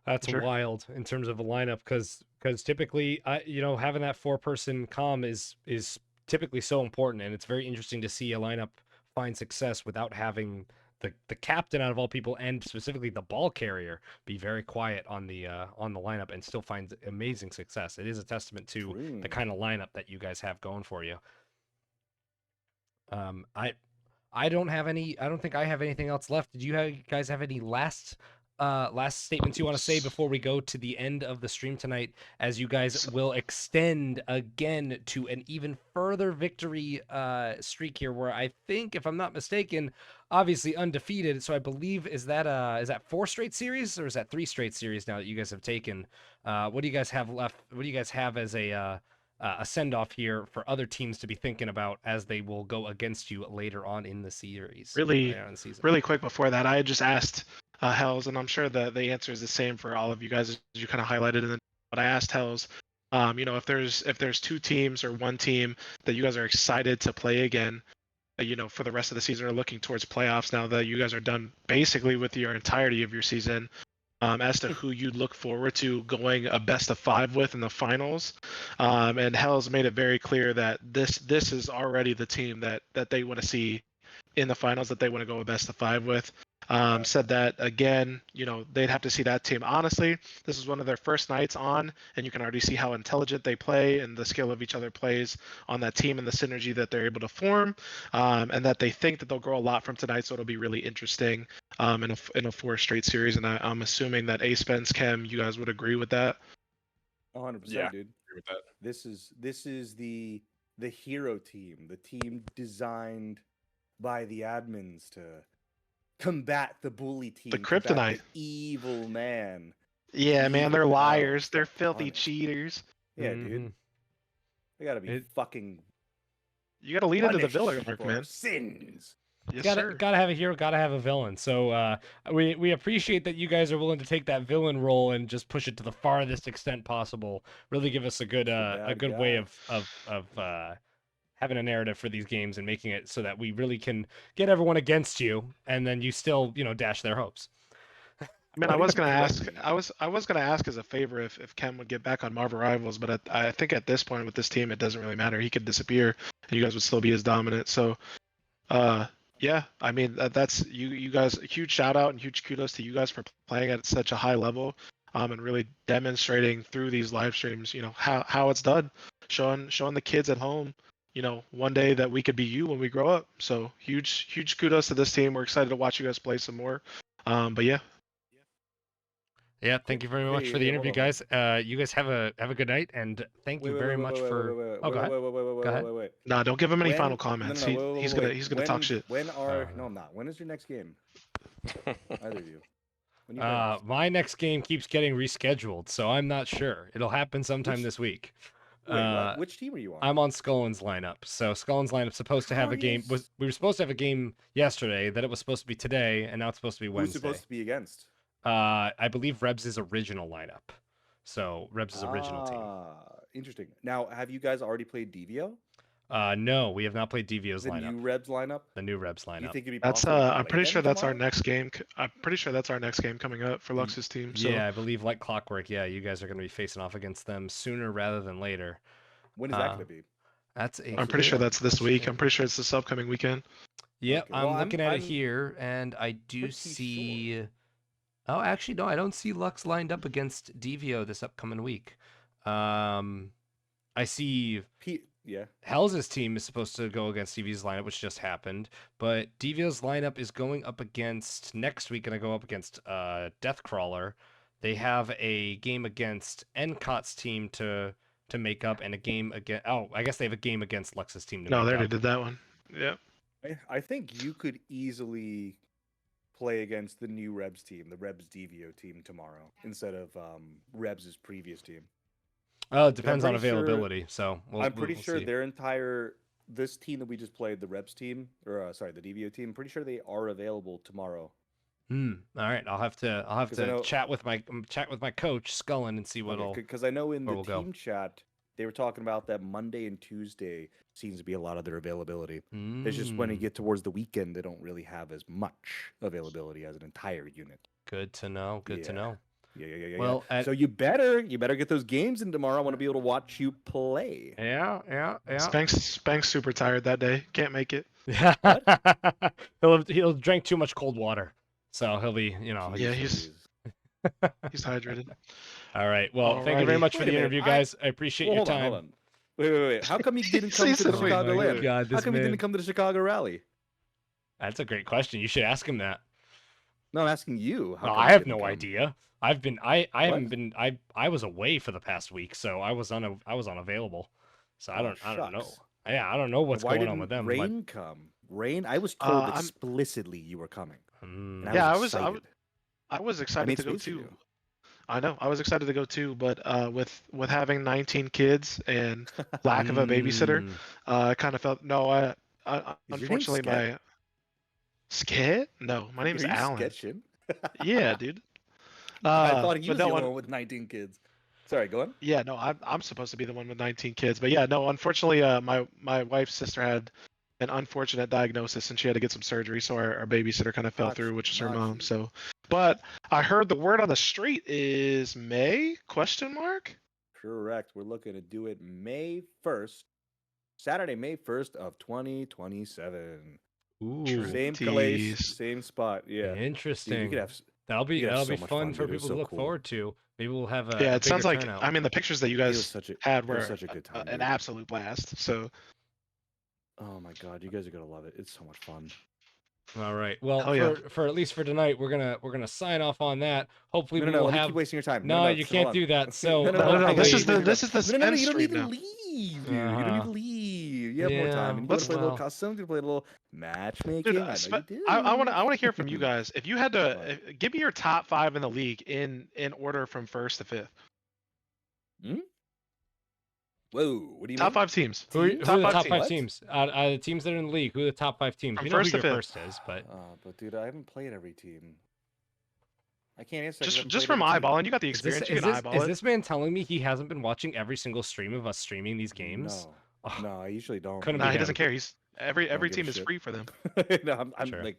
That's wild in terms of a lineup, because typically, having that 4-person comm is typically so important, and it's very interesting to see a lineup find success without having the captain out of all people, and specifically the ball carrier, be very quiet on the lineup and still find amazing success. It is a testament to the kind of lineup that you guys have going for you. I don't have any. I don't think I have anything else left. Did you guys have any last statements you want to say before we go to the end of the stream tonight, as you guys will extend again to an even further victory streak here, where I think, if I'm not mistaken, obviously undefeated. So I believe, is that 4 straight series, or is that 3 straight series now that you guys have taken? What do you guys have left? What do you guys have as a send-off here for other teams to be thinking about as they will go against you later on in the series? Really quick before that, I had just asked Hells, and I'm sure the answer is the same for all of you guys, as you kind of highlighted in the. But I asked Hells, if there's 2 teams or 1 team that you guys are excited to play again, for the rest of the season, or looking towards playoffs now that you guys are done basically with your entirety of your season. As to who you'd look forward to going a best of 5 with in the finals. And Hell's made it very clear that this is already the team that they want to see in the finals, that they want to go a best of 5 with. Said that again, they'd have to see that team. Honestly, this is one of their first nights on, and you can already see how intelligent they play and the skill of each other plays on that team and the synergy that they're able to form, and that they think that they'll grow a lot from tonight. So it'll be really interesting in a 4 straight series. And I'm assuming that ASpence, Chem, you guys would agree with that. 100%, Yeah, dude. agree with that. This is the hero team, the team designed by the admins to combat the bully team, the kryptonite, the evil man. Yeah, man, they're liars. They're filthy cheaters. Yeah, dude. They gotta be fucking. You gotta lead into the villain arc, man. Sins. Yes, gotta have a hero, gotta have a villain. So we appreciate that you guys are willing to take that villain role and just push it to the farthest extent possible. Really give us a good way of having a narrative for these games and making it so that we really can get everyone against you, and then you still dash their hopes. I mean, I was gonna ask as a favor if Ken would get back on Marvel Rivals, but I think at this point with this team, it doesn't really matter. He could disappear, and you guys would still be as dominant. So, yeah, I mean that's you guys. Huge shout out and huge kudos to you guys for playing at such a high level, and really demonstrating through these live streams, how it's done, showing the kids at home, one day that we could be you when we grow up. So huge kudos to this team. We're excited to watch you guys play some more. But yeah. Yeah, thank you very much for the interview, guys. You guys have a good night, and thank you very much for. Oh, go ahead. Wait. No, don't give him any final comments. He's gonna talk shit. No, I'm not. When is your next game? Either of you. My next game keeps getting rescheduled, so I'm not sure. It'll happen sometime this week. Wait, which team are you on? I'm on Scullin's lineup. So Scullin's lineup's supposed to have a game. We were supposed to have a game yesterday. That it was supposed to be today, and now it's supposed to be Wednesday. Who's supposed to be against? I believe Rebs' original lineup. So Rebs' original team. Interesting. Now, have you guys already played DVO? No, we have not played DVO's lineup. The new Rebs lineup? The new Rebs lineup. You think it'd be that's possible I'm pretty sure that's our next game. I'm pretty sure that's our next game coming up for Lux's team. So. Yeah, I believe like clockwork. Yeah, you guys are going to be facing off against them sooner rather than later. When is that going to be? I'm pretty sure that's this week. I'm pretty sure it's this upcoming weekend. Yep, okay. I'm looking at it here, and I do see. Sure. Oh, actually, no, I don't see Lux lined up against DVO this upcoming week. I see. Hell's team is supposed to go against DVO's lineup, which just happened, but DVO's lineup is going up against next week, gonna go up against Deathcrawler. They have a game against Encot's team to make up, and a game against. Oh, I guess they have a game against Lux's team. No, they already did that one. Yeah. I think you could easily play against the new Rebs team, the Rebs DVO team tomorrow, instead of Rebs' previous team. Oh, it depends on availability. So I'm pretty sure this team that we just played, the Rebs team, or the DVO team, I'm pretty sure they are available tomorrow. All right, I'll have to chat with my coach Scullin and see what'll. Because I know in the team chat they were talking about that Monday and Tuesday seems to be a lot of their availability. It's just when you get towards the weekend, they don't really have as much availability as an entire unit. Good to know. Good to know. Yeah. Well, So you better get those games in tomorrow. I want to be able to watch you play. yeah. Spank's super tired that day. Can't make it. Yeah. He'll drink too much cold water, so he'll be, Yeah, he's hydrated. All right. Well, thank you very Alrighty. much for Wait the a minute, interview, guys. I appreciate your Hold on, time. hold on. Wait. How come you didn't come to the Oh my Chicago Land? God, How this come you man. didn't come to the Chicago rally? That's a great question. You should ask him that. No, I'm asking you. How No, come I you have didn't no come? idea. I haven't What? been I was away for the past week, so I was unavailable. So I Oh, don't know. shucks. Yeah, I don't know what's Why going didn't on with them. Rain come? Rain, I was told I'm explicitly you were coming. And But, Yeah, I was excited. I was I excited made to go space for too. you. I know. I was excited to go too, but with having 19 kids and lack of a babysitter, I kind of felt I Is your name unfortunately Sket? my Skit? No, my name's Are you Alan. sketching? Yeah, dude. I thought he but was no the one. one with 19 kids. Sorry, go on. Yeah, no, I'm supposed to be the one with 19 kids, but yeah, no, unfortunately, my wife's sister had an unfortunate diagnosis and she had to get some surgery, so our babysitter kind of fell through, which is her mom. Nachi. So, but I heard the word on the street is May? Question mark? Correct. We're looking to do it May 1st, Saturday, May 1st of 2027. ooh, Same Tease. place, same spot. Yeah. Dude, interesting. we could have. That'll be have so fun much fun, for dude. It was people to so look cool. forward to. Maybe we'll have Yeah, a it sounds bigger like turnout. I mean the pictures that you It was guys such a had it was were such a good time. an dude. absolute blast. So, Oh my god, you guys are gonna love it. It's so much fun. All right. Well, hell yeah. for at least for tonight, we're gonna sign off on that. Hopefully, No, we no, will let me have. keep wasting your time. No, No, you hold can't on. do that. So No, this is hopefully- the No, Spence you don't need stream to now. leave, dude. You don't need to leave. You have more Yeah, time. And you want let's- to play a little well. custom? You play a little matchmaking? Dude, I know you do. I want to hear from you guys. If you had to What? give me your top 5 in the league in order from first to fifth. Whoa, what do you Top mean? 5 teams. Who are Teams? the Top top five five What? teams? Out of the teams that are in the league, who are the top 5 teams? From You know who first to your fifth. first is, but But dude, I haven't played every team. I can't answer. Just from eyeballing, you got the is this experience. You is can this, eyeball is it. this man telling me he hasn't been watching every single stream of us streaming these games? No, Oh, no, I usually don't. Couldn't Nah, be he him. doesn't care. He's every Don't give a team is shit. free for them. No, I'm Sure. like,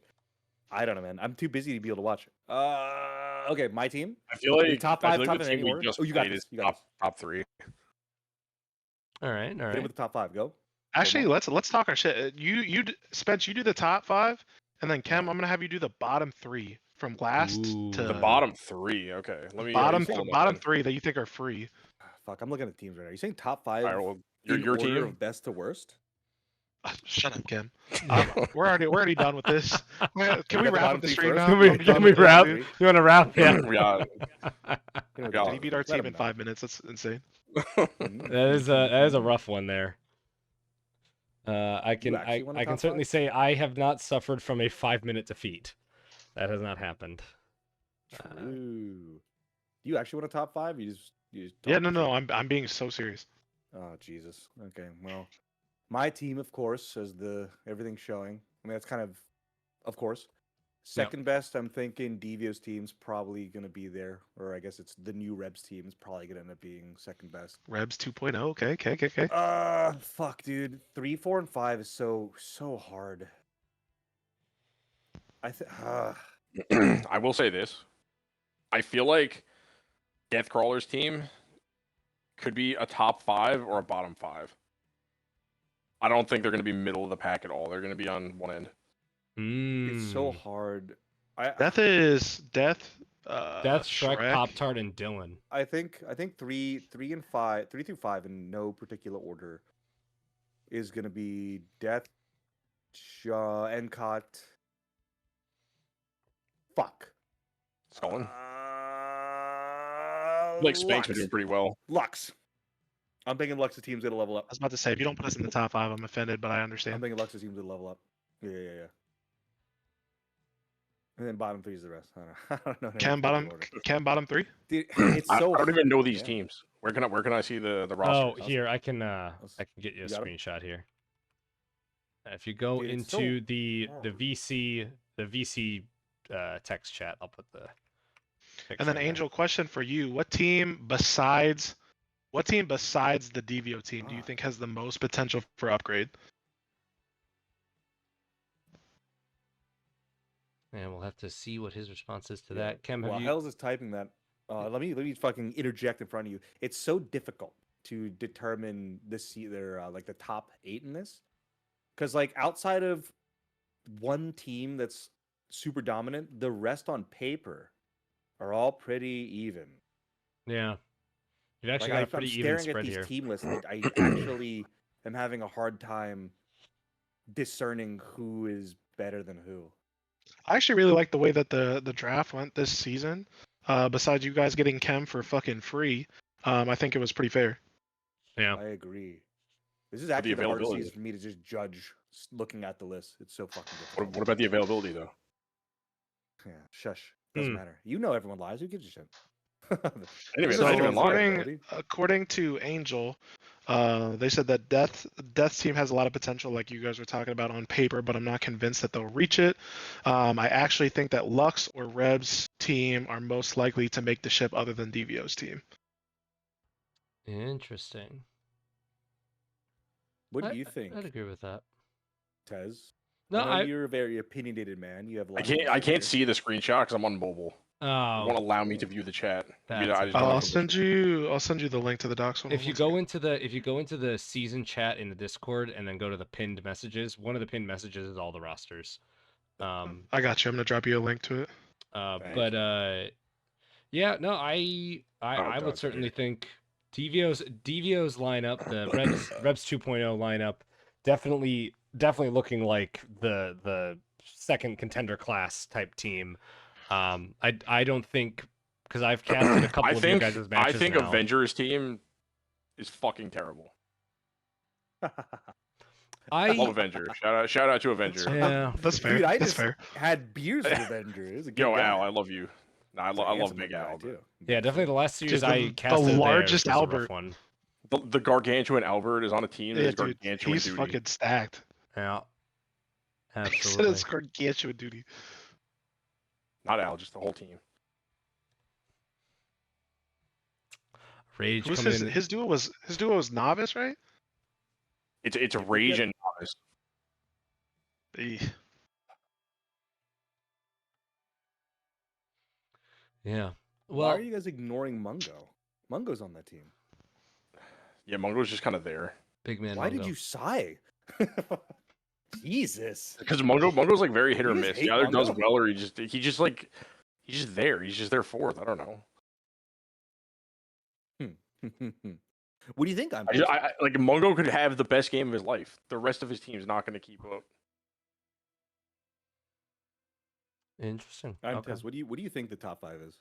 I don't know, man. I'm too busy to be able to watch. Okay, my team. I feel like Your top I five, feel top like in the any team we order? just Oh, you got played this, is you got top 3. all right, all Hit it right. with the top 5. Go. Actually, on. let's talk our shit. Spence, you do the top 5, and then Kem, I'm gonna have you do the bottom 3 from last Ooh. to The bottom 3. Okay, let me bottom pull them up bottom then. 3 that you think are free. Fuck, I'm looking at teams right now. Are you saying top 5 All right, well, in your order team. of best to worst? Shut up, Kem. We're already done with this. Can we got the wrap bottom up the 3 stream first? now? Can we, I'm can done we with this, wrap? dude. You want to wrap? Yeah. Yeah, You know, Yeah. He beat our let team him in know. 5 minutes. That's insane. That is a rough one there. I can actually want a I can top certainly 5? say I have not suffered from a 5-minute defeat. That has not happened. True. Do you actually want a top 5? You just Yeah, talking no, shit? I'm being so serious. Oh Jesus. Okay, well, my team, of course, as everything's showing. I mean, that's kind of course. Second best, I'm thinking Devio's team's probably gonna be there, or I guess it's the new Rebs team is probably gonna end up being second best. Rebs 2.0. Okay. Fuck, dude. 3, 4, and 5 is so hard. I will say this. I feel like Deathcrawler's team could be a top 5 or a bottom 5. I don't think they're going to be middle of the pack at all. They're going to be on one end. It's so hard. Death. Death, Shrek, Pop-Tart, and Dylan. I think 3 and 5, 3 through 5 in no particular order is gonna be Death, Encott. Fuck. Scullen. Like Spanx Lux. are doing pretty well. Lux. I'm thinking Lux's team's gonna level I up. was about to say, if you don't put us in the top 5, I'm offended, but I I'm understand. thinking Lux's team's gonna level up. Yeah. And then bottom 3 is the rest. I don't know. Cam bottom 3. Dude, it's I so. don't even know these Yeah. teams. Where can I see the Oh, roster? here I can get you a You got 'em? screenshot here. If you go Dude, it's so into the hard. VC text chat, I'll put the. And then picture there. Angel, question for you: What team besides the Devio team do you think has the most potential for upgrade? And we'll have to see what his response is to Yeah. that. Chem, have Well, you? Hells is typing that. let me fucking interject in front of you. It's so difficult to determine their like the top 8 in this, because like outside of one team that's super dominant, the rest on paper are all pretty even. Yeah. You've actually Like got a pretty I'm even staring at spread these here. team lists, and I actually am having a hard time discerning who is better than who. I actually really like the way that the draft went this season. Besides you guys getting Chem for fucking free, I think it was pretty fair. Yeah. I agree. This is actually the hardest availability. season for me to just judge looking at the list. It's so fucking difficult. What about the availability though? Yeah, shush. Doesn't matter. You know everyone lies. Who gives a shit? Anyway, So it's not even according to Angel, they said that Death's team has a lot of potential, like you guys were talking about on paper, but I'm not convinced that they'll reach it. I actually think that Lux or Reb's team are most likely to make the ship other than DVO's team. Interesting. What do you think, I'd agree with that. Tez? No, I know you're a very opinionated man. You have a lot I can't see the screenshot because I'm on mobile. It Oh, won't allow me to view the chat. That's I just don't I'll have send you the link to the docs. if you go into the season chat in the Discord and then go to the pinned messages, one of the pinned messages is all the rosters. I got you. I'm gonna drop you a link to it. Yeah, no, I would certainly think DVO's lineup, the Rebs 2.0 lineup, definitely looking like the second contender class type team. I don't think, because I've casted a couple of you guys' matches I think now. Avengers team is fucking terrible. I love Avengers. Shout out to Avengers. Yeah, that's fair. Dude, I that's just fair. had beers with Avengers. Yo, Al, I love you. No, I love Big Al too. Yeah, definitely the last series Dude, I casted the there largest was a rough Albert. one. The gargantuan Albert is on a team that Yeah, is dude, gargantuan he's duty. fucking stacked. Yeah, He said absolutely. it's gargantuan duty. Not Al, just the whole team. Rage Who's coming in. his duo was Novice, right? It's a Rage and Novice. Eh. Yeah. Why Well, are you guys ignoring Mungo? Mungo's on that team. Yeah, Mungo's just kind of there. big man. Why Mungo. did you sigh? Jesus. Because Mungo's like very hit or You just miss. hate He either does Mungo? well or he's just there. He's just there fourth. I don't know. What do you think? Like Mungo could have the best game of his life. The rest of his team's not going to keep up. Interesting. I'm Okay. Tess. What do you think the top 5 is?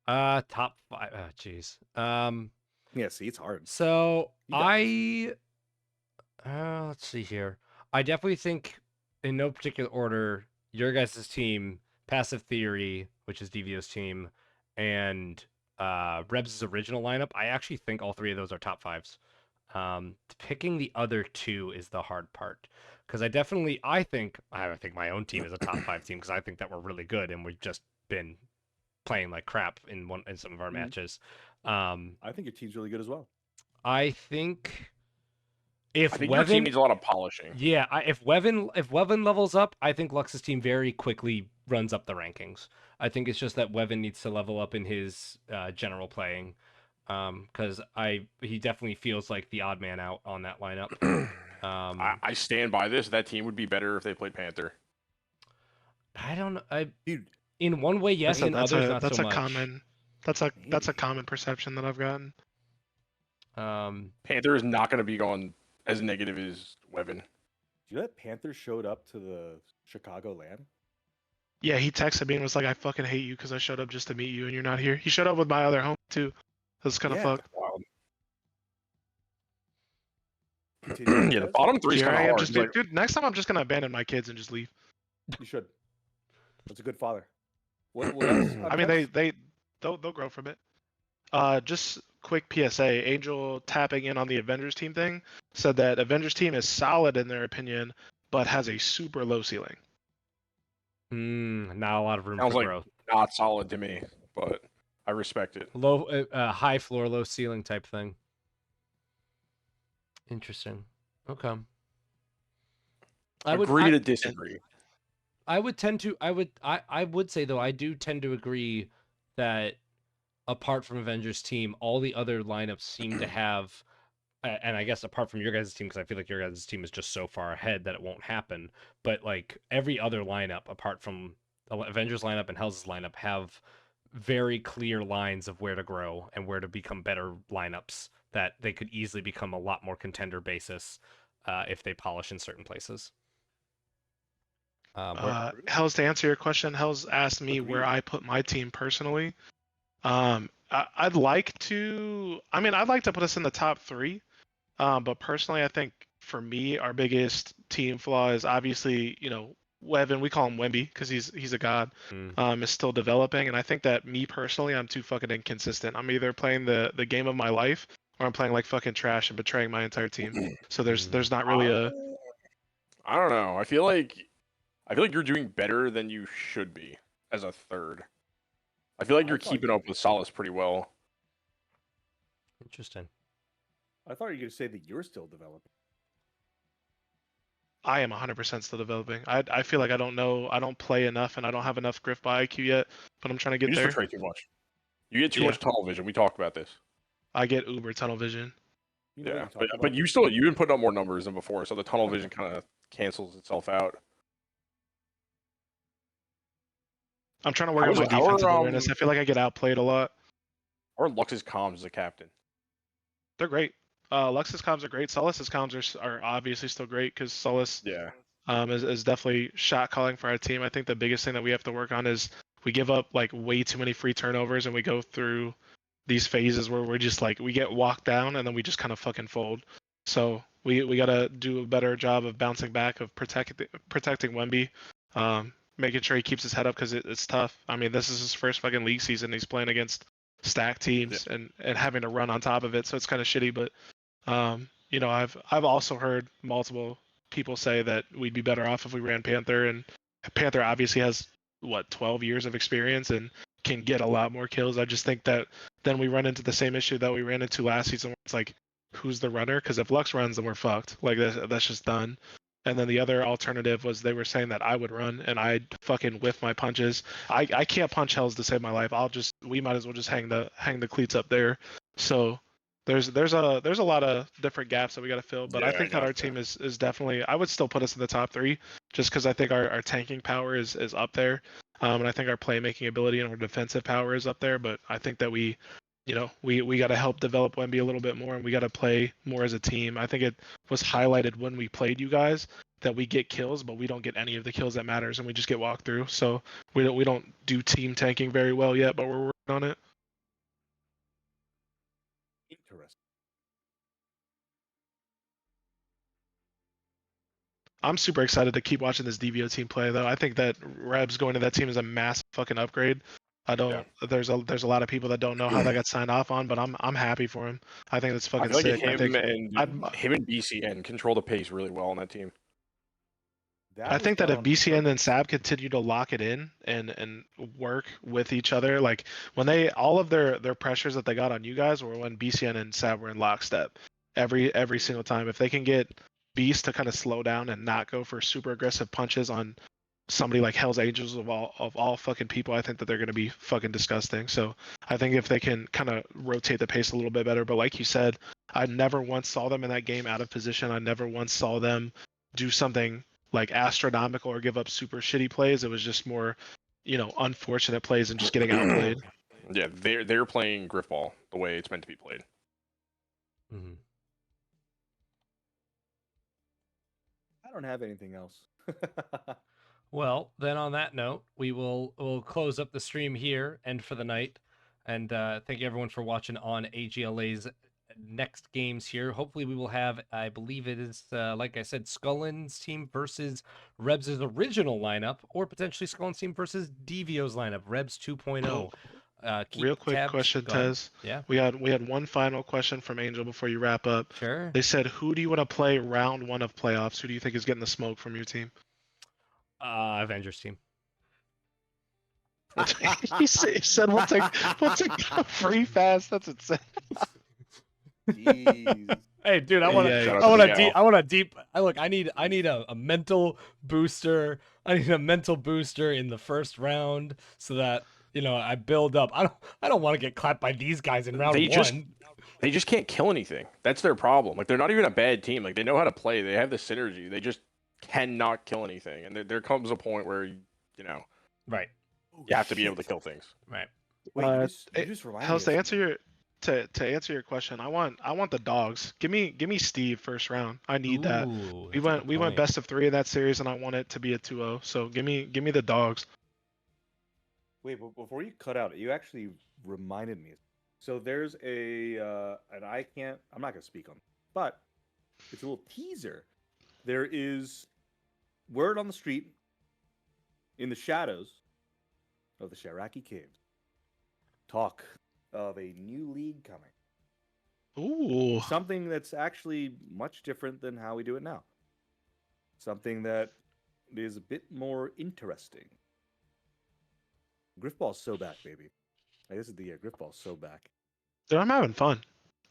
Top 5. Oh, jeez. Yeah, see, it's hard. So You got let's see here. I definitely think, in no particular order, your guys' team, Passive Theory, which is DVO's team, and Rebs' original lineup. I actually think all 3 of those are top 5s. Picking the other 2 is the hard part, because I think my own team is a top 5 team, because I think that we're really good and we've just been playing like crap in some of our matches. I think your team's really good as well. I think if I think your team needs a lot of polishing. Yeah, if Wevin levels up, I think Lux's team very quickly runs up the rankings. I think it's just that Wevin needs to level up in his general playing, because he definitely feels like the odd man out on that lineup. I stand by this. That team would be better if they played Panther. I don't know. Dude, in one way, yes. In others, not so much. That's a common perception that I've gotten. Panther is not going to be going as negative as Wevin. do you know that Panther showed up to the Chicago LAN? Yeah, he texted me and was like, "I fucking hate you because I showed up just to meet you and you're not here." He showed up with my other home too. That's kind of fucked. Wild. Continue, Yeah, the Tez? bottom 3 is Here kind I of am, hard. just dude. Next time I'm just gonna abandon my kids and just leave. You should. That's a good father. What else? I mean, they'll grow from it. Just quick PSA. Angel tapping in on the Avengers team thing said that Avengers team is solid in their opinion, but has a super low ceiling. Not a lot of room Sounds for like growth. not solid to me, but I respect it. Low, high floor, low ceiling type thing. Interesting. Okay. Agree to disagree. I would say though, I do tend to agree that apart from Avengers team, all the other lineups seem to have, and I guess apart from your guys' team, because I feel like your guys' team is just so far ahead that it won't happen. But like every other lineup, apart from the Avengers lineup and Hell's lineup, have very clear lines of where to grow and where to become better lineups that they could easily become a lot more contender basis if they polish in certain places. Hell's, to answer your question, Hell's asked me where I put my team personally. I'd like to. I mean, I'd like to put us in the top 3. But personally, I think for me, our biggest team flaw is obviously, Wevin. We call him Wemby because he's a god. Is still developing, and I think that me personally, I'm too fucking inconsistent. I'm either playing the game of my life or I'm playing like fucking trash and betraying my entire team. So there's not really a. I don't know. I feel like you're doing better than you should be as a third. I feel like you're keeping up with Solace pretty well. Interesting. I thought you were going to say that you're still developing. I am 100% still developing. I feel like I don't play enough and I don't have enough Grifball IQ yet, but I'm trying to get You there. just betray too much. You get too much tunnel vision. We talked about this. I get uber tunnel vision. Yeah, but you've been putting up more numbers than before, so the tunnel vision kind of cancels itself out. I'm trying to work on my defensive awareness. I feel like I get outplayed a lot. Or Lux's comms as a captain. They're great. Lux's comms are great. Solus's comms are obviously still great because Solus is definitely shot calling for our team. I think the biggest thing that we have to work on is we give up like way too many free turnovers and we go through these phases where we're just like we get walked down and then we just kind of fucking fold. So we gotta do a better job of bouncing back, of protecting Wemby, making sure he keeps his head up because it's tough. I mean, this is his first fucking league season. He's playing against stacked teams and having to run on top of it, so it's kind of shitty. But I've also heard multiple people say that we'd be better off if we ran Panther, and Panther obviously has 12 years of experience and can get a lot more kills. I just think that then we run into the same issue that we ran into last season where it's like, who's the runner? Because if Lux runs, then we're fucked. Like that's just done. And then the other alternative was they were saying that I would run and I'd fucking whiff my punches. I can't punch Hells to save my life. We might as well just hang the cleats up there. So there's a lot of different gaps that we got to fill. But I think that our team is definitely, I would still put us in the top 3 just because I think our tanking power is up there. And I think our playmaking ability and our defensive power is up there. But I think that we got to help develop Wemby a little bit more, and we got to play more as a team. I think it was highlighted when we played you guys that we get kills, but we don't get any of the kills that matters, and we just get walked through. So we don't do team tanking very well yet, but we're working on it. Interesting. I'm super excited to keep watching this DVO team play, though. I think that Rebs going to that team is a massive fucking upgrade. There's a lot of people that don't know how that got signed off on, but I'm happy for him. I think that's fucking sick. Him and BCN control the pace really well on that team. I think that if BCN and Sab continue to lock it in and work with each other, like when all of their pressures that they got on you guys were when BCN and Sab were in lockstep every single time. If they can get Beast to kind of slow down and not go for super aggressive punches on somebody like Hell's Angels of all fucking people, I think that they're going to be fucking disgusting. So I think if they can kind of rotate the pace a little bit better, but like you said, I never once saw them in that game out of position. I never once saw them do something like astronomical or give up super shitty plays. It was just more, unfortunate plays and just getting outplayed. Yeah, they're playing Grifball the way it's meant to be played. Mm-hmm. I don't have anything else. Well, then on that note, we'll close up the stream here and for the night. And thank you everyone for watching on AGLA's next games here. Hopefully we will have, I believe it is, like I said, Scullin's team versus Rebs' original lineup, or potentially Scullin's team versus DVO's lineup, Rebs 2.0. Real quick question, Tez. Yeah. We had one final question from Angel before you wrap up. Sure. They said, who do you want to play round 1 of playoffs? Who do you think is getting the smoke from your team? Avengers team. He said we'll take free fast. That's insane. Jeez. Hey, dude, I want a deep. I need a mental booster. I need a mental booster in the first round so that I build up. I don't want to get clapped by these guys in round one. They just can't kill anything. That's their problem. Like they're not even a bad team. Like they know how to play. They have the synergy. They just cannot kill anything. And there comes a point where Right. You have to be able to kill things. Right. Wait, you just reminded Hells, me to of answer your question, I want the dogs. Give me Steve first round. I need that. We went best of 3 in that series, and I want it to be a 2-0. So give me the dogs. Wait, but before you cut out, you actually reminded me. So there's and I'm not gonna speak on it, but it's a little teaser. There is word on the street in the shadows of the Sharaki Caves. Talk of a new league coming. Ooh. Something that's actually much different than how we do it now. Something that is a bit more interesting. Grifball's so back, baby. This is the year. Grifball's so back. Dude, I'm having fun.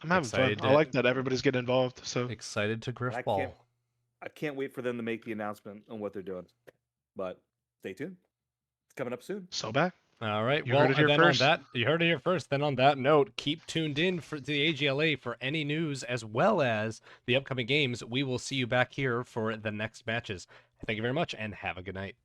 Excited I like that everybody's getting involved. So excited to Grifball. I can't wait for them to make the announcement on what they're doing. But stay tuned. It's coming up soon. So back. All right. You heard it here first. You heard it here first. Then on that note, keep tuned in to the AGLA for any news as well as the upcoming games. We will see you back here for the next matches. Thank you very much and have a good night.